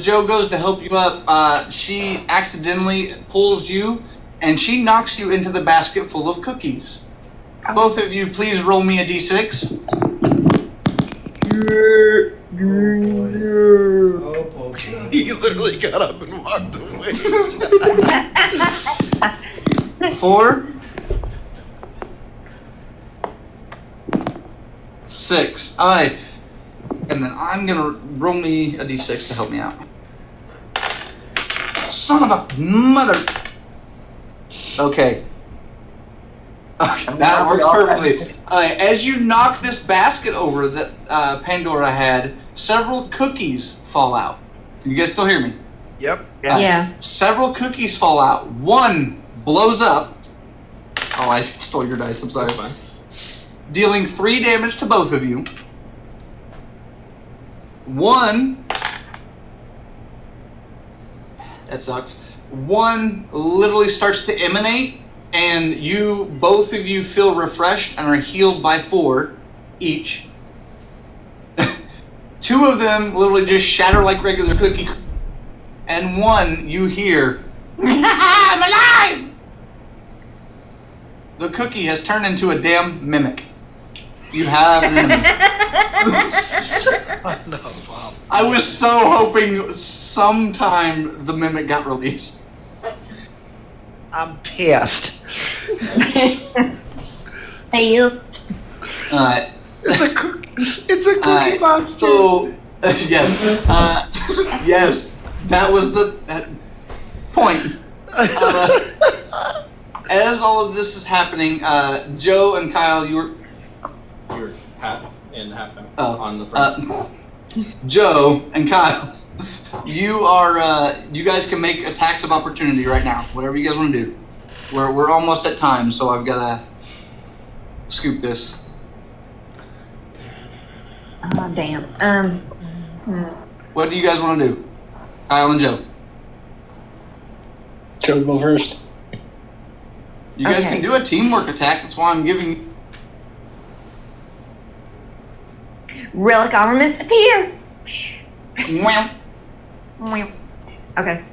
Joe goes to help you up, she accidentally pulls you, and she knocks you into the basket full of cookies. Both of you, please roll me a d6. Oh boy. He literally got up and walked away. 4, 6. Alright. And then I'm gonna roll me a d6 to help me out. Son of a mother. Okay. That works perfectly. As you knock this basket over that Pandora had, several cookies fall out. Can you guys still hear me? Yep. Yeah. Several cookies fall out. One blows up. Oh, I stole your dice. I'm sorry. Dealing 3 damage to both of you. One. That sucks. One literally starts to emanate, and both of you feel refreshed and are healed by 4 each. 2 of them literally just shatter like regular cookie. And 1 you hear, I'm alive! The cookie has turned into a damn mimic. You have an enemy. No, Bob. I was so hoping sometime the mimic got released. I'm pissed. Hey, you. It's a cookie monster. So, yes. Yes. That was the point. As all of this is happening, Joe and Kyle, you were half and half on the front. Joe and Kyle, you guys can make attacks of opportunity right now. Whatever you guys want to do. We're almost at time, so I've got to scoop this. Oh, damn. What do you guys want to do? Kyle and Joe. Joe, go first. You guys Okay. can do a teamwork attack. That's why I'm giving. Relic armaments appear. Wham. Okay.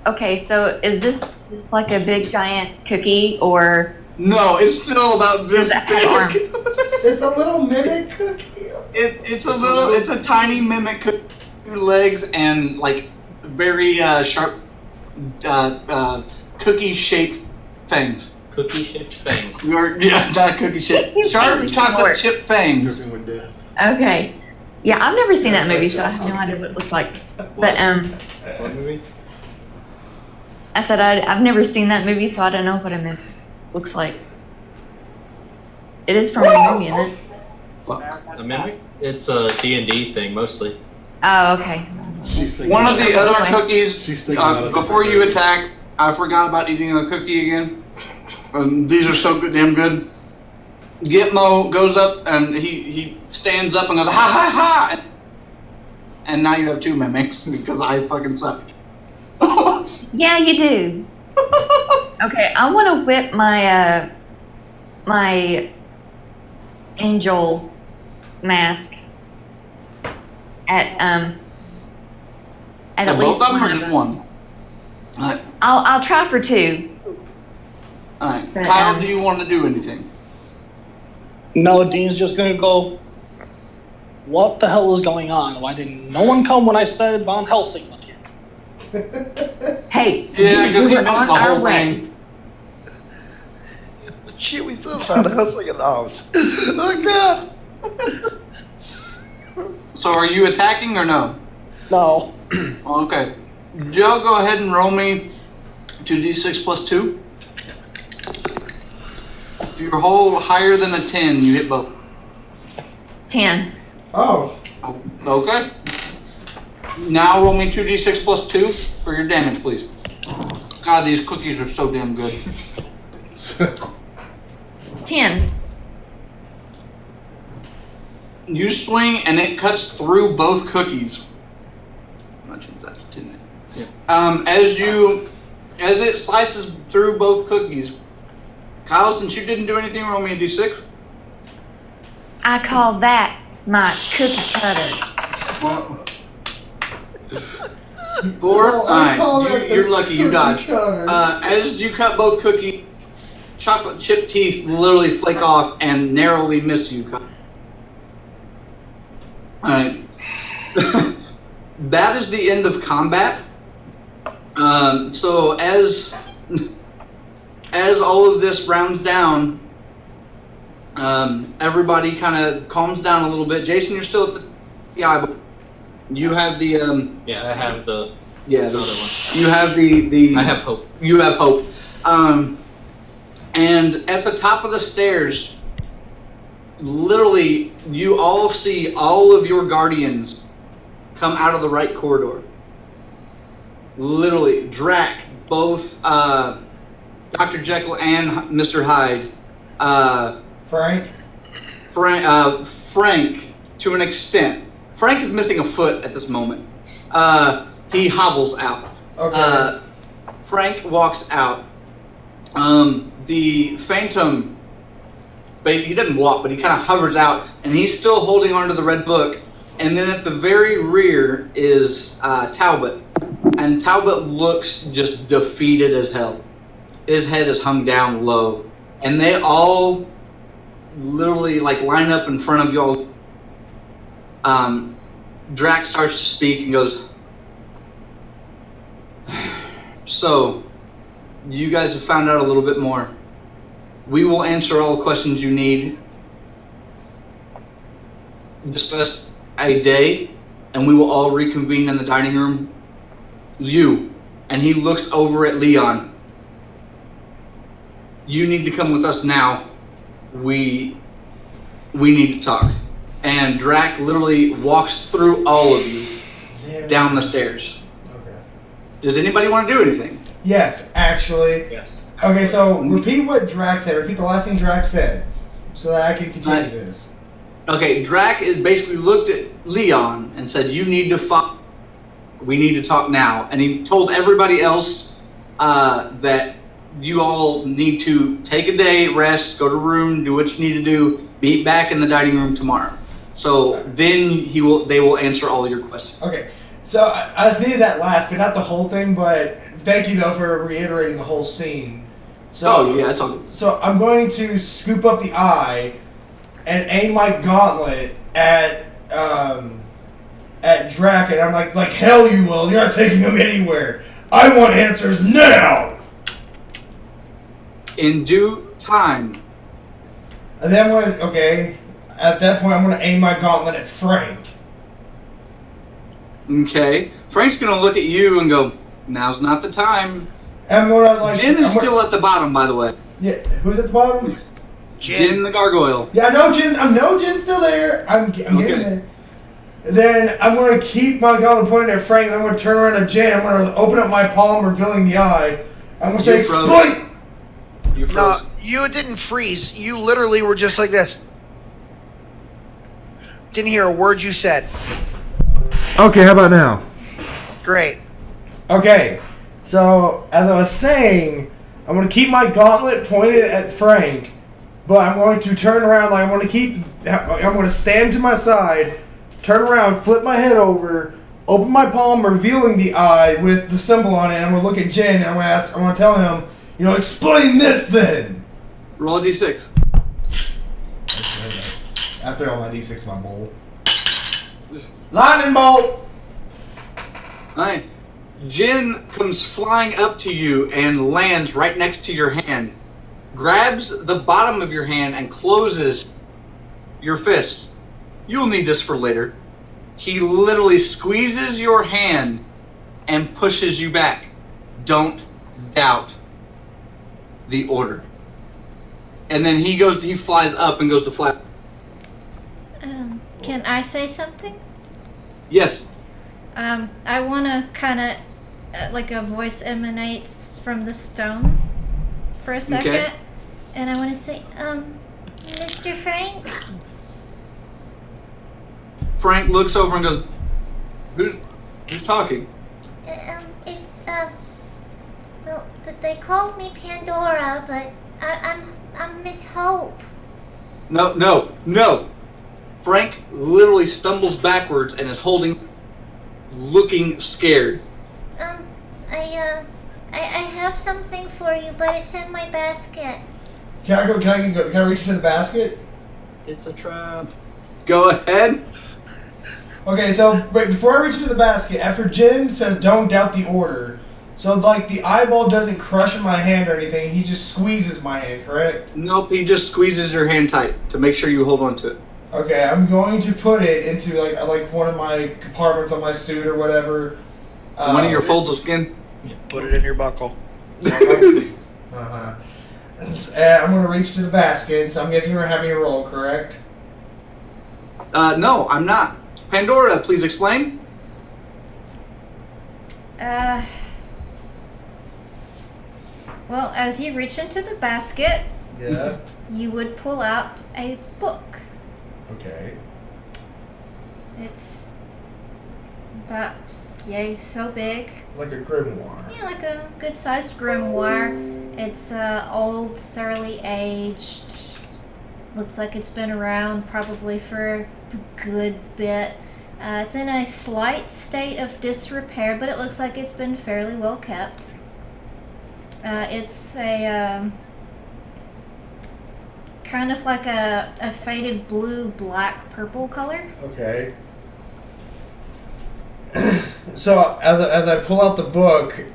Okay, so is this like a big giant cookie or? No, it's still about this Does it have arms? big. It's a little mimic cookie. It's a tiny mimic cookie, 2 legs and like very sharp cookie-shaped fangs. Cookie-shaped fangs. Not cookie-shaped. Sharp chocolate chip fangs. Okay. Yeah, I've never seen that movie, so I have no idea what it looks like. But What movie? I said I've never seen that movie, so I don't know what it looks like. It is from a movie, isn't it? A mimic? It's a D&D thing, mostly. Oh, okay. One of the other Anyway. cookies, before you attack, I forgot about eating a cookie again. These are so good, damn good. Gitmo goes up and he stands up and goes, ha ha ha! And now you have 2 mimics because I fucking suck. Yeah, you do. Okay, I want to whip my my angel mask at Both least of them one or of just them. one? Alright. I'll try for 2. Alright. But, Kyle, do you want to do anything? No, Dean's just gonna go, what the hell is going on? Why didn't no one come when I said Von Helsing was here? Hey, Yeah, because he we're missed on the our whole way. thing. Shit, we still found a hustling in the house. Oh god. So are you attacking or no? No. Okay. Joe, go ahead and roll me 2d6 plus 2. If you roll higher than a 10, you hit both. 10. Oh. Okay. Now roll me 2d6 plus 2 for your damage, please. God, these cookies are so damn good. 10. You swing and it cuts through both cookies. Much of that, didn't it? Yeah. As it slices through both cookies, Kyle, since you didn't do anything, roll me a d6. I call that my cookie cutter. 4. Well, I call Alright, it the you're lucky you cookie dodged. cutter. As you cut both cookies, chocolate chip teeth literally flake off and narrowly miss you, Kyle. Alright. That is the end of combat. So as all of this rounds down, Everybody kind of calms down a little bit. Jason, you're still at the eye. You have the Yeah, I have the the other one. You have the. I have hope. You have hope. And at the top of the stairs, literally, you all see all of your guardians come out of the right corridor. Literally, Drac, both Dr. Jekyll and Mr. Hyde. Frank, to an extent. Frank is missing a foot at this moment. He hobbles out. Okay. Frank walks out. The Phantom, he doesn't walk, but he kind of hovers out, and he's still holding onto the red book. And then at the very rear is Talbot. And Talbot looks just defeated as hell. His head is hung down low. And they all literally line up in front of y'all. Drac starts to speak and goes, so, you guys have found out a little bit more. We will answer all the questions you need. Discuss a day, and we will all reconvene in the dining room. You, and he looks over at Leon. You need to come with us now. We need to talk. And Drac literally walks through all of you down the stairs. Okay. Does anybody want to do anything? Yes, actually. Yes. Okay, so repeat what Drac said. Repeat the last thing Drac said, so that I can continue this. Okay, Drac is basically looked at Leon and said, "You need to fuck. We need to talk now." And he told everybody else that you all need to take a day, rest, go to room, do what you need to do, be back in the dining room tomorrow. So then they will answer all your questions. Okay, so I just needed that last, but not the whole thing. But thank you though for reiterating the whole scene. So, yeah, it's all good. So I'm going to scoop up the eye and aim my gauntlet at Drac, and I'm like hell you will. You're not taking him anywhere. I want answers now. In due time. And then at that point I'm going to aim my gauntlet at Frank. Okay. Frank's going to look at you and go, "Now's not the time." And I'm going to Jin is still at the bottom, by the way. Yeah, who's at the bottom? Jin the gargoyle. Yeah, I know Jin's still there. I'm getting there. Then I'm going to keep my gauntlet pointed at Frank, and then I'm going to turn around to Jin. I'm going to open up my palm, revealing the eye. I'm going to say, "Exploit!" You froze. No, you didn't freeze. You literally were just like this. Didn't hear a word you said. Okay, how about now? Great. Okay, so as I was saying, I'm going to keep my gauntlet pointed at Frank, but I'm going to turn around, I'm going to stand to my side, turn around, flip my head over, open my palm, revealing the eye with the symbol on it, and I'm going to look at Jen, and I'm going to tell him, explain this then! Roll a d6. I threw all my d6 in my bowl. Lightning bolt! Alright. Jin comes flying up to you and lands right next to your hand. Grabs the bottom of your hand and closes your fists. You'll need this for later. He literally squeezes your hand and pushes you back. Don't doubt the order. And then he flies up and goes to fly. Can I say something? Yes. I want to kind of, like a voice emanates from the stone for a second. Okay. And I want to say, Mr. Frank? Frank looks over and goes, Who's talking? It's, well, they called me Pandora, but I'm Miss Hope. No. Frank literally stumbles backwards and is looking scared. I have something for you, but it's in my basket. Can I reach into the basket? It's a trap. Go ahead. Okay, so wait, before I reach into the basket, after Jin says don't doubt the order, So, like, the eyeball doesn't crush my hand or anything. He just squeezes my hand, correct? Nope, he just squeezes your hand tight to make sure you hold on to it. Okay, I'm going to put it into, like one of my compartments on my suit or whatever. One of your folds of skin? Put it in your buckle. Uh-huh. I'm going to reach to the basket, so I'm guessing you're having a roll, correct? No, I'm not. Pandora, please explain. Well, as you reach into the basket, Yeah. you would pull out a book. Okay. It's about, yay, so big. Like a grimoire. Yeah, like a good-sized grimoire. It's old, thoroughly aged. Looks like it's been around probably for a good bit. It's in a slight state of disrepair, but it looks like it's been fairly well kept. It's a kind of like a faded blue, black, purple color. Okay. So as I pull out the book,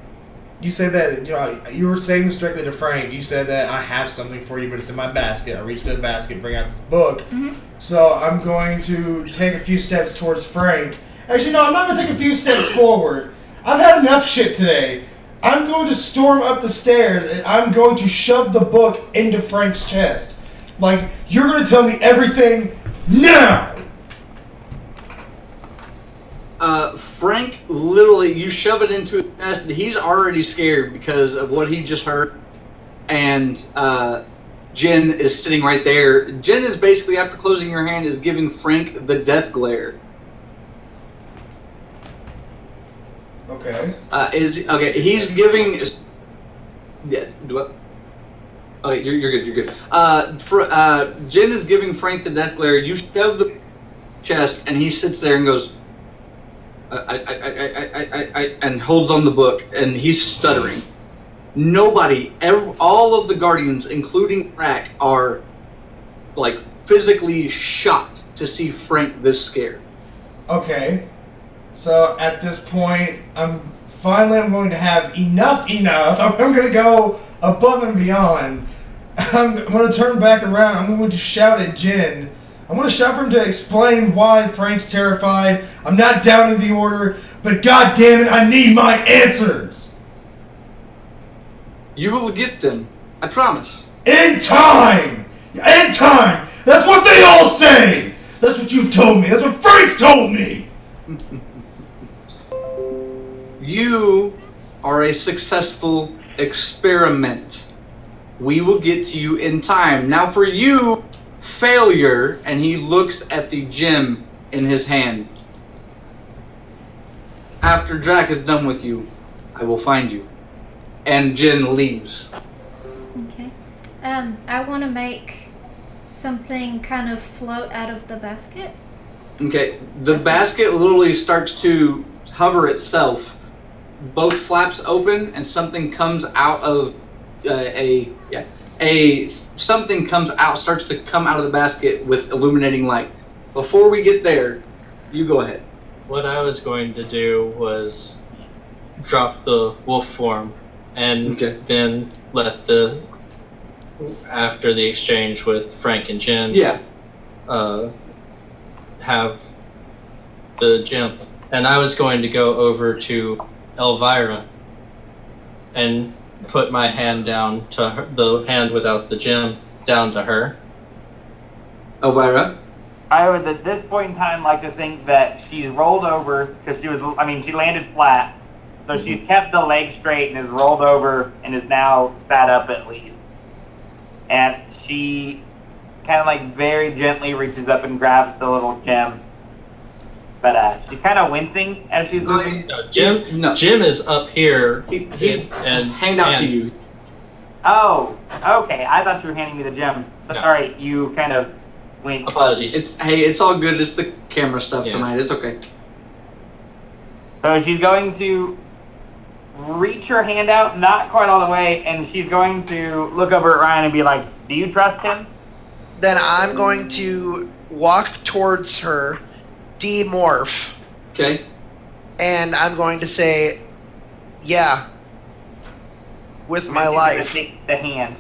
you say that you were saying this directly to Frank. You said that I have something for you, but it's in my basket. I reach into the basket, bring out this book. Mm-hmm. So I'm going to take a few steps towards Frank. Actually, no, I'm not going to take a few steps forward. I've had enough shit today. I'm going to storm up the stairs and I'm going to shove the book into Frank's chest. Like, you're going to tell me everything now! Frank, literally, you shove it into his chest, and he's already scared because of what he just heard. And Jen is sitting right there. Jen is basically, after closing her hand, is giving Frank the death glare. Okay. He's giving. Yeah. What? Okay, you're good. You're good. Jen is giving Frank the death glare. You shove the chest, and he sits there and goes, and holds on the book, and he's stuttering. Nobody, all of the Guardians, including Rack, are like physically shocked to see Frank this scared. Okay. So at this point, I'm going to have enough. I'm going to go above and beyond. I'm going to turn back around. I'm going to shout at Jen. I'm going to shout for him to explain why Frank's terrified. I'm not doubting the order, but god damn it, I need my answers. You will get them. I promise. In time! In time! That's what they all say! That's what you've told me. That's what Frank's told me! You are a successful experiment. We will get to you in time. Now for you, failure, and he looks at the gem in his hand. After Drac is done with you, I will find you. And Jen leaves. Okay. I want to make something kind of float out of the basket. Okay, the basket literally starts to hover itself. Both flaps open, and something comes out of something comes out, starts to come out of the basket with illuminating light. Before we get there, you go ahead. What I was going to do was drop the wolf form and then let after the exchange with Frank and Jen, have the gem. And I was going to go over to Elvira and put my hand down to her, the hand without the gem, down to her. Elvira? I would, at this point in time, like to think that she's rolled over, because she landed flat, so she's kept the leg straight and is rolled over and is now sat up at least. And she kind of like very gently reaches up and grabs the little gem. But she's kind of wincing as she's moving. Jim is up here. He's and hand out to you. Oh, okay. I thought you were handing me the gem. Sorry, you kind of wink. Apologies. It's all good. It's the camera stuff tonight. It's okay. So she's going to reach her hand out, not quite all the way, and she's going to look over at Ryan and be like, "Do you trust him?" Then I'm going to walk towards her, demorph. Okay. And I'm going to say, yeah, with my She's gonna life. take the hand.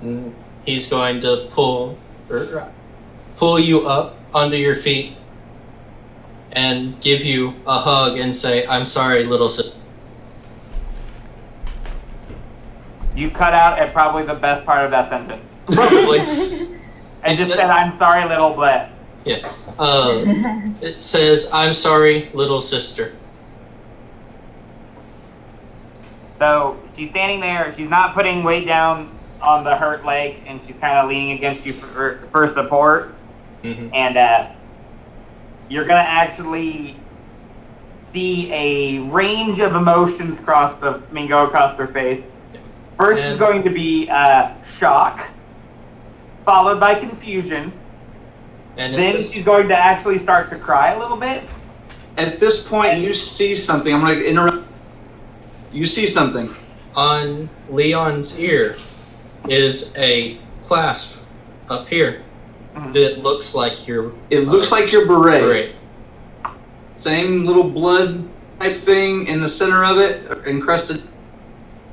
And he's going to pull you up onto your feet and give you a hug and say, "I'm sorry, little sister." You cut out at probably the best part of that sentence. Probably. I just said, "I'm sorry, little blah." Yeah. It says, "I'm sorry, little sister." So she's standing there. She's not putting weight down on the hurt leg, and she's kind of leaning against you for support. Mm-hmm. And you're gonna actually see a range of emotions go across her face. First is going to be shock, followed by confusion. And Then she's going to actually start to cry a little bit. At this point, you see something. I'm going to interrupt. You see something. On Leon's ear is a clasp up here that looks like your... It looks like your beret. beret. Same little blood type thing in the center of it, encrusted.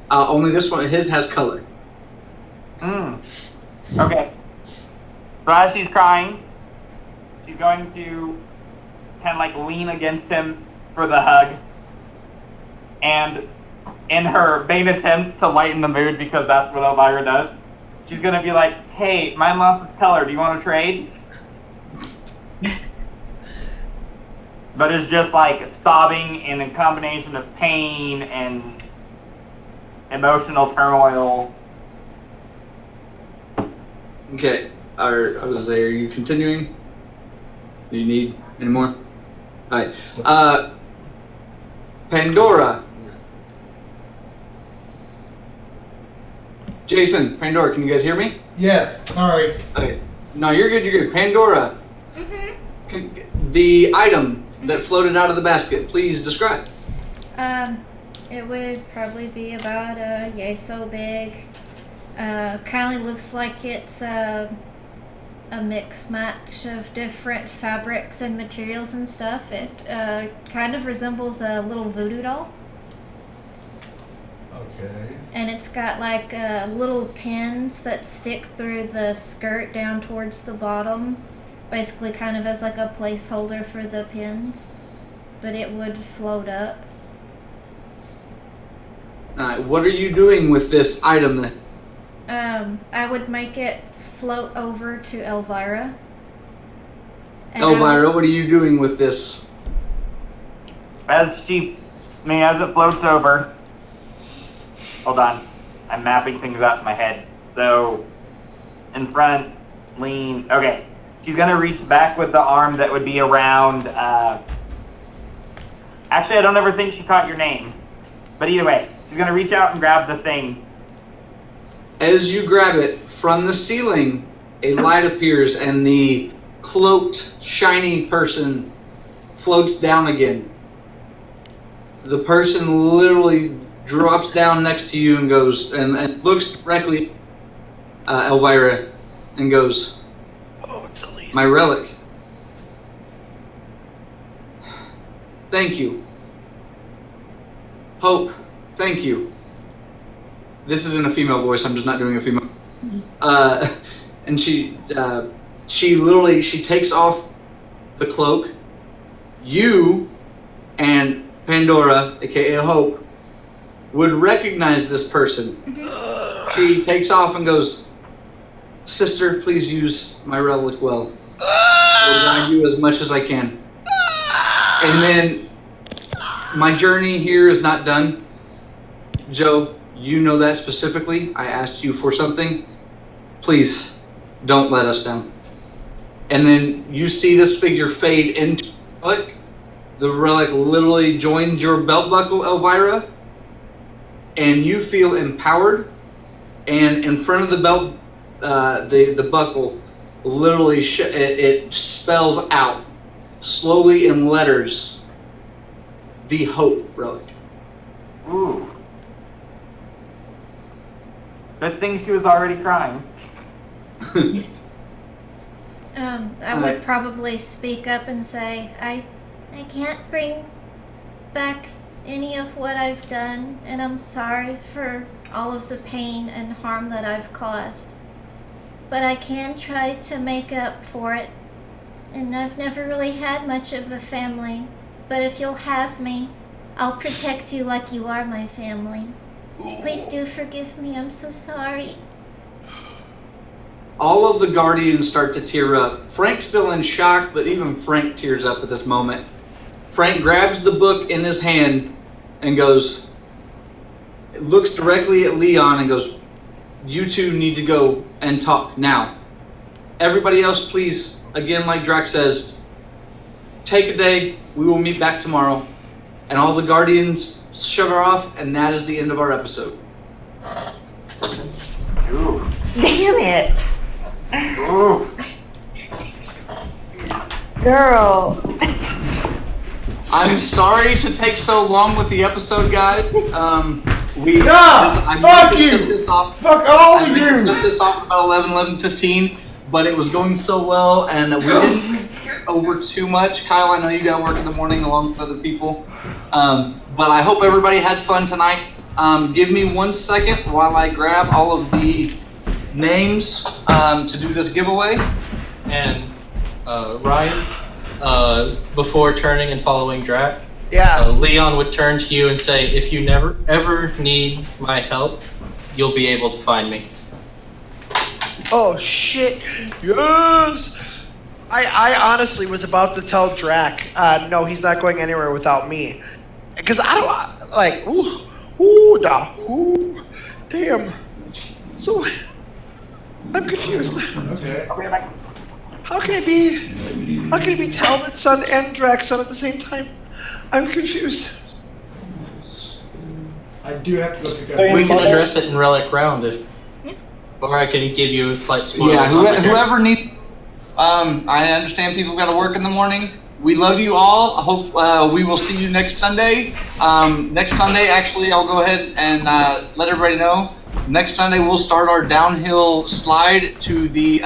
Only this one, his has color. Okay. So as she's crying, she's going to kind of like lean against him for the hug. And in her vain attempt to lighten the mood, because that's what Elvira does, she's going to be like, "Hey, mine lost its color. Do you want to trade?" But it's just like sobbing and a combination of pain and emotional turmoil. Okay. Are you continuing? Do you need any more? Alright. Pandora. Jason, Pandora, can you guys hear me? Yes, sorry. Okay. No, you're good, you're good. Pandora. The item that floated out of the basket, please describe. It would probably be about yay so big. Kind of looks like it's a mix match of different fabrics and materials and stuff. It kind of resembles a little voodoo doll. Okay. And it's got like little pins that stick through the skirt down towards the bottom. Basically kind of as like a placeholder for the pins. But it would float up. What are you doing with this item then? I would make it float over to Elvira. And Elvira, what are you doing with this? As it floats over. Hold on. I'm mapping things out in my head. So, in front, lean. Okay. She's going to reach back with the arm that would be around. Actually, I don't ever think she caught your name. But either way, she's going to reach out and grab the thing. As you grab it, from the ceiling, a light appears and the cloaked, shiny person floats down again. The person literally drops down next to you and goes, and looks directly at Elvira and goes, Oh, it's Elise. "My relic. Thank you. Hope, thank you." This isn't a female voice, I'm just not doing a female. And she literally takes off the cloak. You and Pandora, aka Hope, would recognize this person. She takes off and goes, "Sister, please use my relic well. I'll guide you as much as I can." And then, my journey here is not done. Joe, you know that specifically. I asked you for something. Please, don't let us down. And then you see this figure fade into the relic. The relic literally joins your belt buckle, Elvira. And you feel empowered. And in front of the belt, the buckle, literally it spells out, slowly in letters, the Hope relic. Ooh. Good thing she was already crying. I would probably speak up and say, I can't bring back any of what I've done, and I'm sorry for all of the pain and harm that I've caused. But I can try to make up for it. And I've never really had much of a family. But if you'll have me, I'll protect you like you are my family. Please do forgive me. I'm so sorry. All of the Guardians start to tear up. Frank's still in shock, but even Frank tears up at this moment. Frank grabs the book in his hand and goes, looks directly at Leon and goes, "You two need to go and talk now. Everybody else, please, again, like Drax says, take a day. We will meet back tomorrow." And all the Guardians shut her off, and that is the end of our episode. Ooh. Damn it. Ooh. Girl. I'm sorry to take so long with the episode, guys. Fuck you! Fuck all of you! I put this off about 11:15, but it was going so well, and we didn't get over too much. Kyle, I know you got to work in the morning along with other people, but I hope everybody had fun tonight. Give me 1 second while I grab all of the names to do this giveaway. And Ryan, before turning and following Drac, Leon would turn to you and say, "If you never ever need my help, you'll be able to find me." Oh shit! Yes. I honestly was about to tell Drac, no, he's not going anywhere without me, because I don't like. Damn. So I'm confused. Okay. How can it be Talbot's son and Drac's son at the same time? I'm confused. I do have to go pick up. We can address it in Relic Round, or I can give you a slight spoiler. Yeah, whoever needs. I understand people got to work in the morning. We love you all. I hope we will see you next Sunday. Next Sunday, actually, I'll go ahead and let everybody know. Next Sunday, we'll start our downhill slide to the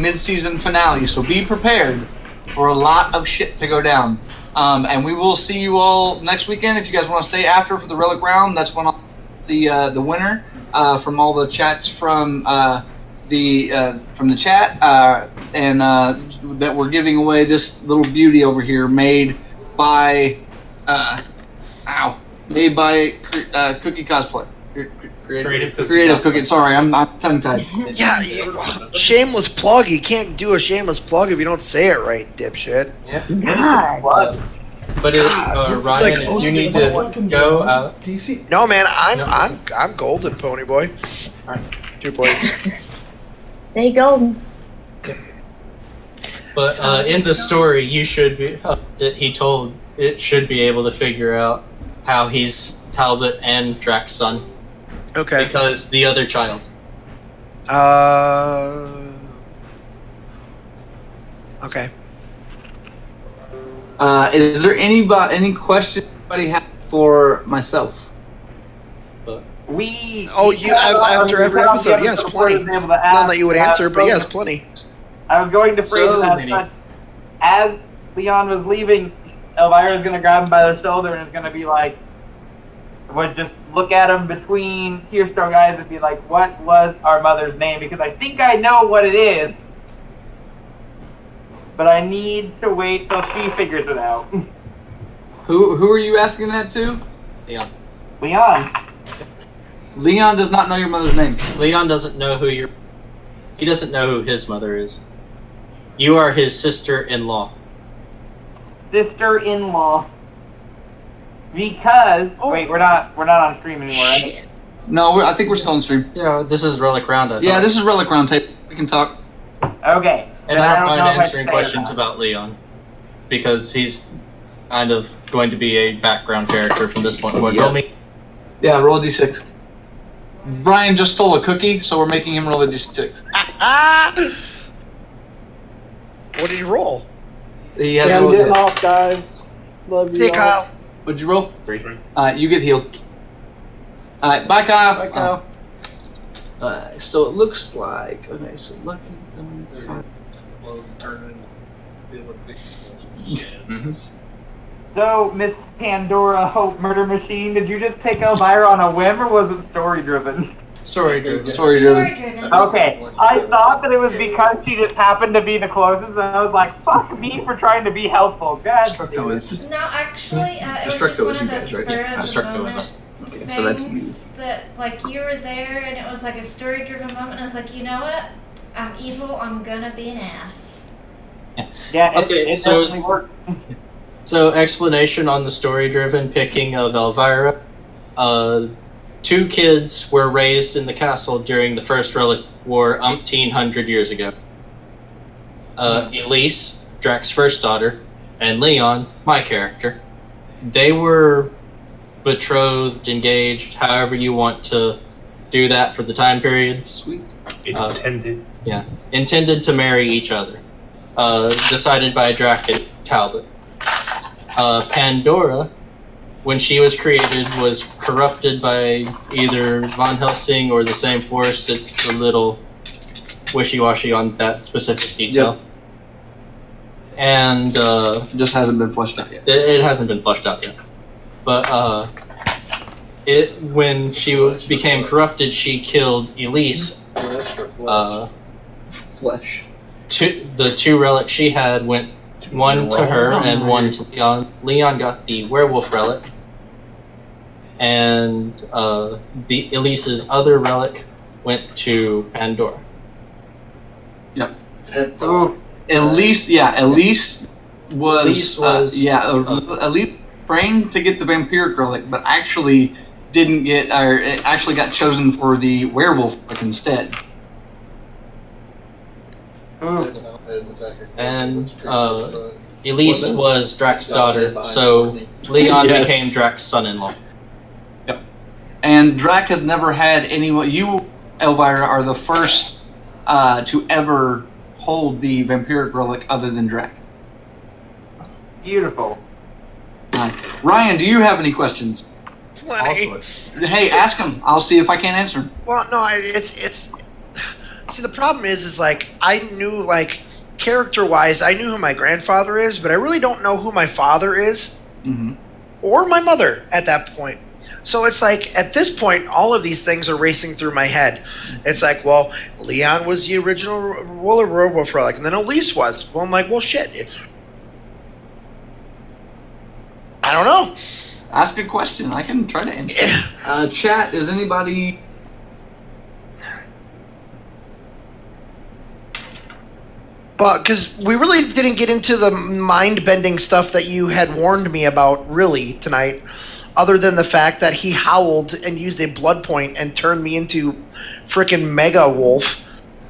mid-season finale. So be prepared for a lot of shit to go down. And we will see you all next weekend. If you guys want to stay after for the Relic Round, that's when I'll the winner from all the chats from the chat and that we're giving away this little beauty over here made by Cookie Cosplay. Creative Cookie. Sorry, I'm tongue-tied. Yeah, shameless plug. You can't do a shameless plug if you don't say it right, dipshit. Yeah. God. But Ryan, if you need to go out. No, man, I'm golden, pony boy. All right. 2 plates. They golden. But in the story, you should be. That he told it should be able to figure out how he's Talbot and Drac's son. Okay. Because the other child. Okay. Is there any question anybody have for myself? After every episode, yes, plenty. None that you would answer, but yes, plenty. I was going to phrase it as such. As Leon was leaving, Elvira's going to grab him by the shoulder and is going to be like, would just look at him between Tearstone eyes and be like, "What was our mother's name? Because I think I know what it is, but I need to wait till she figures it out." Who are you asking that to? Leon. Leon does not know your mother's name. Leon doesn't know he doesn't know who his mother is. You are his sister-in-law. Sister-in-law. Because wait, we're not on stream anymore, right? No, I think we're still on stream. Yeah, this is Relic Round. This is Relic Round tape. We can talk. Okay. And I don't mind answering questions about Leon, because he's kind of going to be a background character from this point forward. Roll me. Yeah, roll a d6. Brian just stole a cookie, so we're making him roll a d6. What did you roll? He has I'm rolled getting it. off, guys. Love See you you, Kyle. What'd you roll? 3. You get healed. Alright, bye Kyle. So it looks like so lucky. So, Miss Pandora Hope Murder Machine, did you just pick Elvira on a whim, or was it story-driven? Story-driven. Story-driven. Okay, I thought that it was because she just happened to be the closest, and I was like, fuck me for trying to be helpful. God. Destructo is. No, actually, it was just Destructo one is of you those guys, right? spur Yeah. of the Destructo is moment us. Okay, so that's you. things that, like, you were there, and it was like a story-driven moment, and I was like, you know what? I'm evil, I'm gonna be an ass. Yeah, Okay, it so- definitely worked. So, explanation on the story-driven picking of Elvira. 2 kids were raised in the castle during the First Relic War 1,800 years ago. Elise, Drax's first daughter, and Leon, my character. They were betrothed, engaged, however you want to do that for the time period. Sweet. Intended to marry each other. Decided by Drax and Talbot. Pandora, when she was created, was corrupted by either Von Helsing or the same force. It's a little wishy-washy on that specific detail. Yep. And Just hasn't been fleshed out yet. it hasn't been fleshed out yet. But when she became corrupted, she killed Elise. Flesh. The 2 relics she had went one to her and one to Leon. Leon got the werewolf relic, and the Elise's other relic went to Pandora. Yep. Elise was Elise trained to get the vampiric relic, but actually didn't get, or it actually got chosen for the werewolf relic instead. And Elise was Drax's daughter, so Leon Yes. became Drax's son-in-law. Yep. And Drac has never had anyone. You, Elvira, are the first to ever hold the vampiric relic other than Drac. Beautiful. Ryan, do you have any questions? Plenty. Hey, ask him. I'll see if I can answer them. Well, no, it's. See, the problem is like I knew, like, character-wise, I knew who my grandfather is, but I really don't know who my father is, or my mother at that point. So it's like, at this point, all of these things are racing through my head. It's like, well, Leon was the original werewolf relic, and then Elise was. Well, I'm like, well, shit. I don't know. Ask a question. I can try to answer. Chat, is anybody... Well, because we really didn't get into the mind-bending stuff that you had warned me about, really, tonight, other than the fact that he howled and used a blood point and turned me into frickin' Mega Wolf.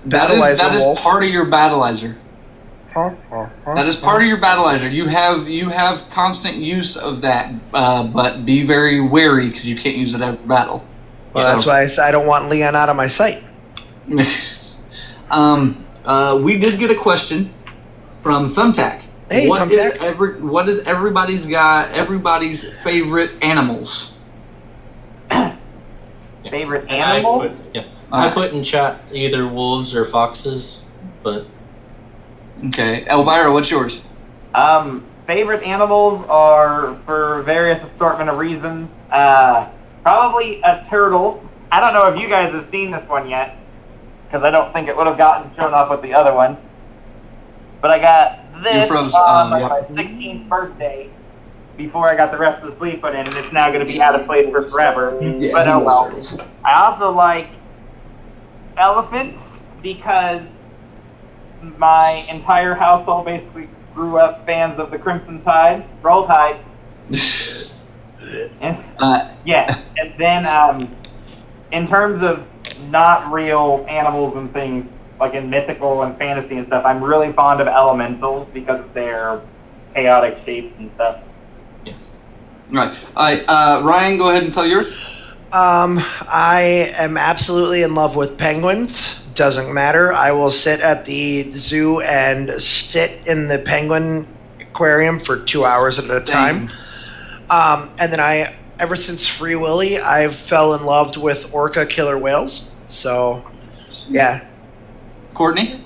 That is part of your battleizer. That is part of your battleizer. You have constant use of that, but be very wary because you can't use it every battle. Well, that's why I said I don't want Leon out of my sight. We did get a question from Thumbtack. Hey, Thumbtack. What is everybody's favorite animals? Favorite animal? I put in chat either wolves or foxes, but... Okay. Elvira, what's yours? Favorite animals are, for various assortment of reasons, probably a turtle. I don't know if you guys have seen this one yet, because I don't think it would have gotten shown off with the other one. But I got this on my 16th birthday before I got the rest of the sleeve put in, and it's now going to be out of place for forever. But oh well. I also like elephants because my entire household basically grew up fans of the Crimson Tide. Roll Tide. And then in terms of not real animals and things, like in mythical and fantasy and stuff, I'm really fond of elementals because of their chaotic shapes and stuff. Right. Ryan, go ahead and tell yours. I am absolutely in love with penguins. Doesn't matter. I will sit at the zoo and sit in the penguin aquarium for 2 hours at a time. And then ever since Free Willy, I've fell in love with orca killer whales. So, yeah. Courtney?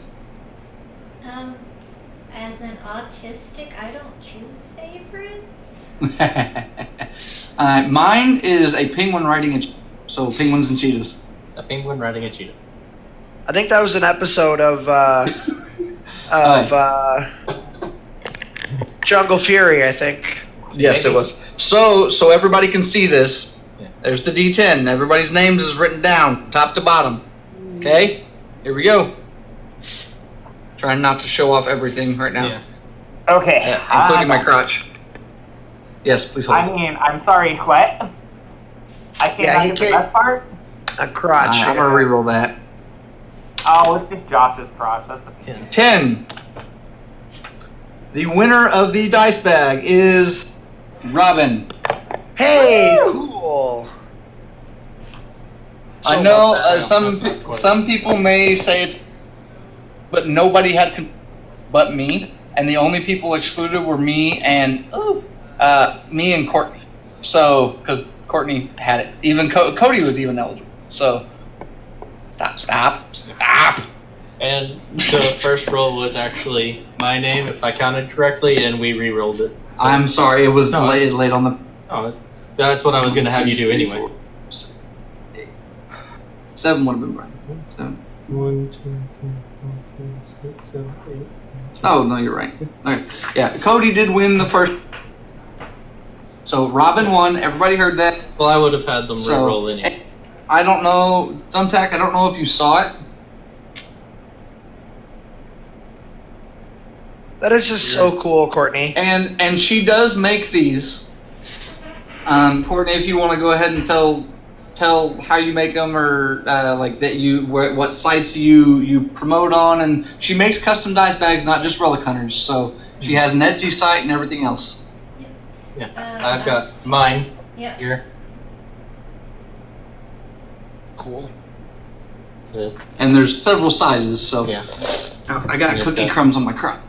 As an autistic, I don't choose favorites. Mine is a penguin riding a cheetah. So penguins and cheetahs. A penguin riding a cheetah. I think that was an episode of Jungle Fury, I think. Yes, it was. So everybody can see this. Yeah. There's the D10. Everybody's names is written down, top to bottom. Okay? Here we go. Trying not to show off everything right now. Yeah. Okay. Including my crotch. Yes, please hold. I mean, I'm sorry, what? I can't get the best part? A crotch. I'm going to reroll that. Oh, it's just Josh's crotch. That's the 10. The winner of the dice bag is Robin. Hey, cool. I know some people may say it's, but nobody had but me, and the only people excluded were me and Courtney. So, because Courtney had it, even Cody was even eligible. So, stop. And the first roll was actually my name, if I counted correctly, and we re-rolled it. So, I'm sorry, it was late on the. Oh, that's what I was going to have you do anyway. 7 would have been right. 7. 1, 2, 3, 4, 5, 6, 7, 8. 9, 10. Oh no, you're right. Okay. Yeah, Cody did win the first. So Robin won. Everybody heard that. Well, I would have had them re-roll anyway. I don't know, Thumbtack. I don't know if you saw it. That is just so cool, Courtney. And she does make these. Courtney, if you want to go ahead and tell how you make them, or like that what sites you promote on, and she makes custom dice bags, not just Relic Hunters. So she has an Etsy site and everything else. Yeah, I've got mine here. Cool. Yeah. And there's several sizes, so yeah. I got cookie crumbs on my crop.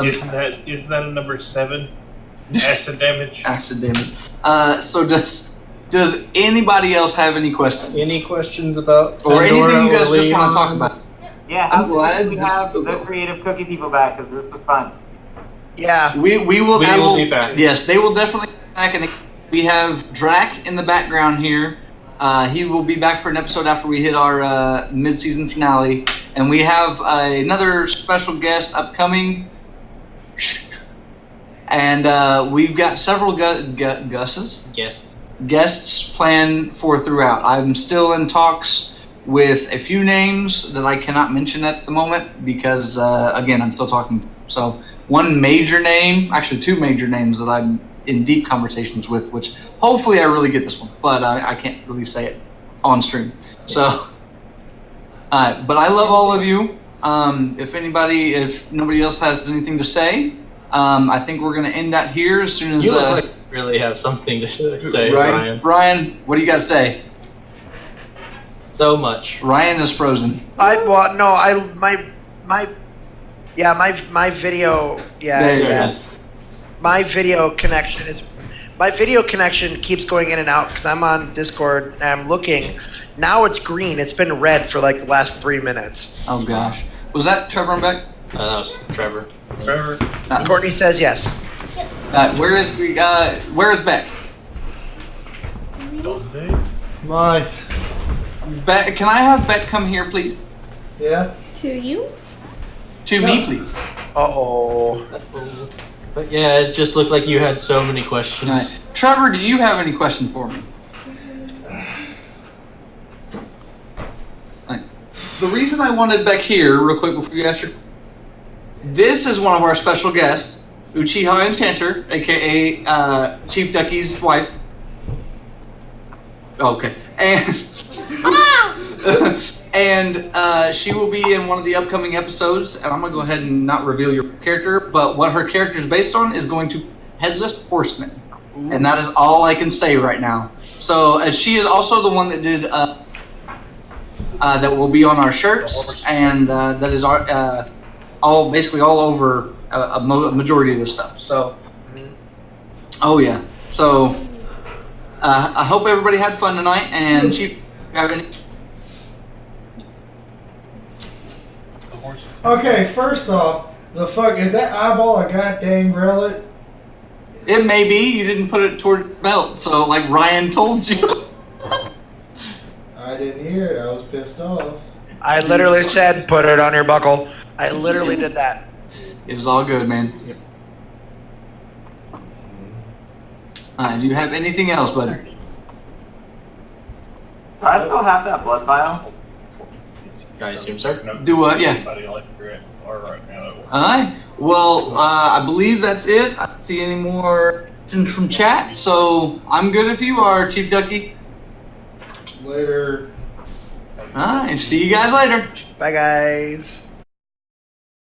Isn't that number 7? Acid damage. Acid damage. So does anybody else have any questions? Any questions about or anything you guys just want to talk about? Yeah, I'm glad we have the creative cookie people back because this was fun. Yeah, we will be back. Yes, they will definitely be back, and we have Drac in the background here. He will be back for an episode after we hit our mid-season finale, and we have another special guest upcoming, and we've got several guests planned for throughout. I'm still in talks with a few names that I cannot mention at the moment because, again, I'm still talking. So one major name, actually 2 major names that I'm in deep conversations with, which hopefully I really get this one, but I can't really say it on stream. So, but I love all of you. If nobody else has anything to say, I think we're going to end that here as soon as. You look like you really have something to say, Ryan. Ryan, what do you got to say? So much. Ryan is frozen. My video. My video connection keeps going in and out because I'm on Discord and I'm looking. Now it's green. It's been red for like the last 3 minutes. Oh gosh, was that Trevor and Beck? That was Trevor. Courtney says yes. Where is Beck? Nice. Beck, can I have Beck come here, please? Yeah. To you? To me, please. Uh-oh. But yeah, it just looked like you had so many questions. Right. Trevor, do you have any questions for me? Right. The reason I wanted Beck here, real quick before you ask your... This is one of our special guests, Uchiha Enchanter, a.k.a. ChiefDucky's wife. Okay. And she will be in one of the upcoming episodes, and I'm going to go ahead and not reveal your character, but what her character is based on is going to be Headless Horseman. Ooh. And that is all I can say right now. So she is also the one that did that will be on our shirts, and that is our basically all over a majority of this stuff. So, oh yeah. So I hope everybody had fun tonight, and Chief, have any? Okay, first off, the fuck is that eyeball a goddamn relic? It may be. You didn't put it toward the belt, so like Ryan told you. I didn't hear it. I was pissed off. I literally said, put it on your buckle. I literally did that. It was all good, man. Do you have anything else, buddy? Do I still have that blood vial? I assume, sir. Do what? Yeah. Alright. Well, I believe that's it. I don't see any more questions from chat, so I'm good if you are, ChiefDucky. Later. Alright, see you guys later. Bye, guys.